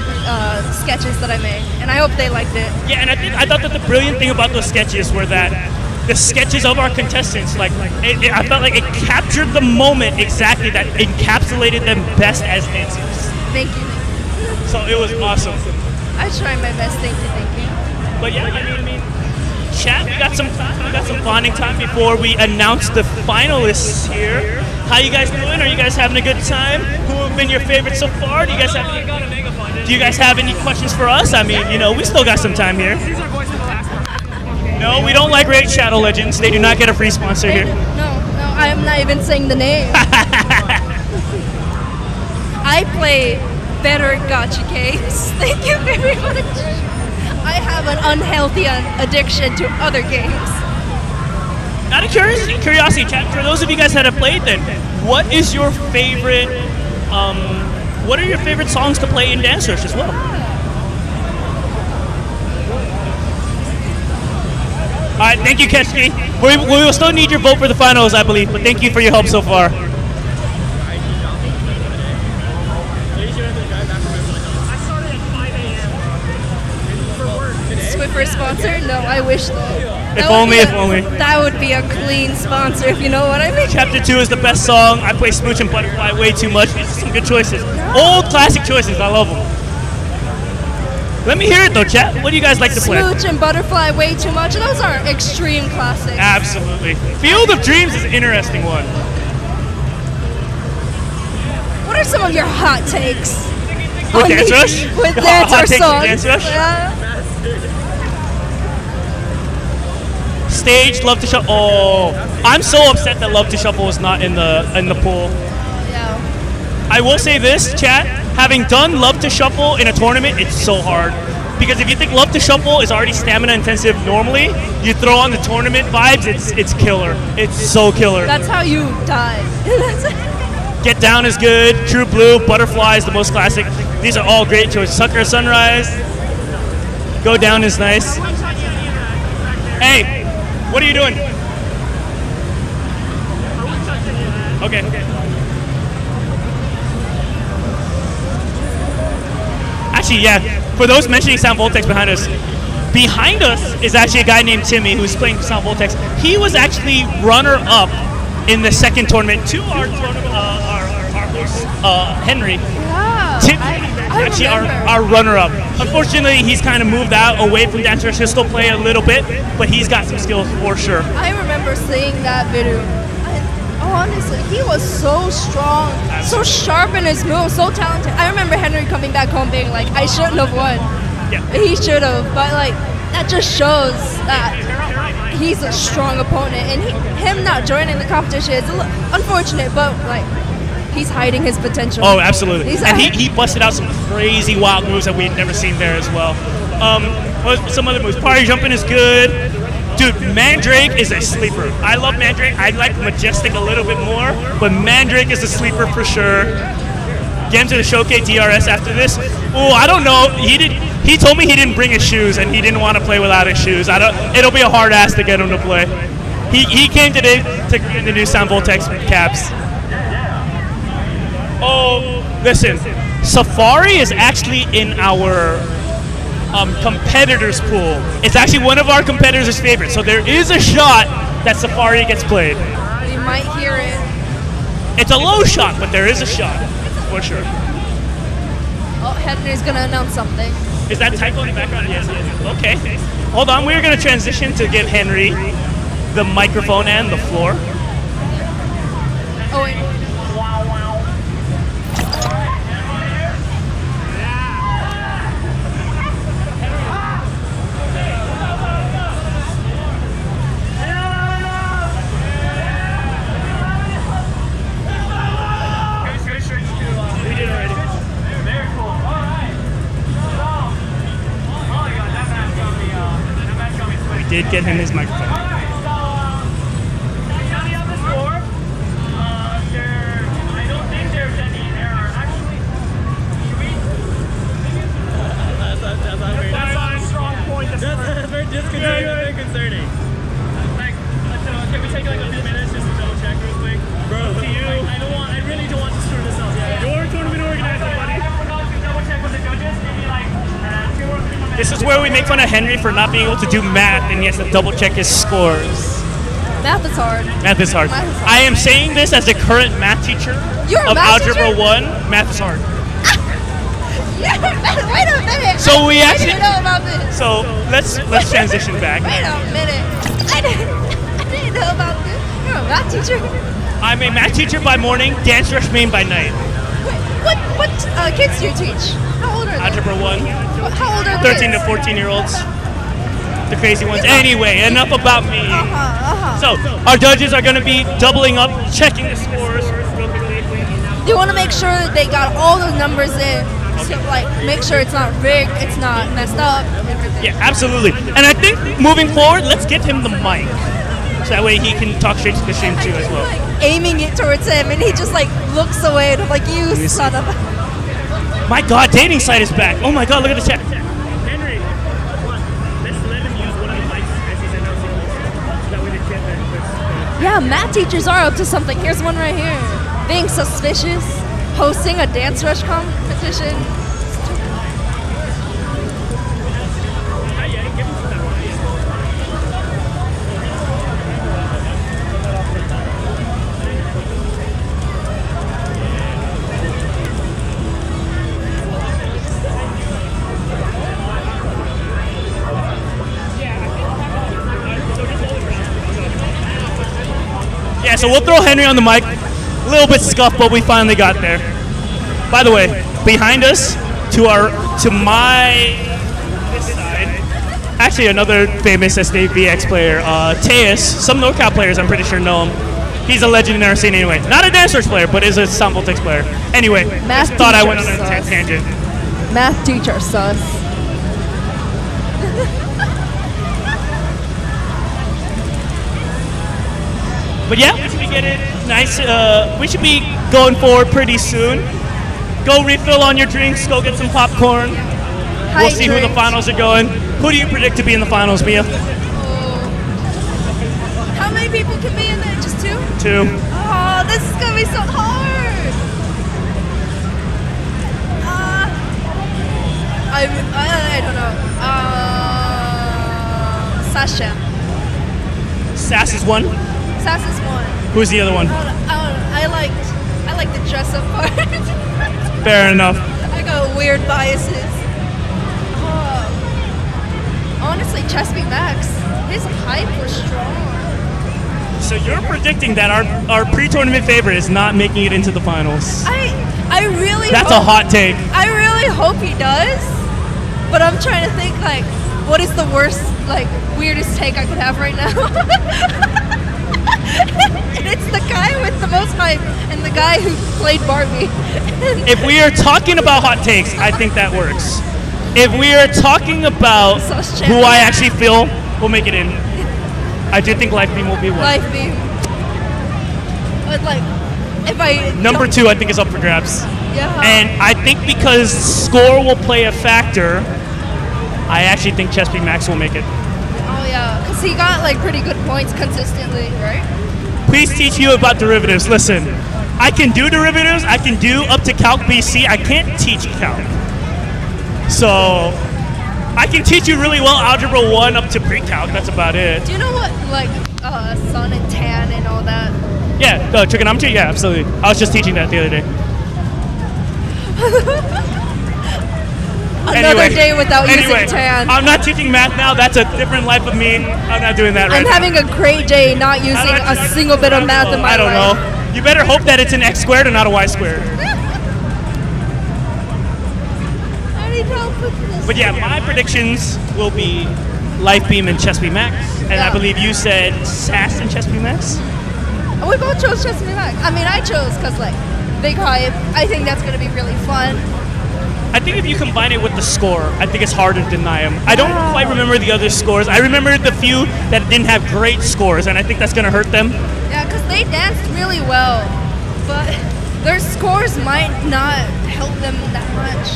sketches that I made, and I hope they liked it. Yeah, and I thought that the brilliant thing about those sketches were that the sketches of our contestants, I felt like it captured the moment exactly that encapsulated them best as dancers. Thank you. So it was awesome. I tried my best. Thank you. But yeah, I mean, chat, we got some time. We got some bonding time before we announce the finalists here. How you guys doing? Are you guys having a good time? Who have been your favorites so far? Do you guys have any questions for us? I mean, we still got some time here. No, we don't like Raid Shadow Legends. They do not get a free sponsor here. No, I'm not even saying the name. I play better gacha games. Thank you very much. I have an unhealthy addiction to other games. Out of curiosity, chat, for those of you guys that have played then, what is your favorite, what are your favorite songs to play in DanceRush as well? All right, thank you, Keshi. We will still need your vote for the finals, I believe, but thank you for your help so far. Swiffer sponsor? No, I wish though. If only. That would be a clean sponsor, if you know what I mean. Chapter 2 is the best song. I play Smooch and Butterfly way too much. These are some good choices. Old classic choices. I love them. Let me hear it though, chat. What do you guys like to play? Smooch and Butterfly way too much. Those are extreme classics. Absolutely. Field of Dreams is an interesting one. What are some of your hot takes? With on Dance these- Rush? With Hot Dancerush takes with songs. Dance Rush? Yeah. Stage Love to Shuffle. Oh, I'm so upset that Love to Shuffle was not in the pool. Yeah. I will say this, chat. Having done Love to Shuffle in a tournament, it's so hard. Because if you think Love to Shuffle is already stamina intensive normally, you throw on the tournament vibes, it's killer. It's so killer. That's how you die. Get Down is good. True Blue, Butterfly is the most classic. These are all great choices. Sucker Sunrise. Go Down is nice. Hey, what are you doing? Okay. Actually, yeah, for those mentioning Sound Voltex behind us is actually a guy named Timmy who's playing Sound Voltex. He was actually runner-up in the second tournament to our tournament, our horse, Henry. Yeah. Timmy I actually remember. our runner-up. Unfortunately, he's kind of moved out away from Dancerush. He'll still play a little bit, but he's got some skills for sure. I remember seeing that video. Honestly, he was so strong, so sharp in his moves, so talented. I remember Henry coming back home being like, I shouldn't have won. Yeah. He should have, but like, that just shows that he's a strong opponent, and him not joining the competition is unfortunate, but like, he's hiding his potential. Oh, absolutely. He's And he busted out some crazy wild moves that we had never seen there as well. Some other moves. Party Jumping is good. Dude, Mandrake is a sleeper. I love Mandrake. I like Majestic a little bit more, but Mandrake is a sleeper for sure. Get him to the Showcase DRS after this. Oh, I don't know. He told me he didn't bring his shoes and he didn't want to play without his shoes. It'll be a hard ass to get him to play. He came today to get the new Sound Voltex caps. Oh, listen. Safari is actually in our competitors pool. It's actually one of our competitors' favorites. So there is a shot that Safari gets played. We might hear it. It's a low shot, but there is a shot for sure. Oh, Henry's gonna announce something. Is that typo in the background? Yes. Okay. Hold on. We're going to transition to give Henry the microphone and the floor. Oh wait. Did get him his microphone. That's not a strong point. That's Very concerning. Can we take like a few minutes just to double check real quick? Bro, to you. I really don't want to screw this up. You're a tournament organizer, buddy. Double check with the judges. Maybe like 2 or 3 more. This is where we make fun of Henry for not being able to do math and he has to double check his scores. Math is hard. Math is hard. Math is hard. I am saying this as the current math teacher You're a of math Algebra teacher? 1. Math is hard. Yeah, wait a minute. So we I actually- didn't know about this. So let's transition back. Wait a minute. I didn't know about this. You're a math teacher. I'm a math teacher by morning, dance rush main by night. Wait, what kids do you teach? How old are they? Algebra 1, How old are 13 to kids? 14-year-olds. The crazy ones. Anyway, enough about me. Uh-huh. So our judges are going to be doubling up, checking the scores real quickly. You want to make sure that they got all the numbers in. So, like, make sure it's not rigged, it's not messed up, everything. Yeah, absolutely. And I think moving forward, let's get him the mic. So that way he can talk straight to the stream too as well. Like, aiming it towards him, and he just, like, looks away, and I'm like, you me son see. of a... My God, dating site is back. Oh my God, look at the chat. Henry, let's let him use one of the mics as he's announcing. That way they can't. Yeah, math teachers are up to something. Here's one right here. Being suspicious, hosting a dance rush competition. Yeah, so we'll throw Henry on the mic. A little bit scuffed, but we finally got there. By the way, behind us, to my this side, actually another famous SDVX player, Teus. Some NorCal players, I'm pretty sure, know him. He's a legend in our scene anyway. Not a DanceRush player, but is a Soundvoltex player. Anyway, Math just thought I went on teacher a sus. tangent. Math teacher sus. But yeah, we should be getting nice. We should be going forward pretty soon. Go refill on your drinks. Go get some popcorn. We'll see who the finals are going. Who do you predict to be in the finals, Mia? How many people can be in there? Just 2? 2. Oh, this is gonna be so hard. I don't know. Sass-chan. Sass is 1. Sass is 1. Who's the other one? I like the dress up part. Fair enough. I got weird biases. Honestly, Chespy Max, his hype was strong. So you're predicting that our pre-tournament favorite is not making it into the finals. I really That's hope, a hot take. I really hope he does. But I'm trying to think like, what is the worst, like, weirdest take I could have right now? And it's the guy with the most hype and the guy who played Barbie. If we are talking about hot takes, I think that works. If we are talking about Sass-chan. who I actually feel will make it in, I do think Lifebeam will be one. Lifebeam. But like, if I Number 2, I think, is up for grabs. yeah. And I think because score will play a factor, I actually think Chespy Max will make it. Oh yeah, because he got like pretty good points consistently, right? Please teach you about derivatives. Listen, I can do derivatives. I can do up to Calc BC. I can't teach Calc. So I can teach you really well Algebra 1 up to pre-Calc. That's about it. Do you know what like sun and tan and all that? Yeah, trigonometry. Yeah, absolutely. I was just teaching that the other day. Another day without using tan. I'm not teaching math now. That's a different life of me. I'm not doing that right I'm now. having a great day not using a single bit of math in my I don't life. know. You better hope that it's an x squared and not a y squared. I need help with this. But yeah, my predictions will be Lifebeam and Chespy Max. And I Yeah. believe you said Sass and Chespy Max? We both chose Chespy Max. I mean, I chose because like big hype. I think that's gonna be really fun. I think if you combine it with the score, I think it's hard to deny them. I don't quite remember the other scores. I remember the few that didn't have great scores, and I think that's going to hurt them. Yeah, because they danced really well, but their scores might not help them that much.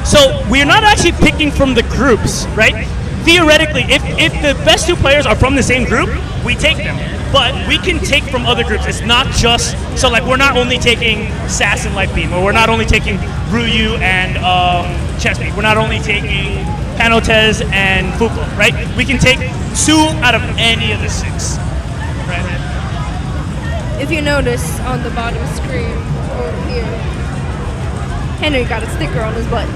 So we're not actually picking from the groups, right? Theoretically, if the best 2 players are from the same group, we take them. But we can take from other groups. It's not just, so like we're not only taking Sass and Lifebeam, or we're not only taking Rhuyu and Chespy. We're not only taking panotez and FUFa, right? We can take 2 out of any of the 6, right? If you notice on the bottom screen over here, Henry got a sticker on his butt.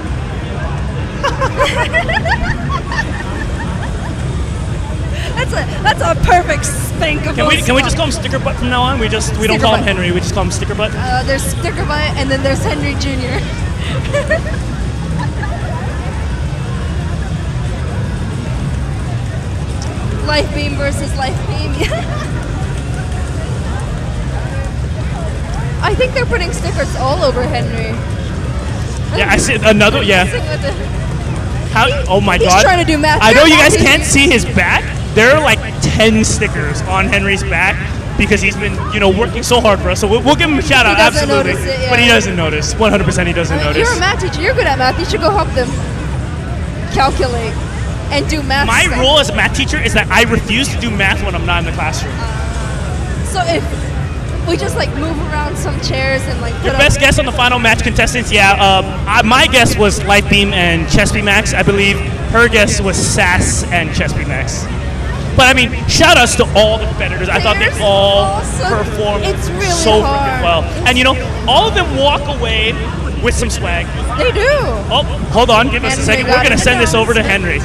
That's a perfect spank of Can we just call him Sticker Butt from now on? We don't Sticker call him Butt. Henry. We just call him Sticker Butt. There's Sticker Butt and then there's Henry Jr. Lifebeam versus Lifebeam. I think they're putting stickers all over Henry. Yeah, I see another. Yeah. How? Oh my He's God! trying to do math. I know you guys can't see his back. There are like 10 stickers on Henry's back because he's been, working so hard for us. So we'll give him a shout out, doesn't absolutely. notice it, yeah. But he doesn't notice. 100% he doesn't notice. You're a math teacher. You're good at math. You should go help them calculate and do math. My stuff. rule as a math teacher is that I refuse to do math when I'm not in the classroom. So if we just like move around some chairs and like put Your up best guess on the final match contestants? Yeah, my guess was Lifebeam and Chespy Max. I believe her guess was Sass and Chespy Max. But I mean, shout outs to all the competitors. I thought they They're all so- performed it's really so hard. freaking well. And all of them walk away with some swag. They do. Oh, hold on, give us a Henry second. got We're gonna it send this down. over to Henry.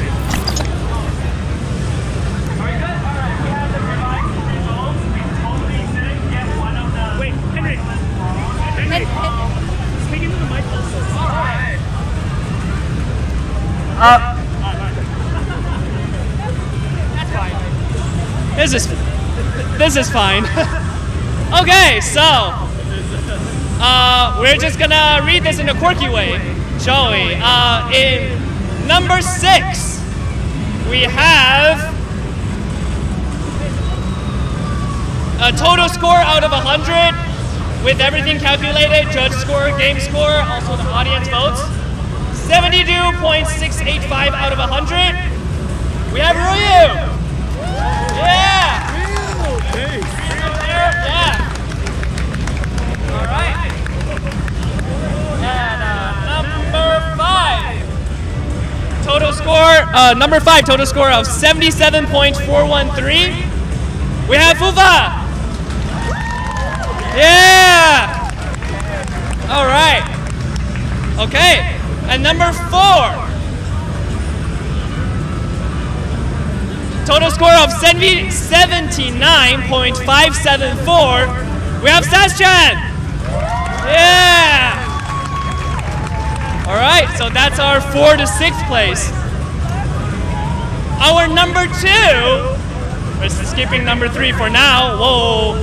This is fine. Okay, so we're just gonna read this in a quirky way, shall we? In number 6, we have a total score out of 100 with everything calculated, judge score, game score, also the audience votes. 72.685 out of 100. We have Rhuyu. Yeah. Yeah. All right. And number 5. Total score, number 5, total score of 77.413. We have FUFa. Yeah. All right. Okay. And number 4. Total score of 79.574. We have Sass-chan. Yeah. All right, so that's our 4th to 6th place. Our number 2, we're skipping number 3 for now. Whoa,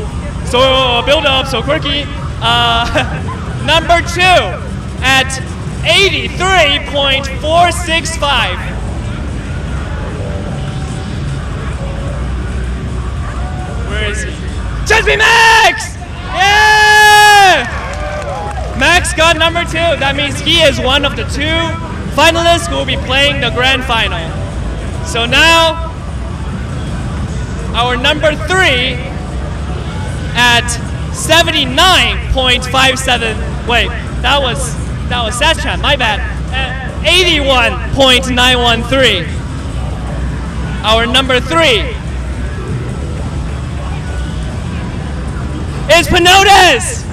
so build up, so quirky. Number 2 at 83.465. Where is he? Chesby Max! Yeah! Max got number 2. That means he is one of the 2 finalists who will be playing the grand final. So now, our number 3 at 79.57. Wait, that was Sass-chan, my bad. 81.913. Our number 3 is panotez.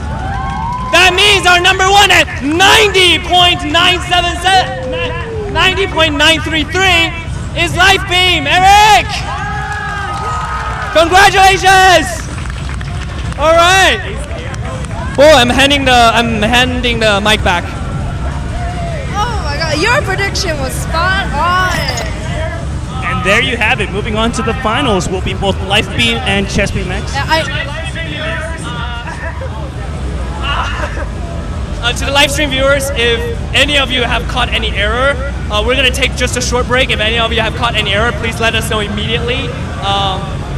That means our number 1 at 90.933 is Lifebeam. Eric! Congratulations! All right. Oh, I'm handing the mic back. Oh my god, your prediction was spot on. And there you have it. Moving on to the finals will be both Lifebeam and Chesby Max. To the live stream viewers, if any of you have caught any error, we're going to take just a short break. If any of you have caught any error, please let us know immediately.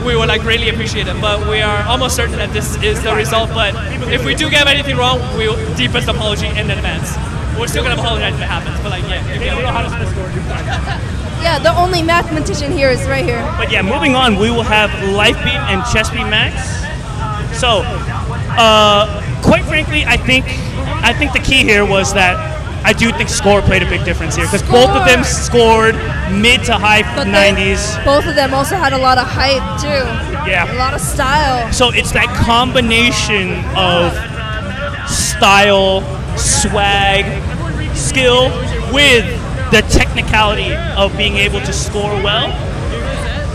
We would greatly appreciate it. But we are almost certain that this is the result. But if we do get anything wrong, we'll deepest apology in advance. We're still going to apologize if it happens. But yeah, if you don't know how to score, you're fine. Yeah, the only mathematician here is right here. But yeah, moving on, we will have Lifebeam and Chesby Max. So, quite frankly, I think the key here was that I do think score played a big difference here because both of them scored mid to high 90s. Both of them also had a lot of hype too. Yeah. A lot of style. So it's that combination of style, swag, skill with the technicality of being able to score well.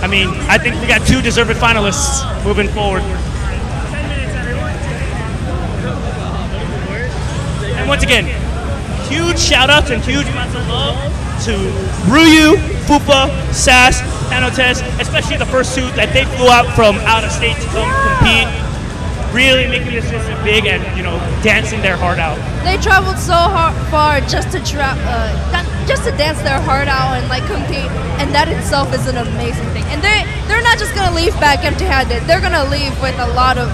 I mean, I think we got 2 deserved finalists moving forward. And once again, huge shout outs and huge amounts of love to Rhuyu, FUFa, Sass, panotez, especially the first 2 that they flew out from out of state to come compete. Really making this big and, dancing their heart out. They traveled so far just to dance their heart out and compete, and that itself is an amazing thing. And they're not just gonna leave back empty-handed. They're gonna leave with a lot of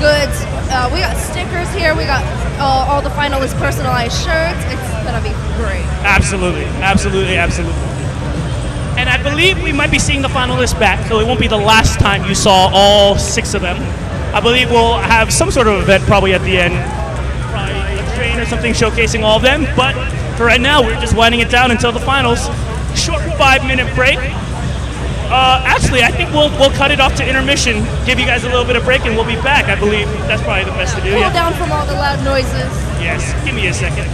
goods. We got stickers here. We got all the finalists' personalized shirts. It's gonna be great. Absolutely, absolutely, absolutely. And I believe we might be seeing the finalists back, so it won't be the last time you saw all 6 of them. I believe we'll have some sort of event probably at the end, probably a train or something showcasing all of them. But for right now, we're just winding it down until the finals. Short 5-minute break. Actually, I think we'll cut it off to intermission, give you guys a little bit of break, and we'll be back. I believe that's probably the best to do. Cool down from all the loud noises. Yes, give me a second.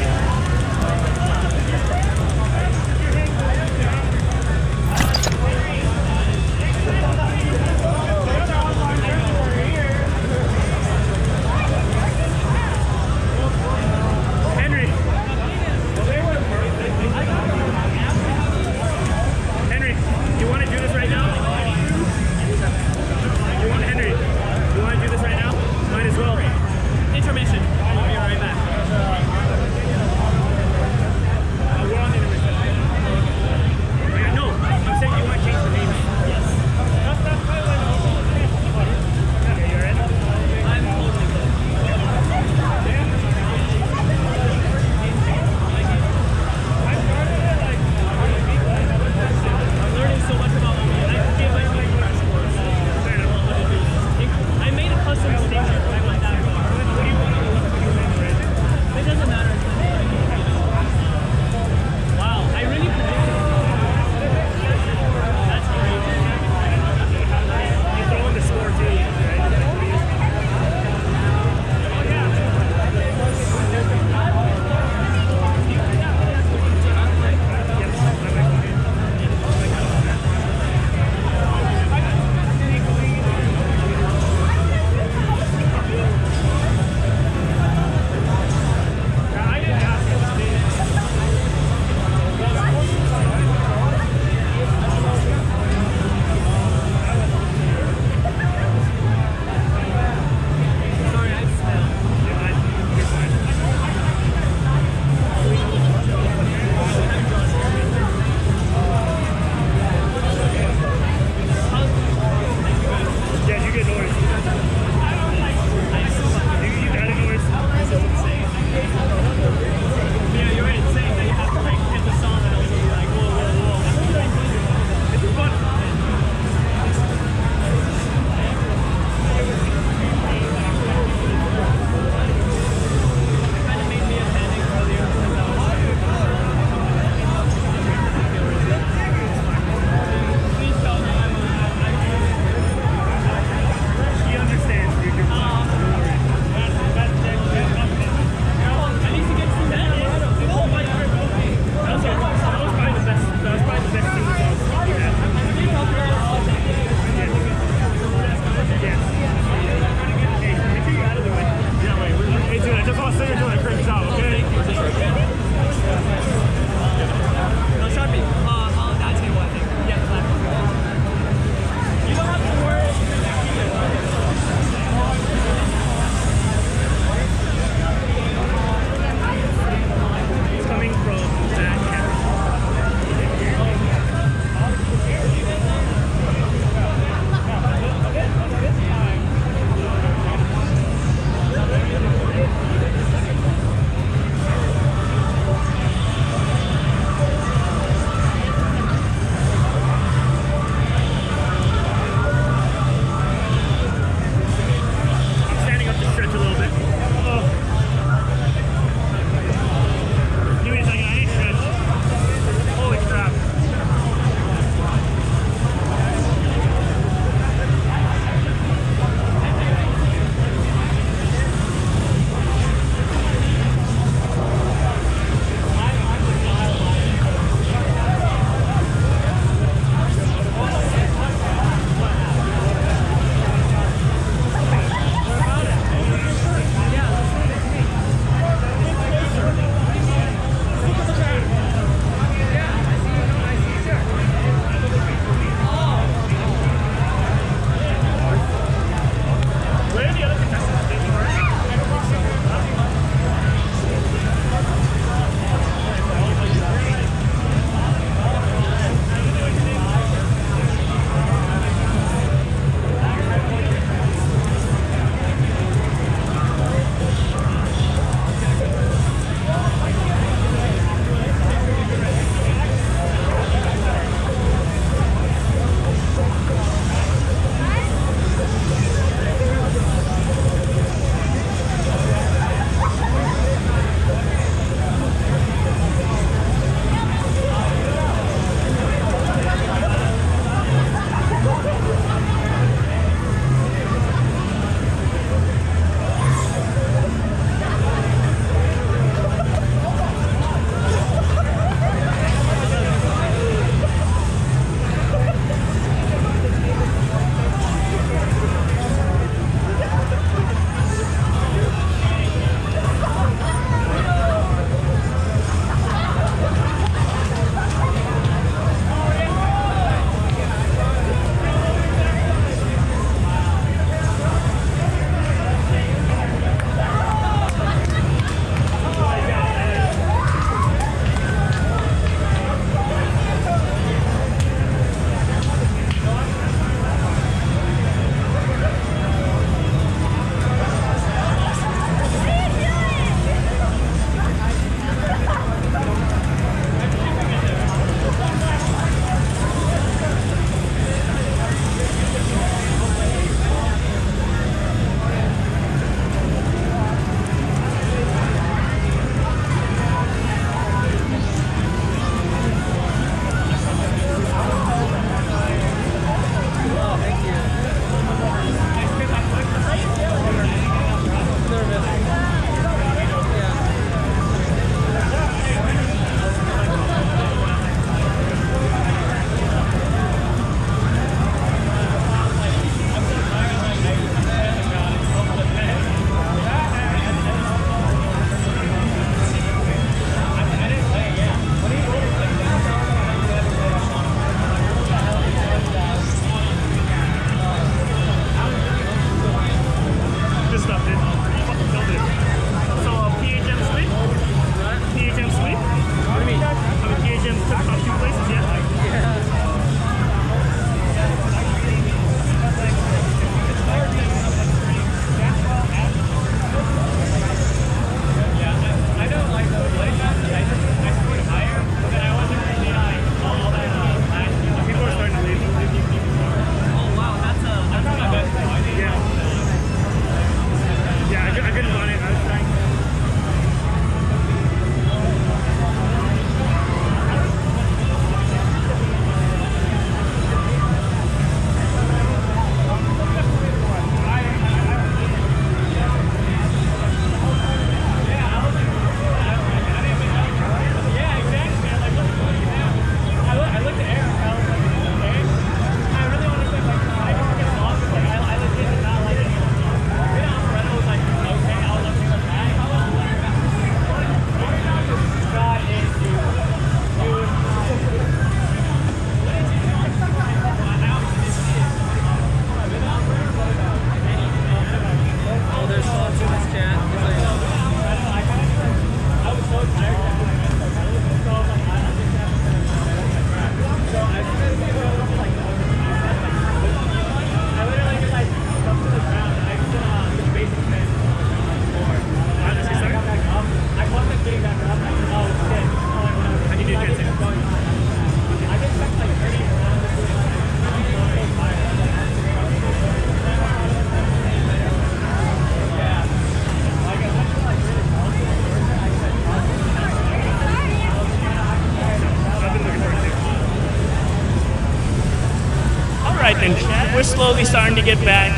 slowly starting to get back.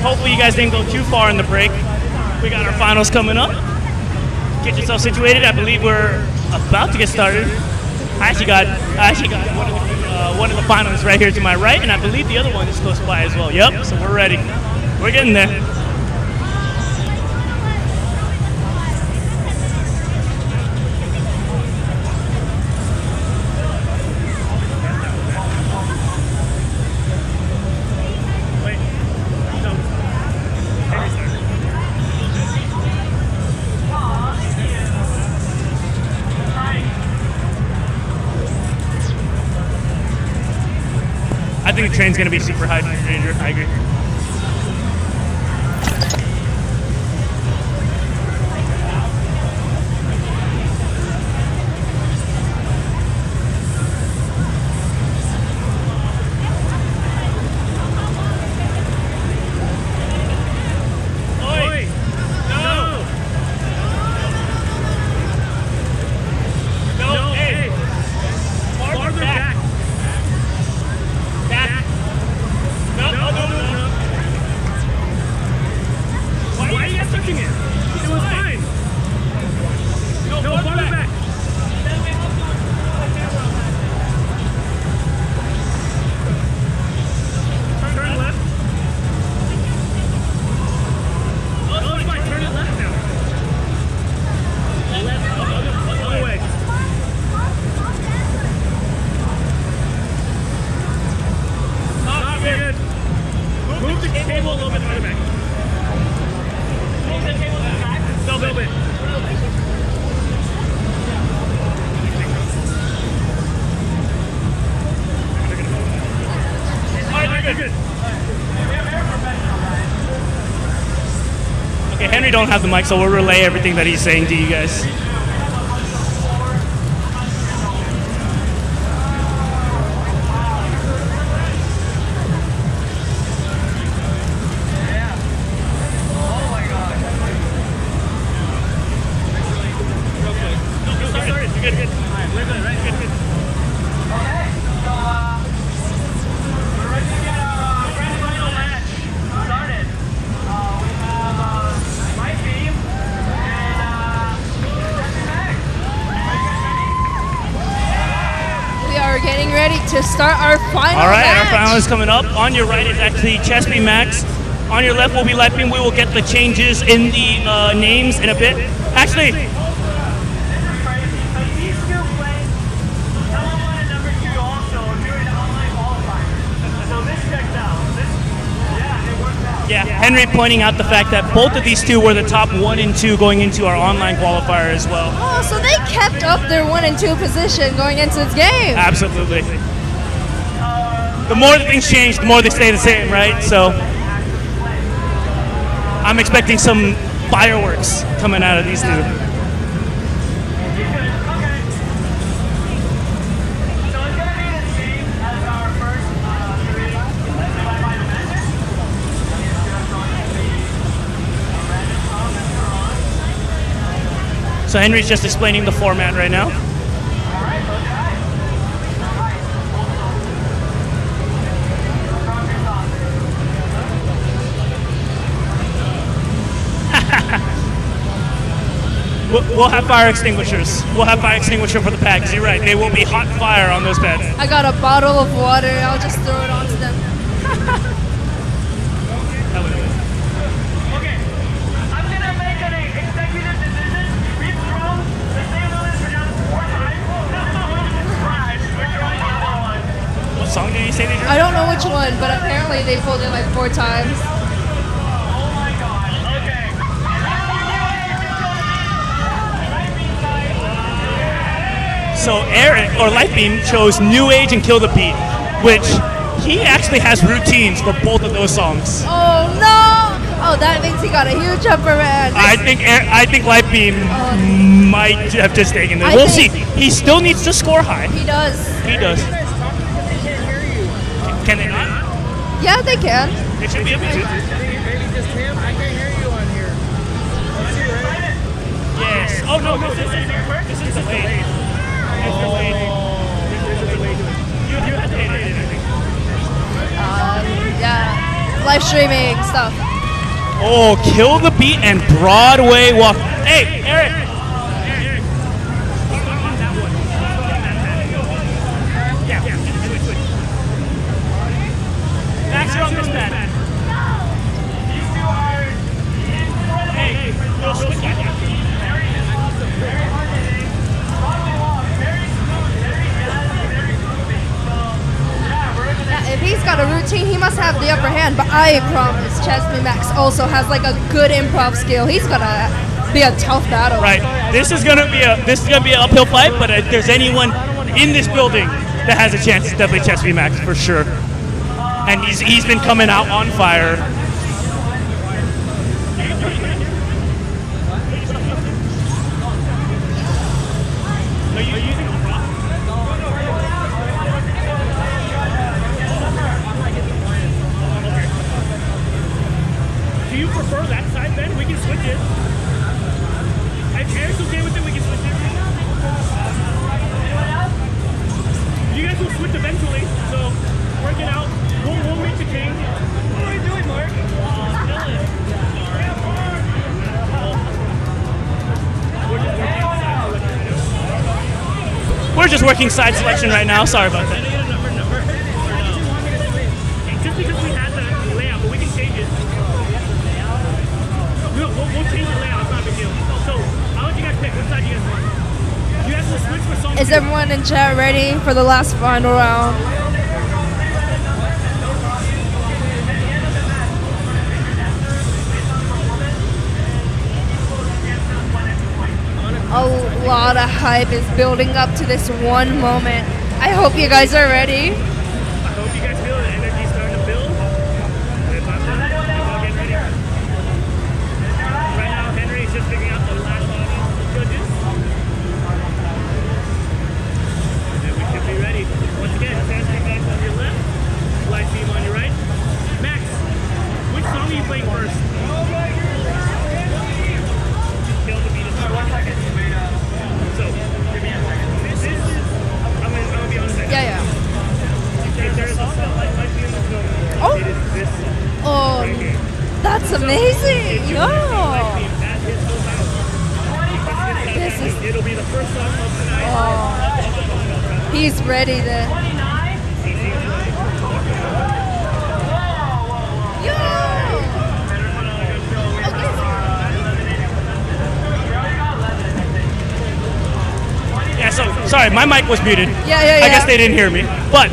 Hopefully you guys didn't go too far in the break. We got our finals coming up. Get yourself situated. I believe we're about to get started. I actually got one of the finalists right here to my right, and I believe the other one is close by as well. Yep, so we're ready. We're getting there. I think the train's going to be super high danger. I agree. Okay, Henry don't have the mic, so we'll relay everything that he's saying to you guys. Getting ready to start our final All right, match. our final is coming up. On your right is actually Chesby Max. On your left will be Lifebeam. We will get the changes in the names in a bit. Actually, yeah, Henry pointing out the fact that both of these two were the top 1 and 2 going into our online qualifier as well. Oh, so they kept up their 1 and 2 position going into this game. Absolutely. The more that things change, the more they stay the same, right? So I'm expecting some fireworks coming out of these two. So Henry's just explaining the format right now. We'll have fire extinguishers. We'll have fire extinguisher for the pads. You're right. They will be hot fire on those pads. I got a bottle of water. I'll just throw it onto them. Song did you say they drew? I don't know which one, but apparently they pulled it like 4 times. Oh my god, okay. So Eric, or Lifebeam, chose New Age and Kill the Beat, which he actually has routines for both of those songs. Oh no! Oh, that means he got a huge upper hand. I think Lifebeam might have just taken this. I We'll see. think- He still needs to score high. He does. He does. Can they not? Yeah, they can. It should be able to. Maybe just him? I can't hear you on here. Yes. Oh no, this is delayed. It's delayed. You have to hit it, I think. yeah, live streaming stuff. Oh, Kill the Beat and Broadway Walk. Hey, Eric. Max, you're on this pad. These two are Hey, no, switch that. very awesome, very hard hitting, Broadway walk, very smooth, very jazzy, very groovy. So yeah, we're gonna. Yeah, if he's got a routine, he must have the upper hand. But I promise, Chesney Max also has like a good improv skill. He's gonna be a tough battle. Right. This is gonna be an uphill fight, but if there's anyone in this building that has a chance, it's definitely Chesney Max for sure. And he's been coming out on fire. Are you using a prop? Do you prefer that side then? We can switch it. If Eric's okay with it, we can switch it. You guys will switch eventually, so work it out. We'll make the king. What are you doing, Mark? We're just working side selection right now. Sorry about that. Just because we had the layout, but we can change it. We'll change the layout. It's not a big deal. So I'll let you guys pick. What side you guys want? You guys will switch for song. Is everyone in chat ready for the last final round? A lot of hype is building up to this one moment. I hope you guys are ready. I hope you guys feel the energy starting to build. If I'm done, we'll get ready. Right now, Henry is just figuring out the last audience of the judges. And we should be ready. Once again, Sass-chan Max on your left, Lifebeam on your right. Max, which song are you playing first? Kill the Beat is first. So, this is, I'm gonna be honest. Yeah. If there is a song that Lifebeam is known for, Oh. it is this song. Oh, Right here. that's amazing. Yo. Lifebeam at his full house. This is, It'll be the first song of the night. oh, he's ready to. Yo. Yeah, so sorry, my mic was muted. Yeah. I guess they didn't hear me. But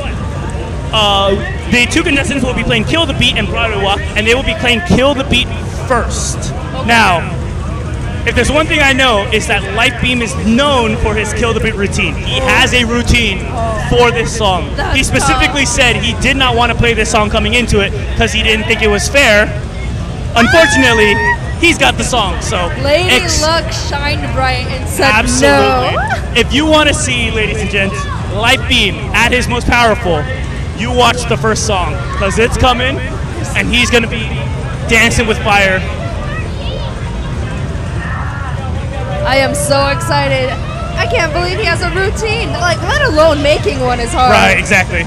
the two contestants will be playing Kill the Beat and Broadway Walk, and they will be playing Kill the Beat first. Now, if there's one thing I know, is that Lifebeam is known for his Kill the Beat routine. He has a routine for this song. That's He specifically tough. said he did not want to play this song coming into it because he didn't think it was fair. Unfortunately, he's got the song, so Lady Luck shined bright and said absolutely. no. If you want to see, ladies and gents, Lifebeam at his most powerful, you watch the first song because it's coming, and he's gonna be dancing with fire. I am so excited. I can't believe he has a routine. Like, let alone making one is hard. Right, exactly.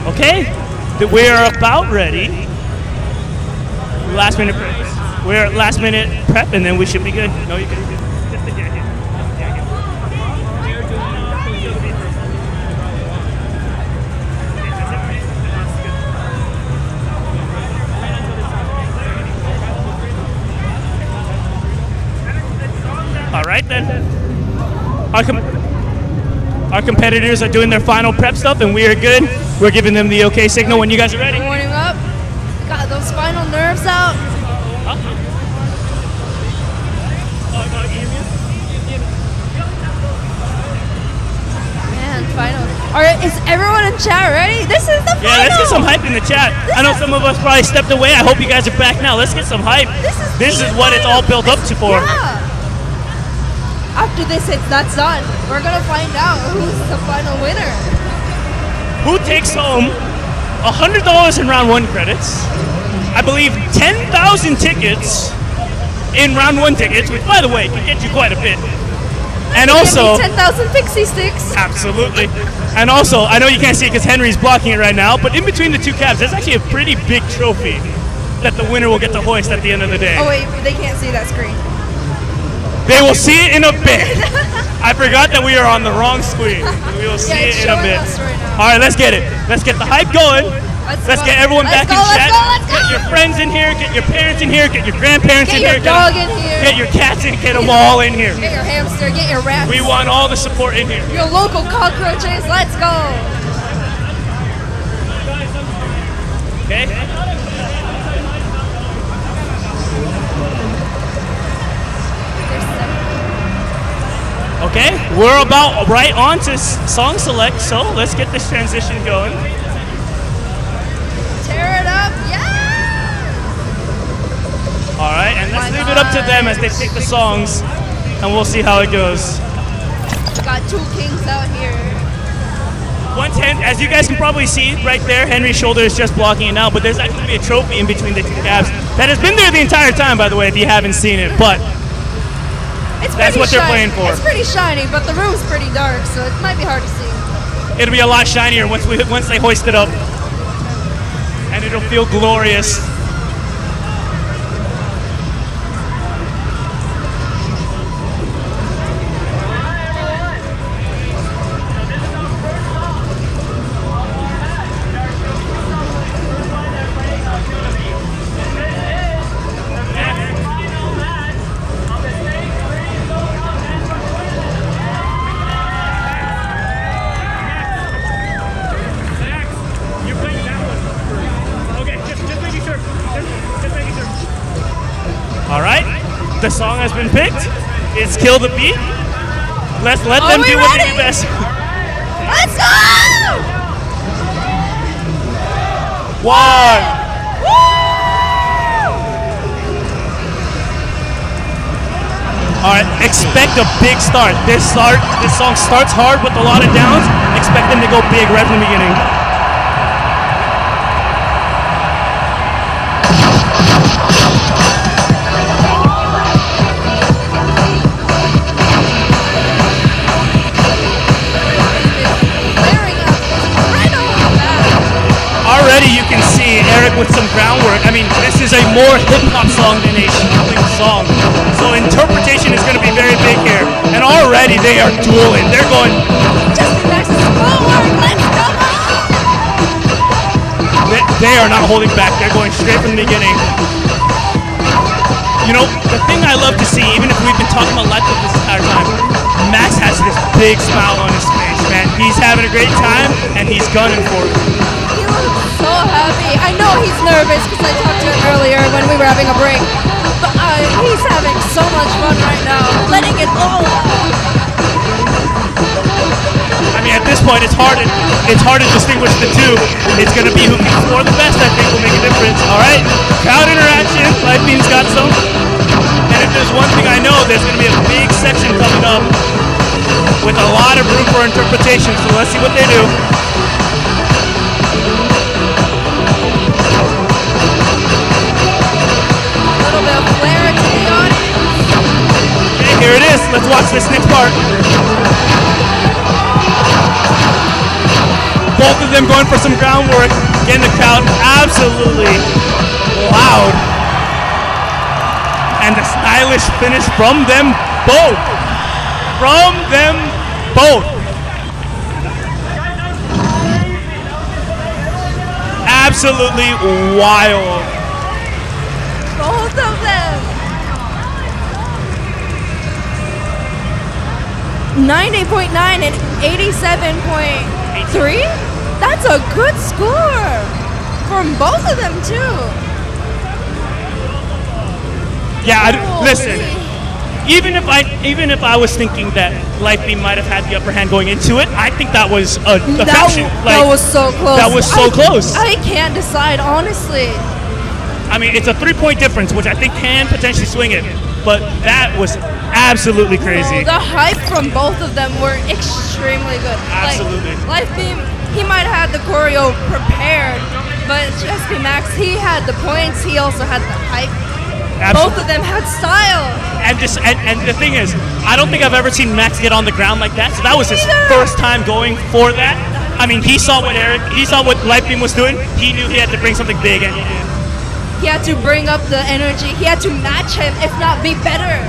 Okay, we are about ready. Last minute prep. We're at last minute prep, and then we should be good. No, you can do just the jacket. All right then. Our competitors are doing their final prep stuff, and we are good. We're giving them the okay signal when you guys are ready. Warming up. Got those final nerves out. Man, final. Alright, is everyone everyone chat ready? This is the final. Yeah, let's get some hype in the chat. I know some of us probably stepped away. I hope you guys are back now. Let's get some hype. This is what it's all built up to for. Yeah. After this, that's done. We're gonna find out who's the final winner. Who takes home $100 in round 1 credits? I believe 10,000 tickets in round 1 tickets, which by the way can get you quite a bit. And also 10,000 pixie sticks. Absolutely. And also, I know you can't see it because Henry's blocking it right now, but in between the two cabs, there's actually a pretty big trophy that the winner will get to hoist at the end of the day. Oh wait, they can't see that screen. They will see it in a bit. I forgot that we are on the wrong screen. We will see it in a bit. All right, let's get it. Let's get the hype going. Let's get everyone back in chat. Let's go. Get your friends in here. Get your parents in here. Get your grandparents in here. Get your dog in here. Get your cats in. Get them all in here. Get your hamster. Get your rats. We want all the support in here. Your local cockroaches. Let's go. Okay. Okay, we're about right on to song select, so let's get this transition going. Tear it up, yeah! All right, and let's leave it up to them as they pick the songs, and we'll see how it goes. Got two kings out here. As you guys can probably see right there, Henry's shoulder is just blocking it now, but there's actually be a trophy in between the two cabs that has been there the entire time, by the way, if you haven't seen it, but that's what they're playing for. It's pretty shiny, but the room's pretty dark, so it might be hard to see. It'll be a lot shinier once they hoist it up, and it'll feel glorious. The song has been picked. It's Kill the Beat. Let's let them do what they do best. Let's go! One. All right, expect a big start. This song starts hard with a lot of downs. Expect them to go big right from the beginning. Already you can see Eric with some groundwork. I mean, this is a more hip-hop song than a shooting song. So interpretation is going to be very big here. And already they are dueling. They're going... Just next forward, let's go! They are not holding back. They're going straight from the beginning. You know, the thing I love to see, even if we've been talking about Lifebeam this entire time, Max has this big smile on his face, man. He's having a great time, and he's gunning for it. So happy. I know he's nervous because I talked to him earlier when we were having a break. But he's having so much fun right now, letting it all out. I mean, at this point, it's hard to distinguish the two. It's going to be who can score the best, I think, will make a difference. All right, crowd interaction. Lifebeam's got some. And if there's one thing I know, there's going to be a big section coming up with a lot of room for interpretation. So let's see what they do. Here it is. Let's watch this next part. Both of them going for some groundwork. Getting the crowd absolutely loud. And the stylish finish from them both. From them both. Absolutely wild. Both of them. 90.9 and 87.3? That's a good score from both of them too. Yeah, listen. even if I was thinking that Lifebeam might have had the upper hand going into it, I think that was a crapshoot. That was so close. That was so close. I can't decide, honestly. I mean, it's a 3-point difference, which I think can potentially swing it, but that was absolutely crazy. The hype from both of them were extremely good. Absolutely. Like, Lifebeam, he might have had the choreo prepared, but Chesky Max, he had the points, he also had the hype. Absolutely. Both of them had style. And the thing is, I don't think I've ever seen Max get on the ground like that, so that was his Yeah. first time going for that. I mean, he saw what Lifebeam was doing, he knew he had to bring something big, and he did. He had to bring up the energy. He had to match him, if not be better.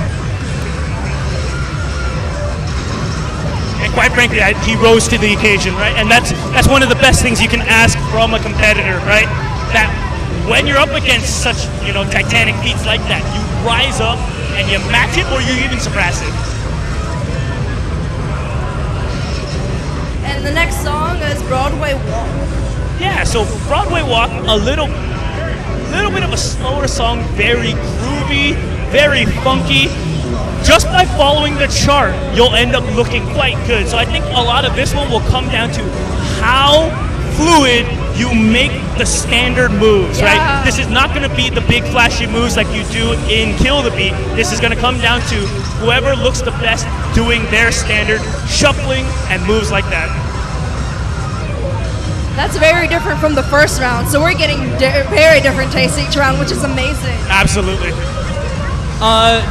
And quite frankly, he rose to the occasion, right? And that's one of the best things you can ask from a competitor, right? That when you're up against such, titanic feats like that, you rise up and you match it, or you even surpass it. And the next song is Broadway Walk. Yeah, so Broadway Walk, a little bit of a slower song, very groovy, very funky. Just by following the chart, you'll end up looking quite good. So I think a lot of this one will come down to how fluid you make the standard moves, Yeah. right? This is not going to be the big flashy moves like you do in Kill the Beat. This is going to come down to whoever looks the best doing their standard shuffling and moves like that. That's very different from the first round. So we're getting very different tastes each round, which is amazing. Absolutely.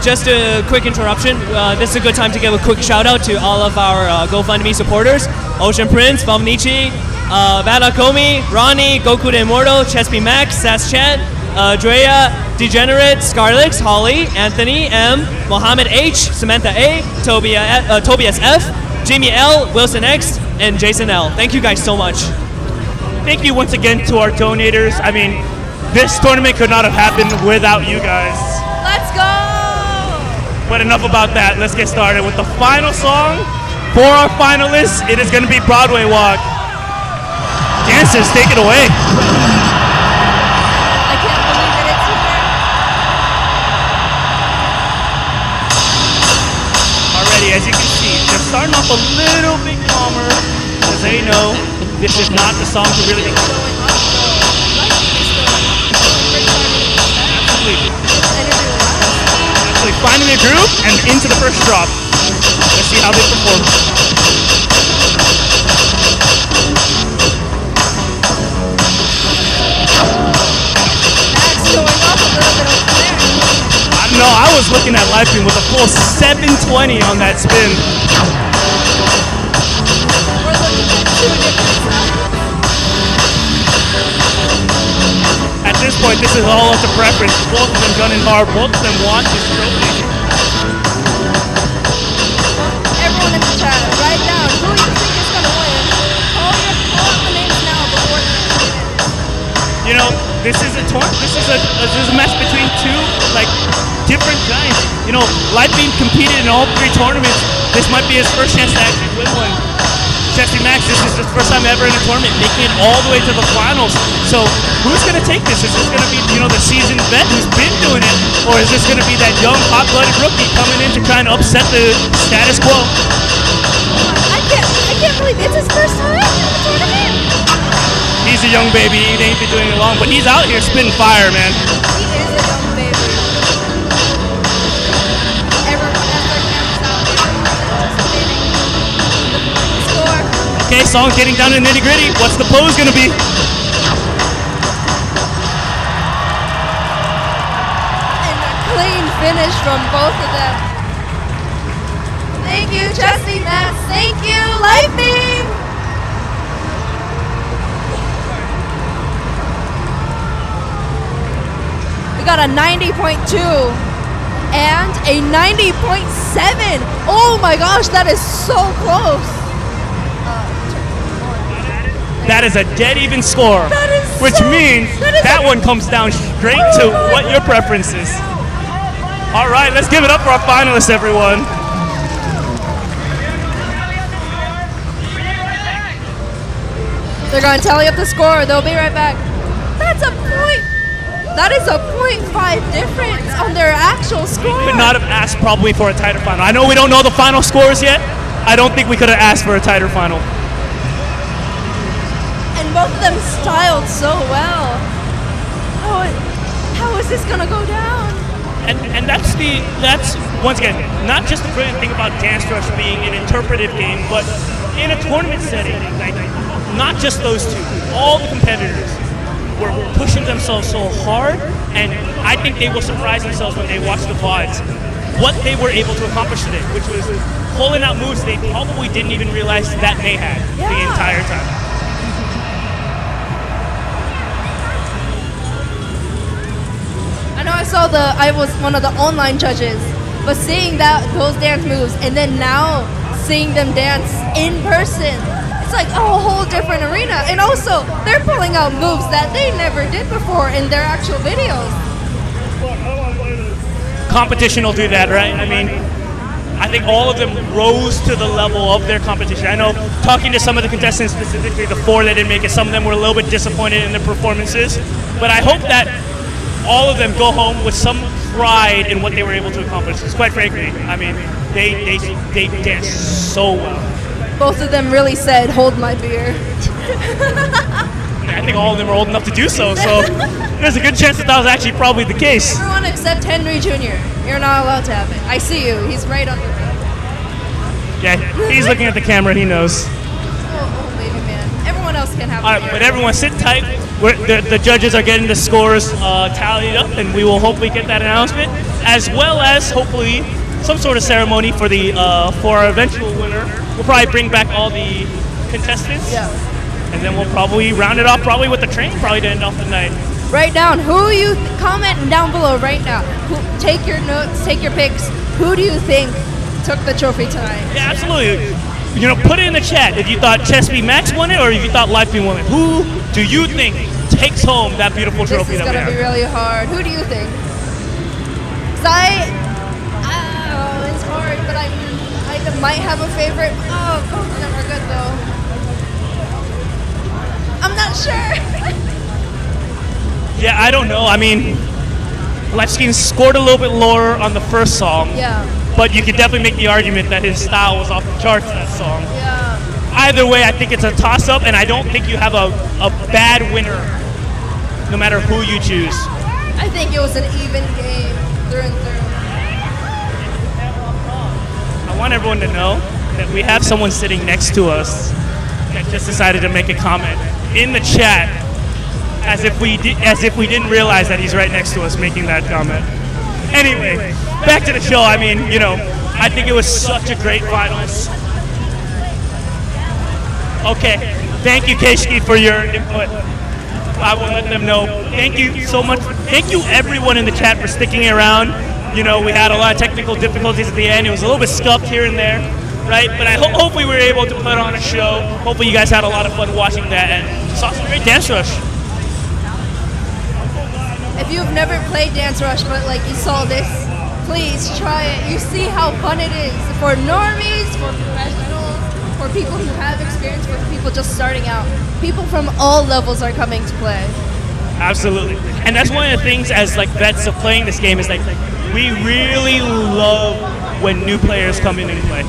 Just a quick interruption. This is a good time to give a quick shout out to all of our GoFundMe supporters: Ocean Prince, Valminichi, Vadakomi, Ronnie, Goku de Immortal, Chespi Max, Sass-chan, Drea, Degenerate, Scarlix, Holly, Anthony M, Mohammed H, Samantha A, Tobias F, Jimmy L, Wilson X, and Jason L. Thank you guys so much. Thank you once again to our donators. I mean, this tournament could not have happened without you guys. Let's go! But enough about that. Let's get started with the final song for our finalists. It is going to be Broadway Walk. Dancers, take it away. I can't believe it. It's here. Already, as you can see, they're starting off a little bit calmer because they know this is not the song to really be. Absolutely finding a groove and into the first drop. Let's see how they perform. Max going up a little bit over there. I don't know, I was looking at Lifebeam with a full 720 on that spin. We're looking at two different sides. At this point, this is all up to preference. Both of them gunning hard. Both of them want this trophy. Everyone in the chat, write down who you think is going to win. Call out the names now before the next minute. You know, this is a match between two different giants. You know, Lifebeam competed in all 3 tournaments. This might be his first chance to actually win one. Chesty Max, this is his first time ever in a tournament, making it all the way to the finals. So who's going to take this? Is this going to be, the seasoned vet who's been doing it? Or is this going to be that young, hot-blooded rookie coming in to try and upset the status quo? I can't believe it's his first time in the tournament. He's a young baby. He ain't been doing it long, but he's out here spitting fire, man. He is a young baby. Everyone has their cameras out. Everyone's anticipating the score. Okay, song's getting down to the nitty-gritty. What's the pose going to be? And a clean finish from both of them. Thank you, Chesty Max. Thank you, Lifebeam. We got a 90.2 and a 90.7. Oh my gosh, that is so close. That is a dead even score, That is which so- means that is one comes down straight to what your preference is. All right, let's give it up for our finalists, everyone. They're going to tally up the score. They'll be right back. That's a point. That is a .5 difference on their actual score. Could not have asked probably for a tighter final. I know we don't know the final scores yet. I don't think we could have asked for a tighter final. And both of them styled so well. How is this gonna go down? And that's once again not just the brilliant thing about Dance Rush being an interpretive game, but in a tournament setting, like not just those two, all the competitors were pushing themselves so hard, and I think they will surprise themselves when they watch the VODs what they were able to accomplish today, which was pulling out moves they probably didn't even realize that they had the entire time. I know I was one of the online judges, but seeing those dance moves and then now seeing them dance in person, it's like a whole different arena. And also, they're pulling out moves that they never did before in their actual videos. Competition will do that, right? I mean, I think all of them rose to the level of their competition. I know talking to some of the contestants, specifically the 4 that didn't make it, some of them were a little bit disappointed in their performances, but I hope that all of them go home with some pride in what they were able to accomplish. Because quite frankly, I mean, they danced so well. Both of them really said, "Hold my beer." I think all of them are old enough to do so there's a good chance that was actually probably the case. Everyone except Henry Jr. You're not allowed to have it. I see you. He's right under me. Yeah, he's looking at the camera. He knows. Oh, baby man. Everyone else can have it. All right, but everyone sit tight. The judges are getting the scores tallied up, and we will hopefully get that announcement, as well as hopefully some sort of ceremony for our eventual winner. We'll probably bring back all the contestants. Yeah. And then we'll probably round it off probably with the train, probably to end off the night. Write down who you comment down below right now. Take your notes, take your picks. Who do you think took the trophy tonight? Yeah, absolutely. You know, put it in the chat if you thought Chesby Max won it or if you thought Lifebeam won it. Who do you think takes home that beautiful trophy This is that we gonna have? be really hard. Who do you think? 'Cause it's hard, but I might have a favorite. Oh, both of them are good though. I'm not sure. Yeah, I don't know. I mean, Lifebeam scored a little bit lower on the first song. Yeah. But you could definitely make the argument that his style was off the charts that song. Yeah. Either way, I think it's a toss-up, and I don't think you have a bad winner, no matter who you choose. I think it was an even game through and through. I want everyone to know that we have someone sitting next to us that just decided to make a comment in the chat, as if we didn't realize that he's right next to us making that comment. Anyway, back to the show. I mean, you know, I think it was such a great finals. Okay, thank you, Keishki, for your input. I will let them know. Thank you so much. Thank you, everyone in the chat, for sticking around. You know, we had a lot of technical difficulties at the end. It was a little bit scuffed here and there, right? But I hopefully we were able to put on a show. Hopefully you guys had a lot of fun watching that and saw some great Dance Rush. If you've never played Dance Rush, but like you saw this, please try it. You see how fun it is for normies, for professionals, for people who have experience, for people just starting out. People from all levels are coming to play. Absolutely. And that's one of the things as like vets of playing this game is like we really love when new players come in and play.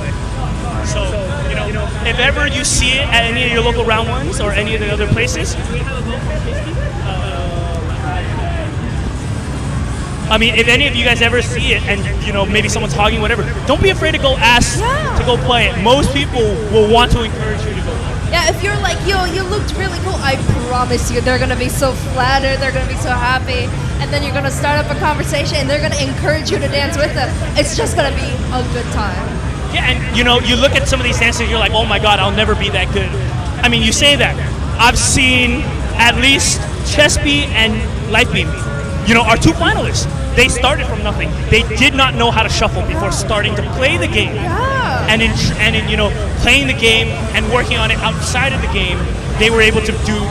So, you know, if ever you see it at any of your local round ones or any of the other places, I mean, if any of you guys ever see it and, you know, maybe someone's hogging, whatever, don't be afraid to go ask to go play it. Most people will want to encourage you to go play. Yeah, if you're like, yo, you looked really cool, I promise you, they're gonna be so flattered, they're gonna be so happy, and then you're gonna start up a conversation and they're gonna encourage you to dance with them. It's just gonna be a good time. Yeah, and you know, you look at some of these dancers, you're like, oh my God, I'll never be that good. I mean, you say that. I've seen at least Chesby and Lifebeam, you know, our two finalists. They started from nothing. They did not know how to shuffle before starting to play the game. Yeah. And in you know, playing the game and working on it outside of the game, they were able to do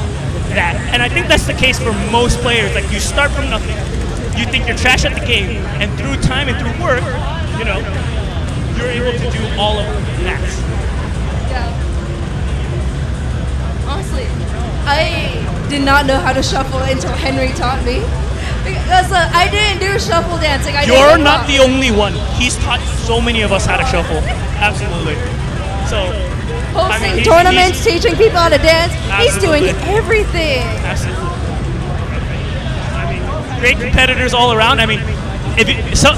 that. And I think that's the case for most players. Like, you start from nothing. You think you're trash at the game, and through time and through work, you know, you're able to do all of that. Yeah. Honestly, I did not know how to shuffle until Henry taught me. Because I didn't do shuffle dancing. I did You're hip-hop. not the only one. He's taught so many of us how to shuffle. Absolutely. So, Hosting he's- tournaments, teaching people how to dance. He's doing Absolutely. everything. Absolutely. I mean, great competitors all around. I mean,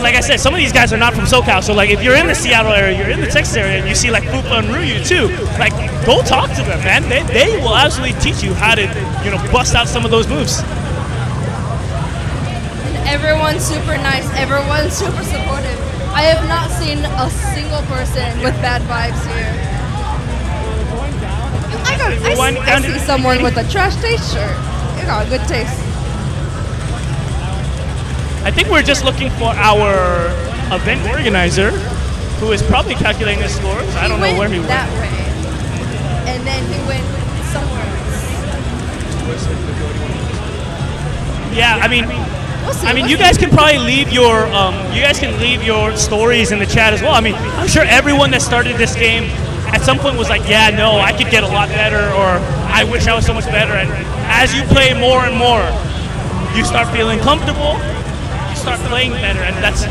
like I said, some of these guys are not from SoCal. So, like, if you're in the Seattle area, you're in the Texas area, and you see like FUFa and Rhuyu too, like, go talk to them, man. They will absolutely teach you how to, bust out some of those moves. Everyone's super nice. Everyone's super supportive. I have not seen a single person with bad vibes here. I see someone with a trash taste shirt. You got good taste. I think we're just looking for our event organizer, who is probably calculating the scores. I don't know where he went. That way. And then he went somewhere else. Yeah, I mean, We'll see. you guys can probably leave your stories in the chat as well. I mean, I'm sure everyone that started this game at some point was like, yeah, no, I could get a lot better, or I wish I was so much better. And as you play more and more, you start feeling comfortable, you start playing better, and that's,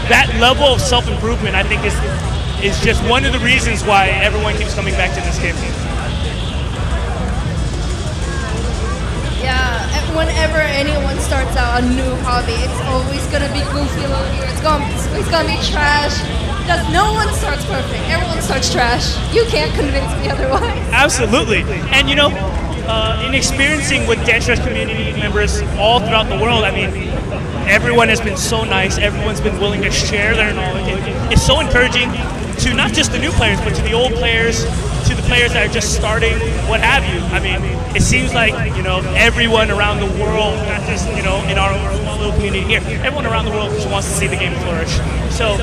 that level of self-improvement, I think, is just one of the reasons why everyone keeps coming back to this game. Yeah, whenever anyone starts out a new hobby, it's always gonna be goofy little here. It's gonna be trash. Because no one starts perfect. Everyone starts trash. You can't convince me otherwise. Absolutely. And in experiencing with DanceRush community members all throughout the world, I mean, everyone has been so nice. Everyone's been willing to share their knowledge. It's so encouraging to not just the new players, but to the old players, to the players that are just starting, what have you. I mean, it seems like, everyone around the world, not just, in our own small little community here, everyone around the world just wants to see the game flourish. So,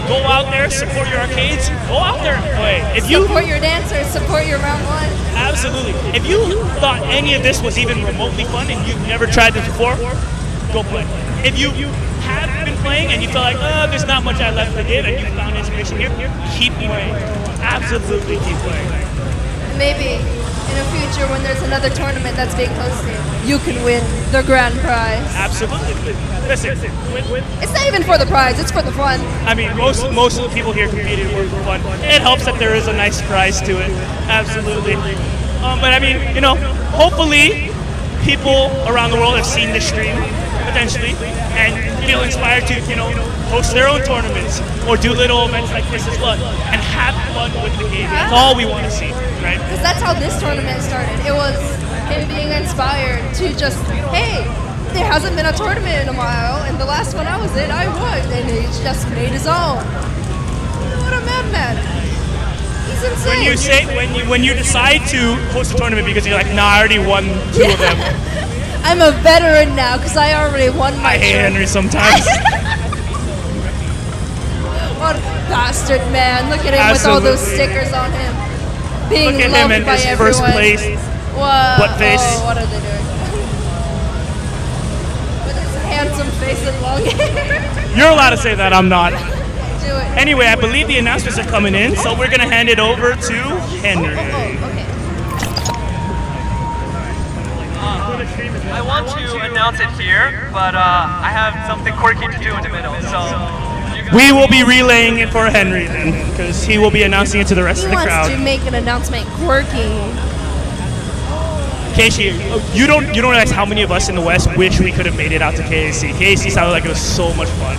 go out there, support your arcades, go out there and play. Support your dancers, support your round one. Absolutely. If you thought any of this was even remotely fun and you've never tried this before, go play. If you have been playing and you feel like, there's not much I left to give, and you found inspiration here, keep playing. Absolutely keep playing. Maybe in the future when there's another tournament that's being hosted, you can win the grand prize. Absolutely. Listen, It's not even for the prize, it's for the fun. I mean, most of the people here competed for fun. It helps that there is a nice prize to it. Absolutely. But I mean, hopefully people around the world have seen this stream, potentially, and feel inspired to, host their own tournaments or do little events like this as well, and have fun with the game. That's all we want to see, right? Because that's how this tournament started. It was him being inspired to just, hey, there hasn't been a tournament in a while, and the last one I was in, I won, and he just made his own. What a madman. He's insane. When you decide to host a tournament because you're like, nah, I already won two of them. I'm a veteran now because I already won my I hate turn. Henry sometimes. What a bastard, man. Look at him with all those stickers on him. Being Look at loved him in by his everyone. first place. What? Butt face. Oh, what are they doing? With his handsome face and long hair. You're allowed to say that, I'm not. Do it. Anyway, I believe the announcements are coming in, so we're going to hand it over to Henry. Oh, okay. I want to announce it here, but I have something quirky to do in the middle, so... We will be relaying it for Henry then, because he will be announcing it to the rest He of the wants crowd. to make an announcement quirky. Casey, you don't realize how many of us in the West wish we could have made it out to KAC. KAC sounded like it was so much fun.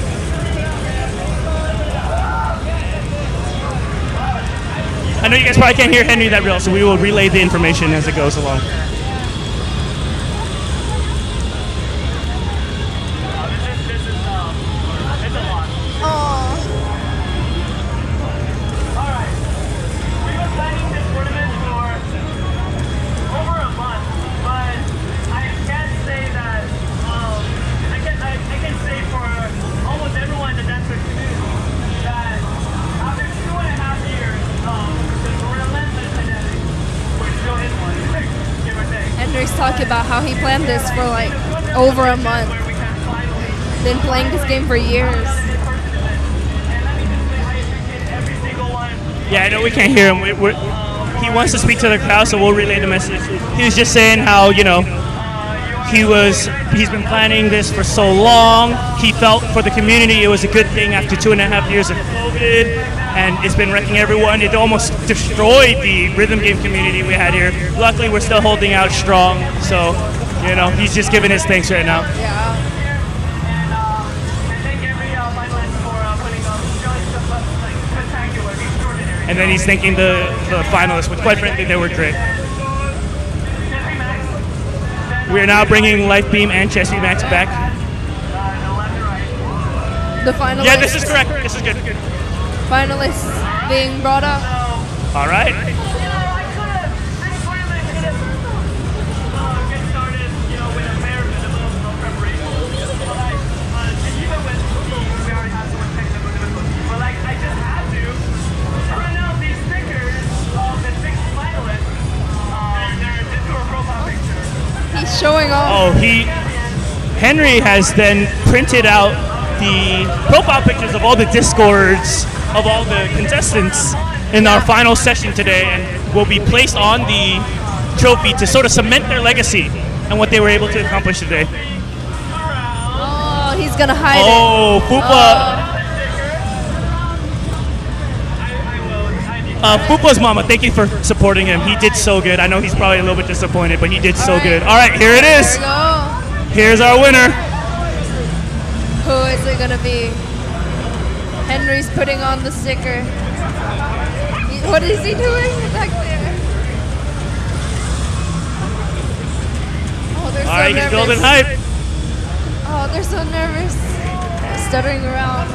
I know you guys probably can't hear Henry that real, so we will relay the information as it goes along. Henry's talking about how he planned this for like over a month. Been playing this game for years. Yeah, I know we can't hear him. He wants to speak to the crowd, so we'll relay the message. He was just saying how, He's been planning this for so long. He felt for the community it was a good thing after 2.5 years of COVID, and it's been wrecking everyone. It almost destroyed the rhythm game community we had here. Luckily, we're still holding out strong. So, you know, he's just giving his thanks right now. Yeah. And then he's thanking the finalists, which quite frankly, they were great. We are now bringing Lifebeam and Chessie Max back. The finalists. Yeah, this is correct. This is good. Finalists being brought up. All right. He's showing off. Oh, Henry has then printed out the profile pictures of all the Discords of all the contestants in our final session today, and will be placed on the trophy to sort of cement their legacy and what they were able to accomplish today. Oh, he's gonna hide Oh, FUFa. FUFa's mama, thank you for supporting him. He did so good. I know he's probably a little bit disappointed, but he did so good. All right, here it is. There we go. Here's our winner. Who is it gonna be? Henry's putting on the sticker. What is he doing back there? Oh, they're so All right, nervous. he's building hype. Oh, they're so nervous. They're stuttering around.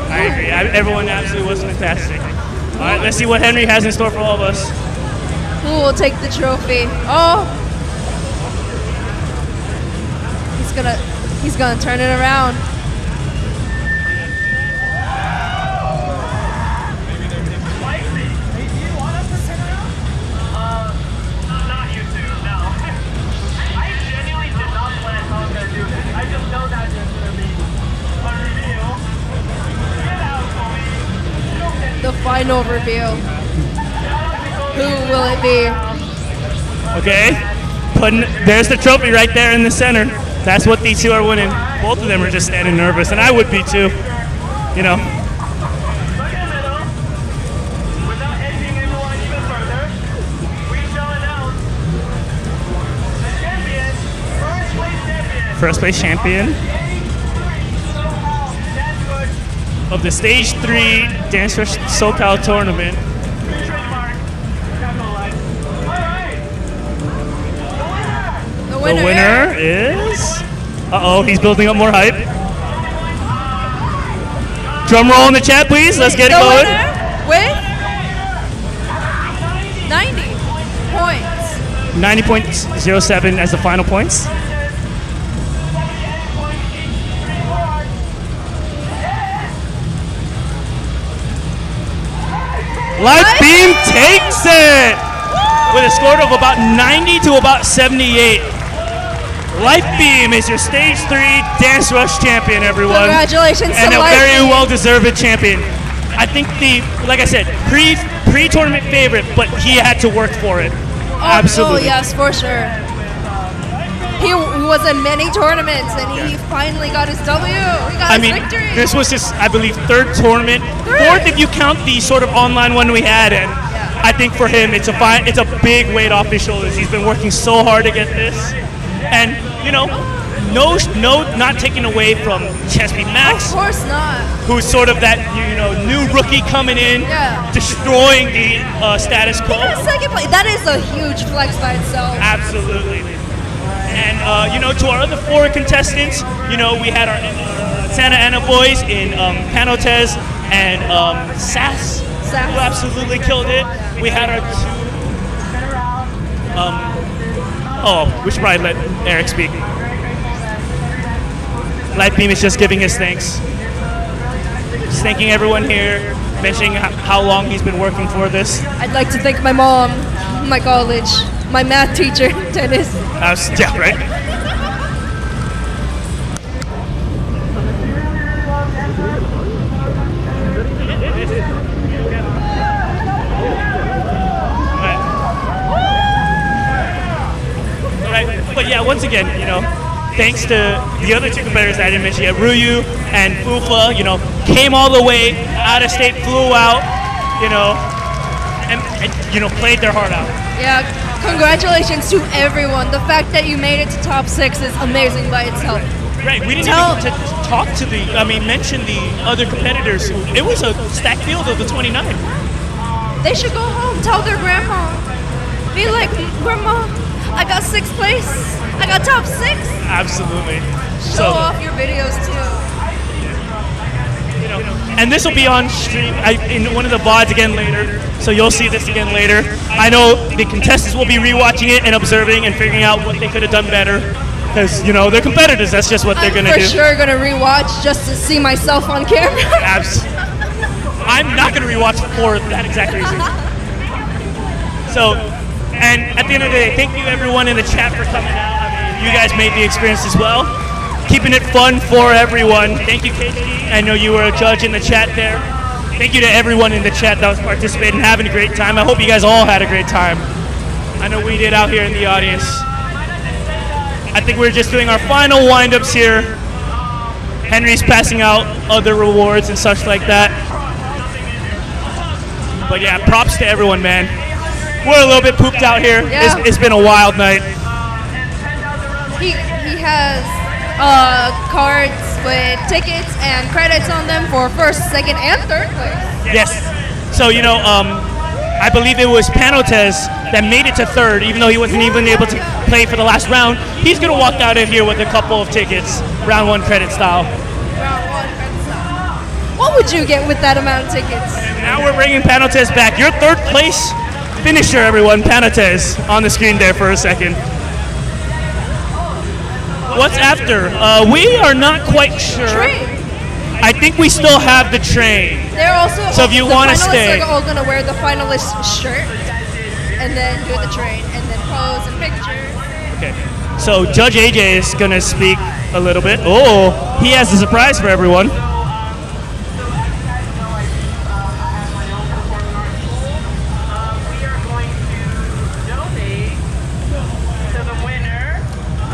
I agree. Everyone absolutely was fantastic. All right, let's see what Henry has in store for all of us. Who will take the trophy? Oh, he's gonna turn it around. Not you two, no. I genuinely did not plan how I'm gonna do this. I just know that there's gonna be a reveal. Get out, Chloe. The final reveal. Who will it be? Okay, there's the trophy right there in the center. That's what these two are winning. Both of them are just standing nervous, and I would be too. You know. Look in the middle. Without edging everyone even further, we shall announce the champion, first place champion. Of the Stage 3 DANCERUSH SoCal tournament. The The winner is... Uh-oh, he's building up more hype. Drum roll in the chat, please. Let's get it the going. winner with 90 points. 90.07 as the final points. Lifebeam takes it with a score of about 90 to about 78. Lifebeam is your Stage 3 DANCERUSH champion, everyone. Congratulations And to a very Lifebeam. well-deserved champion. I think like I said, pre-tournament favorite, but he had to work for it. Absolutely. Oh, yes, for sure. He was in many tournaments, and he finally got his W. He got his victory. This was his, I believe, third tournament. Fourth if you count the sort of online one we had, and I think for him it's a big weight off his shoulders. He's been working so hard to get this, and you know, no, not taking away from Chessie Max, Of course not. who's sort of that new rookie coming in, destroying the status quo. Second place. That is a huge flex by itself. Absolutely. And to our other four contestants, we had our Santa Ana boys in Panotez and Sass, who absolutely killed it. We had our two. We should probably let Eric speak. Lifebeam is just giving his thanks. Just thanking everyone here, mentioning how long he's been working for this. I'd like to thank my mom, my college, my math teacher, Dennis. Yeah, right? thanks to the other two competitors that I didn't mention yet, Rhuyu and FUFa, you know, came all the way out of state, flew out, you know, and you know, played their heart out. Yeah, congratulations to everyone. The fact that you made it to top 6 is amazing by itself. Right, we didn't even talk to mention the other competitors. It was a stacked field of the 29. They should go home, tell their grandma. Be like, Grandma, I got 6th place. I got top 6. Absolutely. Show off your videos too. You know, and this will be on stream in one of the VODs again later, so you'll see this again later. I know the contestants will be rewatching it and observing and figuring out what they could have done better, because you know they're competitors. That's just what they're gonna do. I'm for sure gonna rewatch just to see myself on camera. I'm not gonna rewatch for that exact reason. So, and at the end of the day, thank you everyone in the chat for coming out. I mean, you guys made the experience as well. Keeping it fun for everyone. Thank you, KG. I know you were a judge in the chat there. Thank you to everyone in the chat that was participating, having a great time. I hope you guys all had a great time. I know we did out here in the audience. I think we're just doing our final wind-ups here. Henry's passing out other rewards and such like that. But yeah, props to everyone, man. We're a little bit pooped out here. Yeah. It's been a wild night. He has cards with tickets and credits on them for 1st, 2nd, and 3rd place. Yes. So, you know, I believe it was Panotez that made it to 3rd, even though he wasn't even able to play for the last round. He's going to walk out of here with a couple of tickets, round 1 credit style. Round 1 credit style. What would you get with that amount of tickets? Now we're bringing Panotez back. Your 3rd place finisher, everyone, Panotez, on the screen there for a second. What's after? We are not quite sure. Train. I think we still have the train. They're also So if you want to stay, they're all gonna wear the finalist shirt and then do the train and then pose and picture. okay. So Judge AJ is gonna speak a little bit. Oh, he has a surprise for everyone.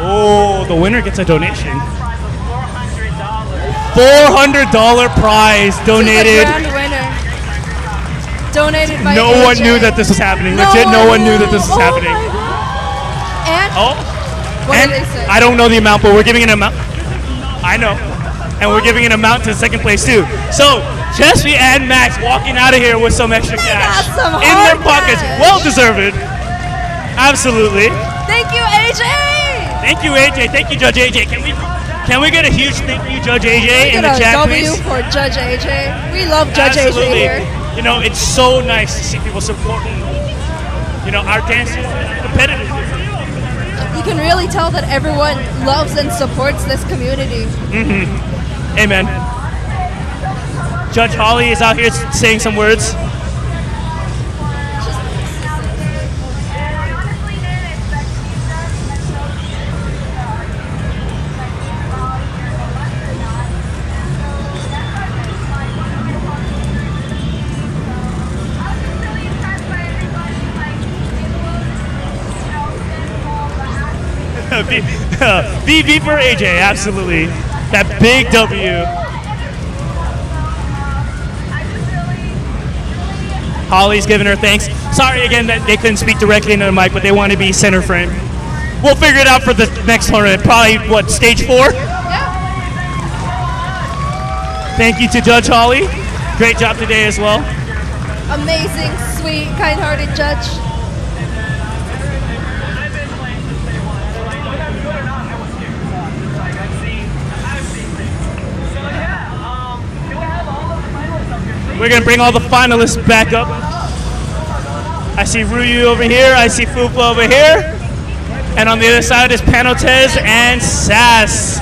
Oh, the winner gets a donation. $400 prize donated. The grand winner. Donated by No AJ. one knew that this was happening. Legit, no one knew that this was happening. And what And did they say? I don't know the amount, but we're giving an amount. I know. And we're giving an amount to 2nd place too. So Jesse and Max walking out of here with some extra cash got some in their hard pockets. cash. Well deserved. Absolutely. Thank you, AJ. Thank you, AJ. Thank you, Judge AJ. Can we get a huge thank you, Judge AJ, in the Get a chat, W please? for Judge AJ. We love Judge Absolutely. AJ here. You know, it's so nice to see people supporting, you know, our dancers and competitors. You can really tell that everyone loves and supports this community. Amen. Judge Holly is out here saying some words. VV for AJ, absolutely. That big W. Holly's giving her thanks. Sorry again that they couldn't speak directly into the mic, but they want to be center frame. We'll figure it out for the next tournament. Probably, what, stage 4? Thank you to Judge Holly. Great job today as well. Amazing, sweet, kind-hearted judge. We're going to bring all the finalists back up. I see Rhuyu over here. I see FUFa over here. And on the other side is Panotez and Sass.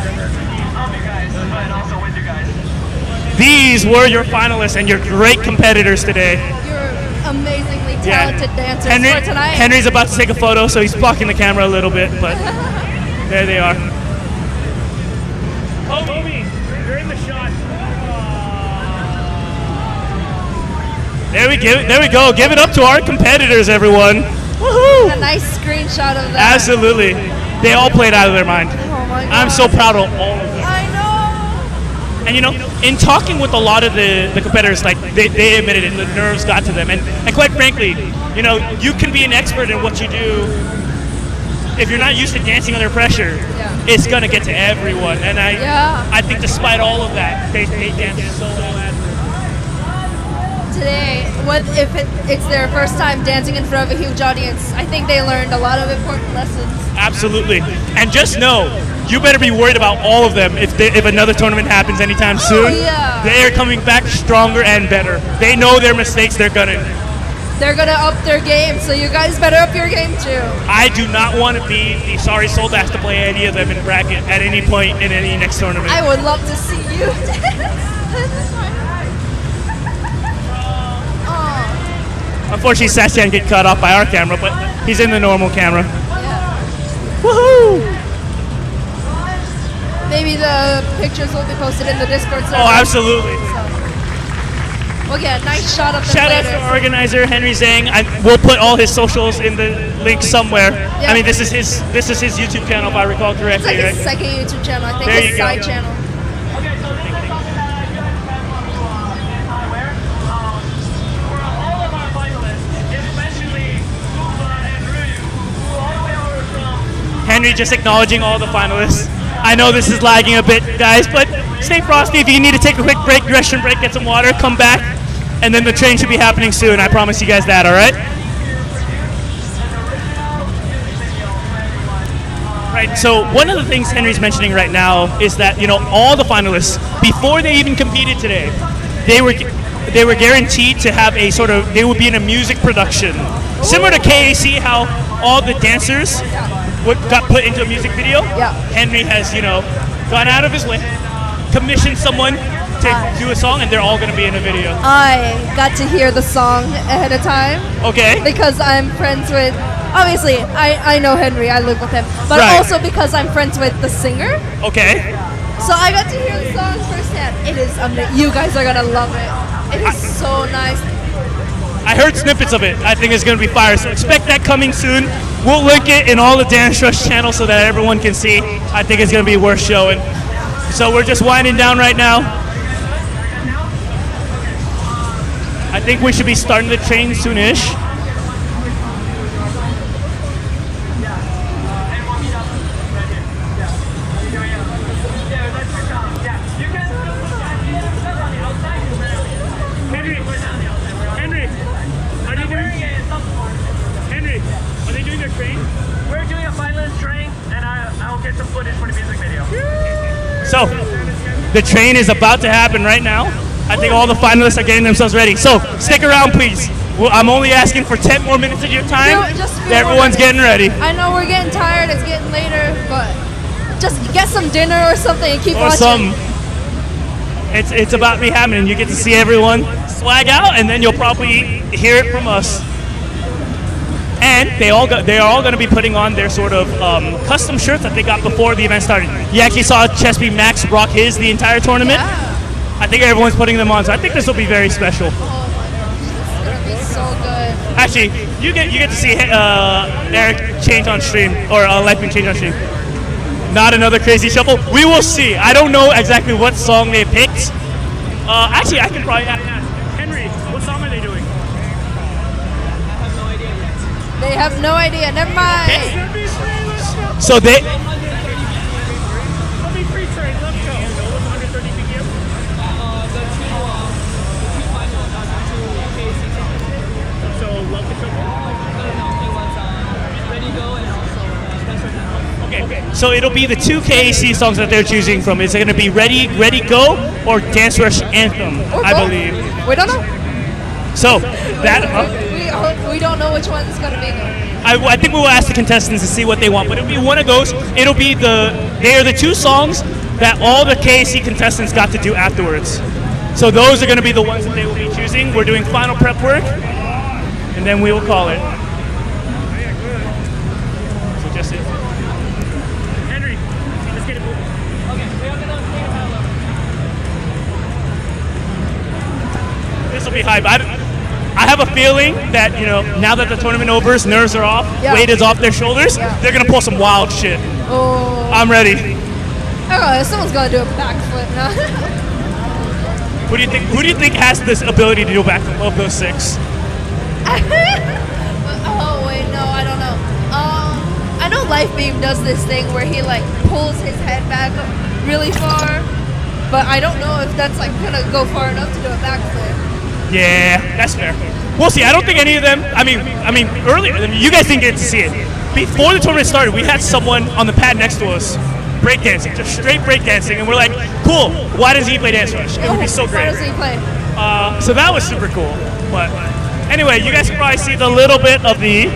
These were your finalists and your great competitors today. You're amazingly talented dancers for tonight. Henry's about to take a photo, so he's blocking the camera a little bit, but there they are. Homie, you're in the shot. There we go. Give it up to our competitors, everyone. Woohoo! A nice screenshot of that. Absolutely. They all played out of their mind. Oh my god. I'm so proud of all of them. I know. And you know, in talking with a lot of the competitors, like they admitted it, the nerves got to them. And quite frankly, you know, you can be an expert in what you do. If you're not used to dancing under pressure, it's gonna get to everyone. And I think despite all of that, they danced so well. Today, if it's their first time dancing in front of a huge audience, I think they learned a lot of important lessons. Absolutely. And just know, you better be worried about all of them if another tournament happens anytime soon. Yeah. They are coming back stronger and better. They know their mistakes, they're gonna up their game, so you guys better up your game too. I do not want to be the sorry soul that has to play any of them in bracket at any point in any next tournament. I would love to see you dance. Unfortunately, Sass-chan get cut off by our camera, but he's in the normal camera. Yeah. Woohoo! Maybe the pictures will be posted in the Discord server. Oh, absolutely. We'll get a nice shot of them Shout out later. to our organizer Henry Zhang. We'll put all his socials in the link somewhere. Yeah. I mean, this is his YouTube channel, if I recall It's correctly, like right? his second YouTube channel. I think There his you go. side channel. Okay, so this is something that I feel like depends on who is aware. For all of our finalists, especially FUFa and Rhuyu, who all the way over from Henry just acknowledging all the finalists. I know this is lagging a bit, guys, but stay frosty. If you need to take a quick break, restroom break, get some water, come back, and then the train should be happening soon. I promise you guys that, all right? Right, so one of the things Henry's mentioning right now is that, you know, all the finalists, before they even competed today, they were guaranteed to have a sort of, they would be in a music production. Similar to KAC, how all the dancers got put into a music video. Yeah. Henry has, you know, gone out of his way, commissioned someone to do a song, and they're all going to be in a video. I got to hear the song ahead of time Okay. because I'm friends with, obviously, I know Henry, I live with him, but Right. also because I'm friends with the singer. Okay. So I got to hear the song firsthand. It is amazing. You guys are gonna love it. It is so nice. I heard snippets of it. I think it's going to be fire. So expect that coming soon. We'll link it in all the DanceRush channels so that everyone can see. I think it's going to be worth showing. So we're just winding down right now. I think we should be starting the train soonish. Henry, are they doing? Henry, are they doing their train? We're doing a finalist train, and I'll get some footage for the music video. So the train is about to happen right now. I think all the finalists are getting themselves ready. So stick around, please. I'm only asking for 10 more minutes of your time. Just a few Everyone's more getting ready. I know we're getting tired. It's getting later, but just get some dinner or something and keep Or watching. some. It's about to be happening. You get to see everyone swag out, and then you'll probably hear it from us. And they are all going to be putting on their sort of custom shirts that they got before the event started. You actually saw Chespy Max rock his the entire tournament. Yeah. I think everyone's putting them on, so I think this will be very special. Oh my gosh, this is gonna be so good. Actually, you get to see Eric change on stream, or Lifebeam change on stream. Not another crazy shuffle. We will see. I don't know exactly what song they picked. Actually, I can probably ask Henry, what song are they doing? They have no idea. Never mind. so they. Let me free train. Let's go. 130 BPM. So love the shuffle. Okay, so it'll be the two KAC songs that they're choosing from. Is it going to be Ready, Go, or Dance Rush Anthem? Or I both. believe. We don't know. So that. We don't know which one is gonna be though. I think we will ask the contestants to see what they want, but it'll be one of those. It'll be they are the two songs that all the KAC contestants got to do afterwards. So those are going to be the ones that they will be choosing. We're doing final prep work, and then we will call it. So just it. Henry, let's get it moving. This will be hype. I have a feeling that, you know, now that the tournament over, nerves are off, Yeah. weight is off their shoulders, Yeah. they're gonna pull some wild shit. Oh. I'm ready. Oh, someone's gonna do a backflip now. Who do you think? Who do you think has this ability to do a backflip of those 6? Oh wait, no, I don't know. I know Lifebeam does this thing where he like pulls his head back really far, but I don't know if that's like gonna go far enough to do a backflip. Yeah, that's fair. We'll see. I don't think any of them. I mean, earlier, you guys didn't get to see it. Before the tournament started, we had someone on the pad next to us breakdancing, just straight breakdancing, and we're like, cool. Why doesn't he play Dance Rush? It would be so Why great. does he play? So that was super cool. But anyway, you guys can probably see the little bit of the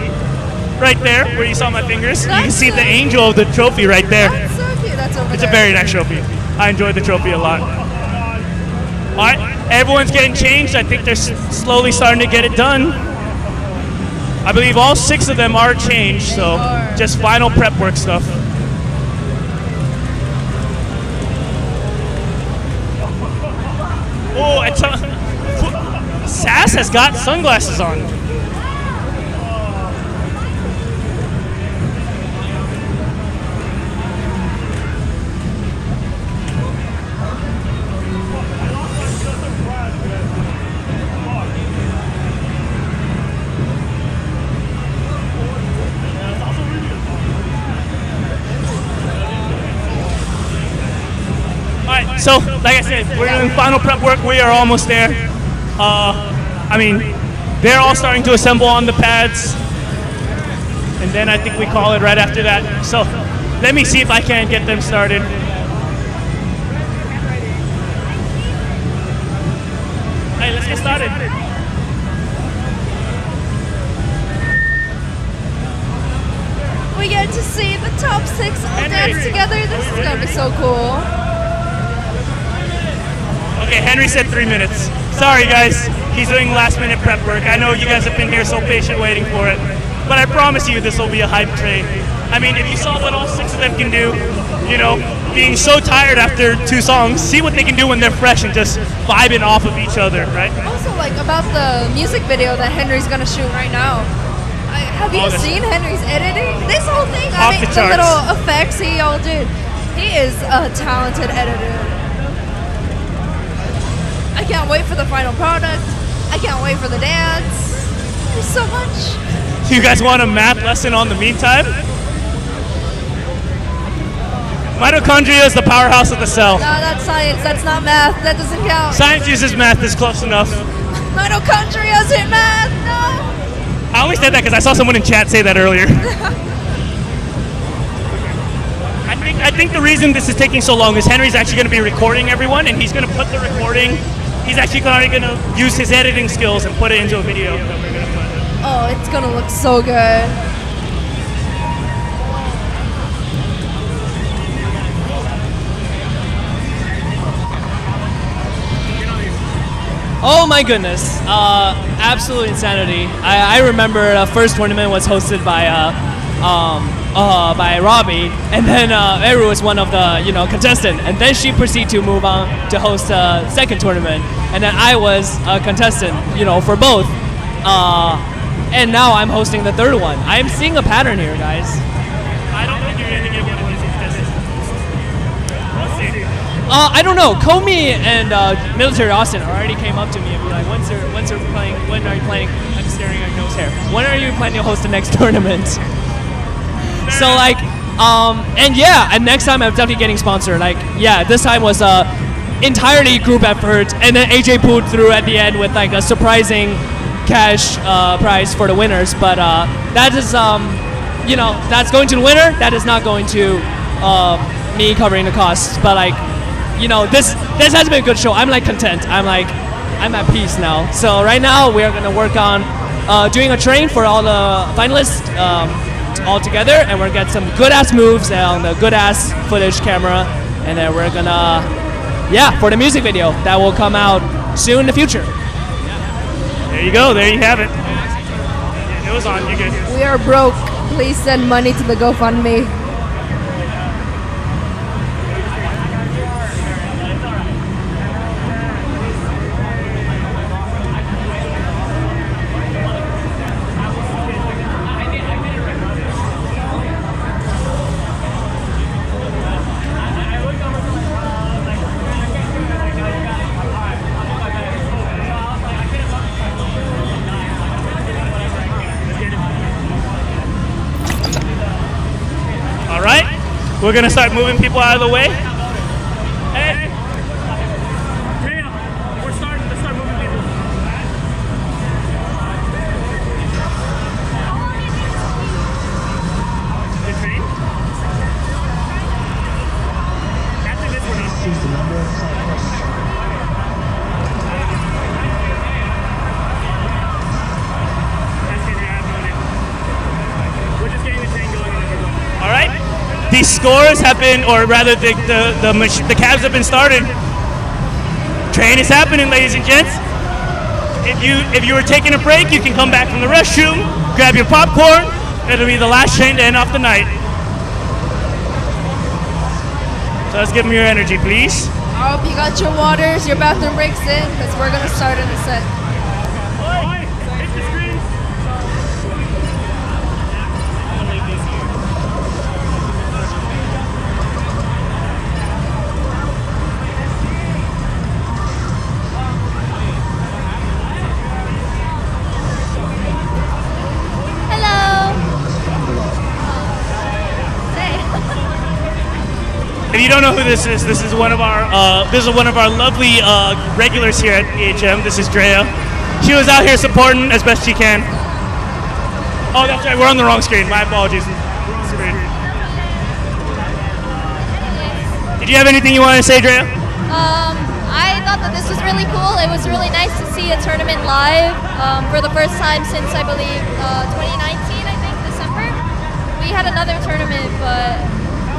right there where you saw my fingers. You can That's see the so- angel of the trophy right there. That's so cute. That's over It's there. a very nice trophy. I enjoyed the trophy a lot. All right, everyone's getting changed. I think they're slowly starting to get it done. I believe all 6 of them are changed, so just final prep work stuff. Oh, and Sass has got sunglasses on. Alright, so like I said, we're doing final prep work. We are almost there. I mean, they're all starting to assemble on the pads. And then I think we call it right after that. So let me see if I can get them started. Hey, let's get started. We get to see the top 6 all Henry. dance together. This is gonna be so cool. Okay, Henry said 3 minutes. Sorry guys, he's doing last minute prep work. I know you guys have been here so patient waiting for it. But I promise you this will be a hype train. I mean, if you saw what all 6 of them can do, you know, being so tired after 2 songs, see what they can do when they're fresh and just vibing off of each other, right? Also, like about the music video that Henry's gonna shoot right now. Have you Oh, that's- seen Henry's editing? This whole thing, Off I mean, the the charts. little effects he all did. He is a talented editor. I can't wait for the final product. I can't wait for the dance. There's so much. You guys want a math lesson on the meantime? Mitochondria is the powerhouse of the cell. No, that's science. That's not math. That doesn't count. Science uses math is close enough. Mitochondria isn't math. No. I only said that because I saw someone in chat say that earlier. I think the reason this is taking so long is Henry's actually going to be recording everyone, and he's going to put the recording. He's actually going to use his editing skills and put it into a video that we're going to put. Oh, it's gonna look so good. Oh my goodness, absolute insanity. I remember the first tournament was hosted by Robbie, and then Eru was one of the contestant, and then she proceeded to move on to host a second tournament, and then I was a contestant, for both, and now I'm hosting the third one. I'm seeing a pattern here, guys. I don't think you're going to get one of these contestants. We'll see. I don't know. Comey and Military Austin already came up to me and be like, when are you planning? I'm staring at your nose hair. When are you planning to host the next tournament? So like, and next time I'm definitely getting sponsored. Like, this time was entirely group effort, and then AJ pulled through at the end with like a surprising cash prize for the winners. But that is, that's going to the winner. That is not going to me covering the costs. But like, this has been a good show. I'm like content. I'm at peace now. So right now we are gonna work on doing a train for all the finalists all together, and we're gonna get some good ass moves on the good ass footage camera, and then we're gonna for the music video that will come out soon in the future. There you go. There you have it. It was on. You good? We are broke. Please send money to the GoFundMe. We're gonna start moving people out of the way. Hey. Drea, let's start moving people. The train? After this one. We're just getting the train going and then we're going. All right. The scores have been, or rather, the cabs have been started. Train is happening, ladies and gents. If you were taking a break, you can come back from the restroom, grab your popcorn. It'll be the last train to end off the night. So let's give them your energy, please. I hope you got your waters, your bathroom breaks in, because we're gonna start in a set. Oi, hit the screen. If you don't know who this is one of our lovely regulars here at EHM. This is Drea. She was out here supporting as best she can. Oh, that's right. We're on the wrong screen. My apologies. Wrong screen. Did you have anything you wanted to say, Drea? I thought that this was really cool. It was really nice to see a tournament live for the first time since, I believe, 2019, I think, December. We had another tournament, but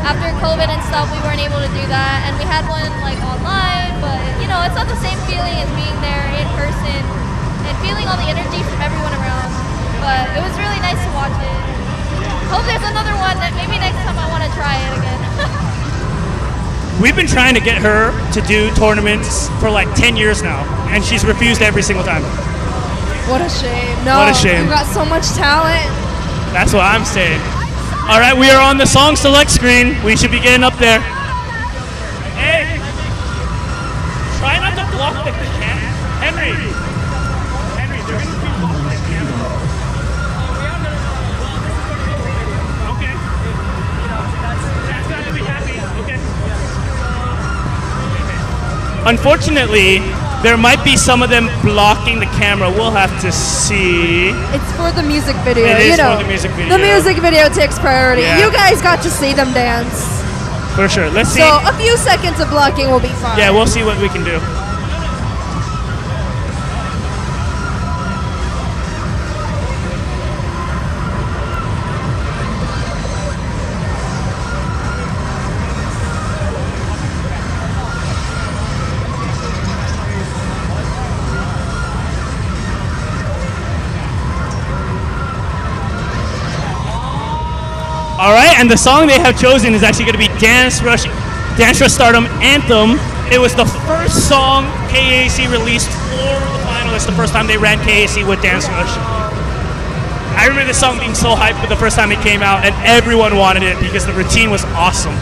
after COVID and stuff, we weren't able to do that. And we had one like online, but you know, it's not the same feeling as being there in person and feeling all the energy from everyone around. But it was really nice to watch it. Hope there's another one that maybe next time I want to try it again. We've been trying to get her to do tournaments for like 10 years now, and she's refused every single time. What a shame. No, What a shame. You got so much talent. That's what I'm saying. All right, we are on the song select screen. We should be getting up there. Hey, try not to block the camera. Henry, they're going to be blocking the camera. Okay. That's got to be happy. Okay. Unfortunately, there might be some of them blocking the camera. We'll have to see. It's for the music video. It is you know, for the music video. The music video takes priority. Yeah. You guys got to see them dance. For sure. Let's see. So a few seconds of blocking will be fine. Yeah, we'll see what we can do. All right, and the song they have chosen is actually going to be Dancerush Stardom Anthem. It was the first song KAC released for the finalists the first time they ran KAC with Dancerush. I remember this song being so hyped for the first time it came out, and everyone wanted it because the routine was awesome.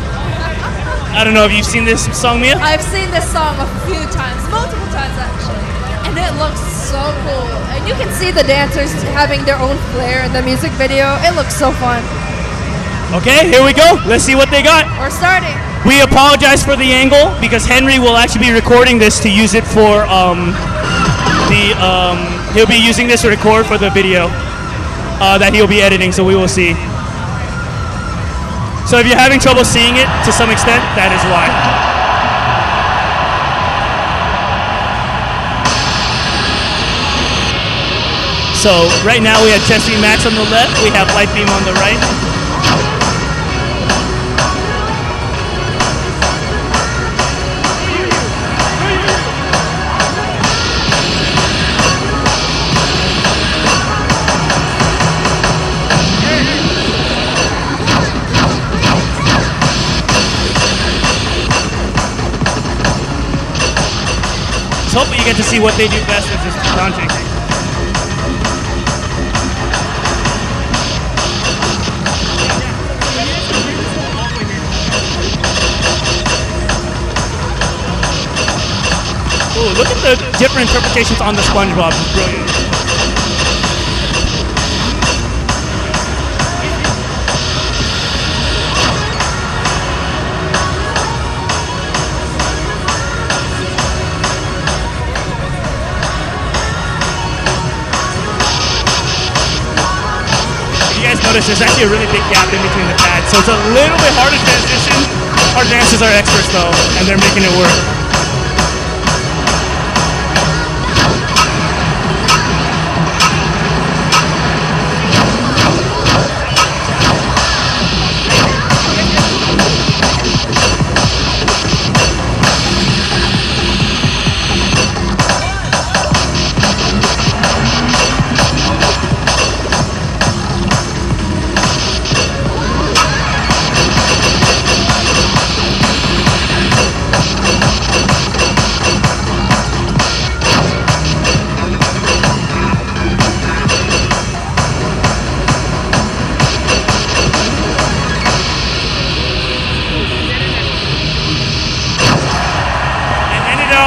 I don't know if you've seen this song, Mia? I've seen this song a few times, multiple times actually, and it looks so cool. And you can see the dancers having their own flair in the music video. It looks so fun. Okay, here we go. Let's see what they got. We're starting. We apologize for the angle because Henry will actually be recording this to use it for he'll be using this to record for the video that he'll be editing, so we will see. So if you're having trouble seeing it to some extent, that is why. So right now we have Jesse Max on the left, we have Lifebeam on the right. Hopefully you get to see what they do best with this dancing. Ooh, look at the different interpretations on the SpongeBob. It's brilliant. notice there's actually a really big gap in between the pads, so it's a little bit hard to transition. Our dancers are experts though, and they're making it work.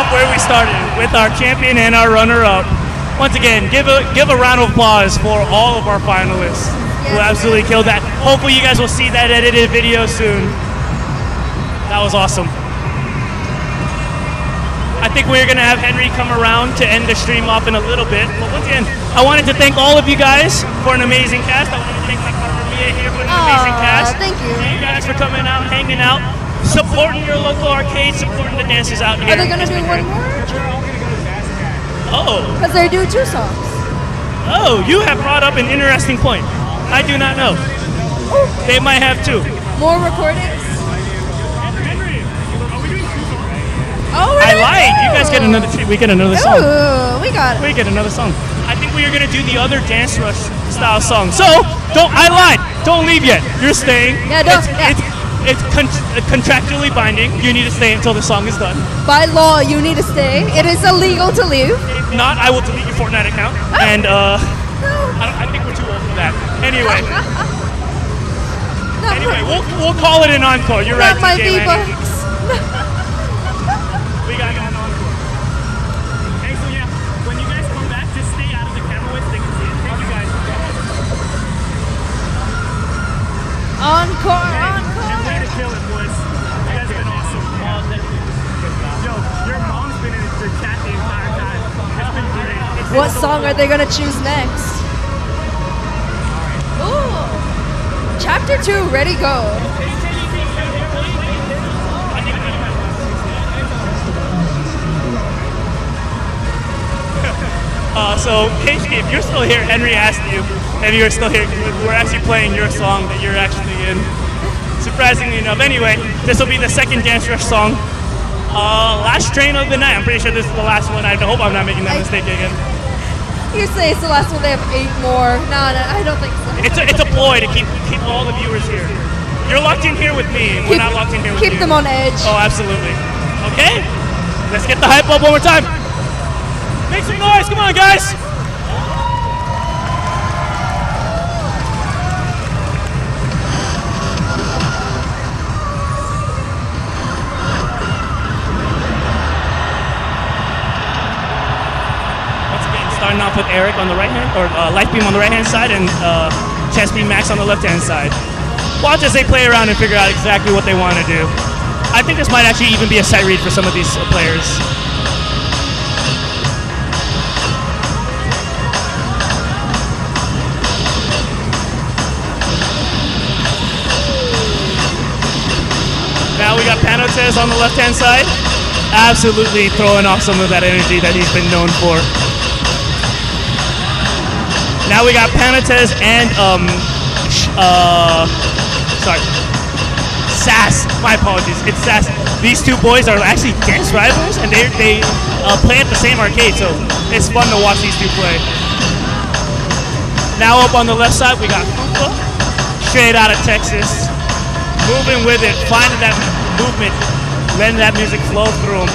Where we started with our champion and our runner-up. Once again, give a round of applause for all of our finalists who absolutely killed that. Hopefully you guys will see that edited video soon. That was awesome. I think we're gonna have Henry come around to end the stream off in a little bit. But once again, I wanted to thank all of you guys for an amazing cast. I wanted to thank my partner Mia here for an amazing cast. Thank you. Thank you guys for coming out, hanging out, supporting your local arcade, supporting the dancers out here. Are they gonna do one more? Oh. Because they do 2 songs. Oh, you have brought up an interesting point. I do not know. They might have 2. More recordings? Oh, I lied. You guys get another. We get another song. Ooh, we got it. We get another song. I think we are gonna do the other Dance Rush style song. So don't. I lied. Don't leave yet. You're staying. Yeah, don't. It's contractually binding. You need to stay until the song is done. By law, you need to stay. It is illegal to leave. If not, I will delete your Fortnite account. And I think we're too old for that. Anyway. Anyway, we'll call it an encore. You're right, Not my TJ Lanning. V-Bucks. We got an encore. Hey, so yeah, when you guys come back, just stay out of the camera with they can see it. Thank you guys. Encore, And encore. way to kill it, boys. You guys have been awesome. Yo, your mom's been in the chat the entire time. It's been great. What song are they gonna choose next? Ooh. Chapter 2, ready, go. So, Casey, if you're still here, Henry asked you if you were still here. We're actually playing your song that you're actually in. Surprisingly enough. Anyway, this will be the second Dance Rush song. Last train of the night. I'm pretty sure this is the last one. I hope I'm not making that mistake again. You say it's the last one, they have 8 more. No, I don't think so. It's a ploy to keep all the viewers here. You're locked in here with me. We're not locked in here with you. Keep them on edge. Oh, absolutely. Okay, let's get the hype up one more time. Make some noise, come on guys. Once again, starting off with Eric on the right hand, or Lifebeam on the right hand side, and Chest Beam Max on the left hand side. Watch as they play around and figure out exactly what they want to do. I think this might actually even be a sight read for some of these players. Now we got Panotez on the left-hand side, absolutely throwing off some of that energy that he's been known for. Now we got Panotez and Sass. My apologies, it's Sass. These two boys are actually dance rivals, and they play at the same arcade, so it's fun to watch these two play. Now up on the left side, we got FUFa, straight out of Texas. Moving with it, finding that movement, letting that music flow through them.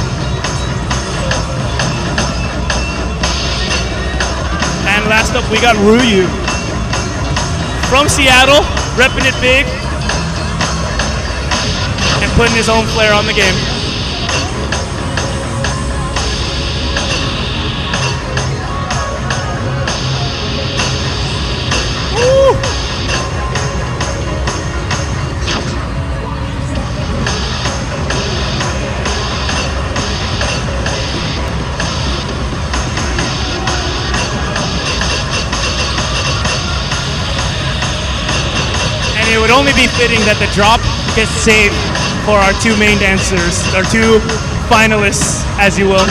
And last up, we got Rhuyu. From Seattle, repping it big, and putting his own flair on the game. Woo! would only be fitting that the drop gets saved for our two main dancers, our two finalists, as you will.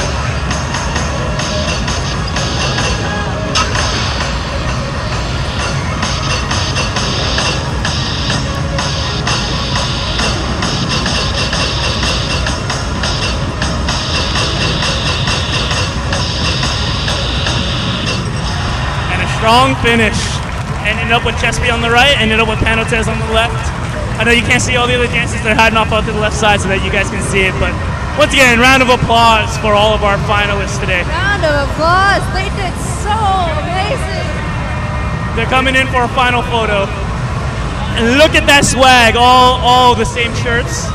Strong finish. Ended up with Chespy on the right, ended up with Panotez on the left. I know you can't see all the other dancers, they're hiding off to the left side so that you guys can see it, but once again, round of applause for all of our finalists today. Round of applause. They did so amazing. They're coming in for a final photo. And look at that swag, all the same shirts.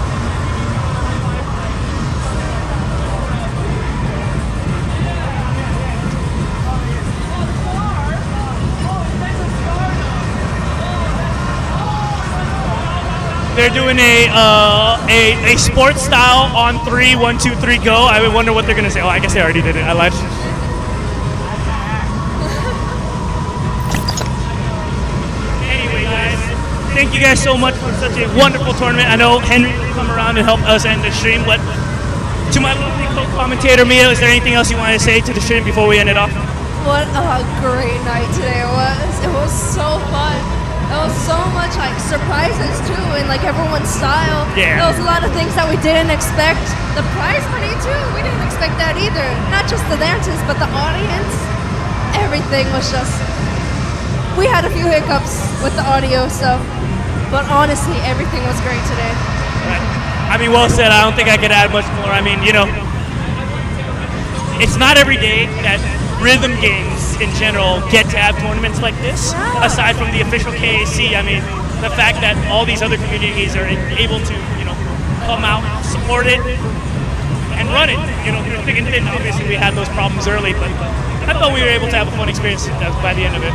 They're doing a sports style on 3, 1, 2, 3, go. I would wonder what they're gonna say. Oh, I guess they already did it. I lied. Anyway, guys, thank you guys so much for such a wonderful tournament. I know Henry will come around and help us end the stream, but to my lovely co-commentator Mia, is there anything else you want to say to the stream before we end it off? What a great night today it was. It was so fun. There was so much like surprises too, in like everyone's style. Yeah. There was a lot of things that we didn't expect. The prize money too, we didn't expect that either. Not just the dances, but the audience. Everything was just. We had a few hiccups with the audio stuff, but honestly, everything was great today. I mean, well said. I don't think I could add much more. I mean, you know, it's not every day that rhythm games in general get to have tournaments like this. Aside from the official KAC, I mean, the fact that all these other communities are able to, you know, come out, support it, and run it. You know, through thick and thin. Obviously, we had those problems early, but I thought we were able to have a fun experience by the end of it.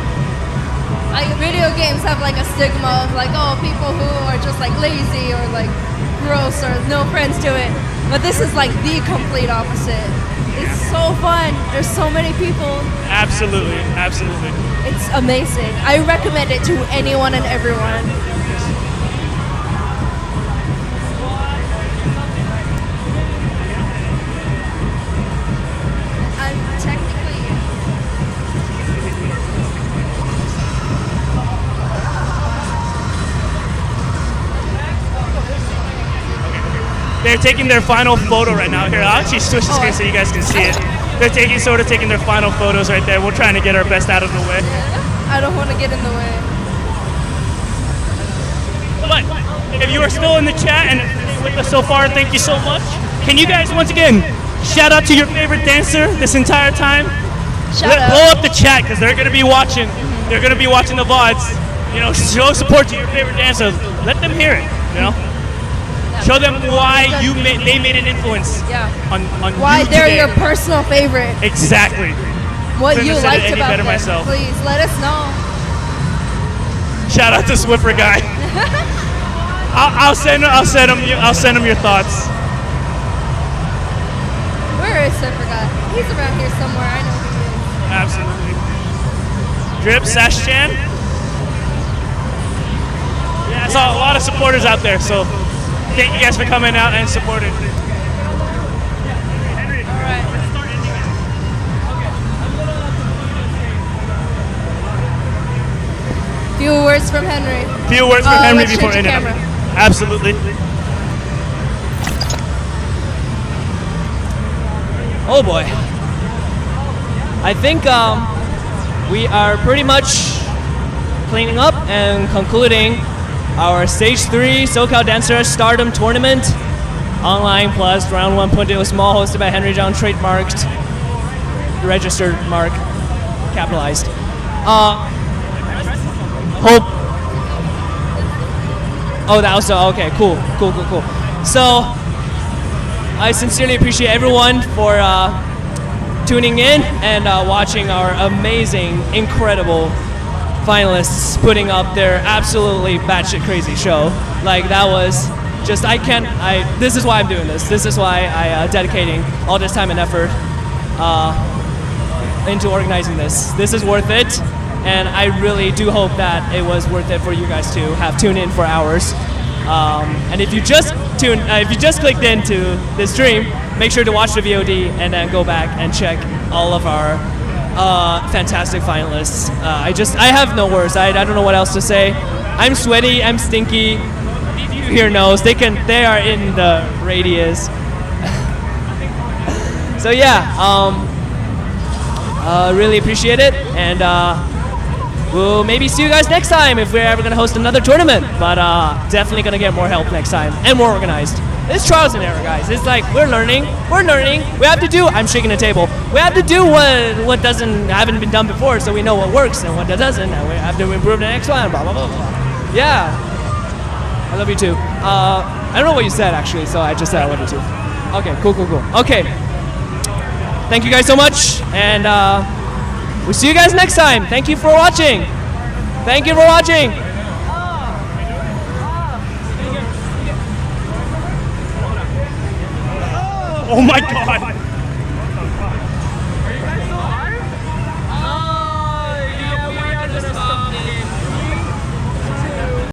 Like video games have like a stigma of like, oh, people who are just like lazy or like gross or no friends do it. But this is like the complete opposite. It's so fun. There's so many people. Absolutely, absolutely. It's amazing. I recommend it to anyone and everyone. I'm technically. They're taking their final photo right now. Here, I'll actually switch the screen so you guys can see it. They're taking their final photos right there. We're trying to get our best out of the way. I don't want to get in the way. But if you are still in the chat and with us so far, thank you so much. Can you guys once again shout out to your favorite dancer this entire time? Blow up the chat because they're going to be watching. They're going to be watching the VODs. You know, show support to your favorite dancer. Let them hear it. You know. Show them why they made an influence on why you they're today. your personal favorite. Exactly. What Couldn't you have said it liked any about better them. myself. Please let us know. Shout out to Swiffer guy. I'll send him your thoughts. Where is Swiffer guy? He's around here somewhere. I know who he is. Absolutely. Drip, Sass-chan. Yeah, I saw a lot of supporters out there, so thank you guys for coming out and supporting. Few words from Henry. Few words from Henry let's before change ending. the camera. Absolutely. Oh boy. I think we are pretty much cleaning up and concluding our Stage 3 SoCal DanceRush Stardom Tournament. Online plus round 1.0 small, hosted by Henry John, trademarked, registered mark, capitalized. Hope. Oh, that was okay. Cool. So, I sincerely appreciate everyone for tuning in and watching our amazing, incredible finalists putting up their absolutely batshit crazy show. Like that was just this is why I'm doing this. This is why I dedicating all this time and effort into organizing this. This is worth it. and I really do hope that it was worth it for you guys to have tuned in for hours. And if you just clicked into this stream, make sure to watch the VOD and then go back and check all of our fantastic finalists. I have no words. I don't know what else to say. I'm sweaty. I'm stinky. If you here knows, they are in the radius. So yeah, really appreciate it, and we'll maybe see you guys next time if we're ever gonna host another tournament. But definitely gonna get more help next time and more organized. It's trials and error, guys. It's like we're learning. We have to do. I'm shaking the table. We have to do what haven't been done before, so we know what works and what doesn't, and we have to improve the next one. Blah blah blah blah. Yeah, I love you too. I don't know what you said actually, so I just said I love you too. Okay, cool. Okay, thank you guys so much, and we'll see you guys next time. Thank you for watching. Oh my God.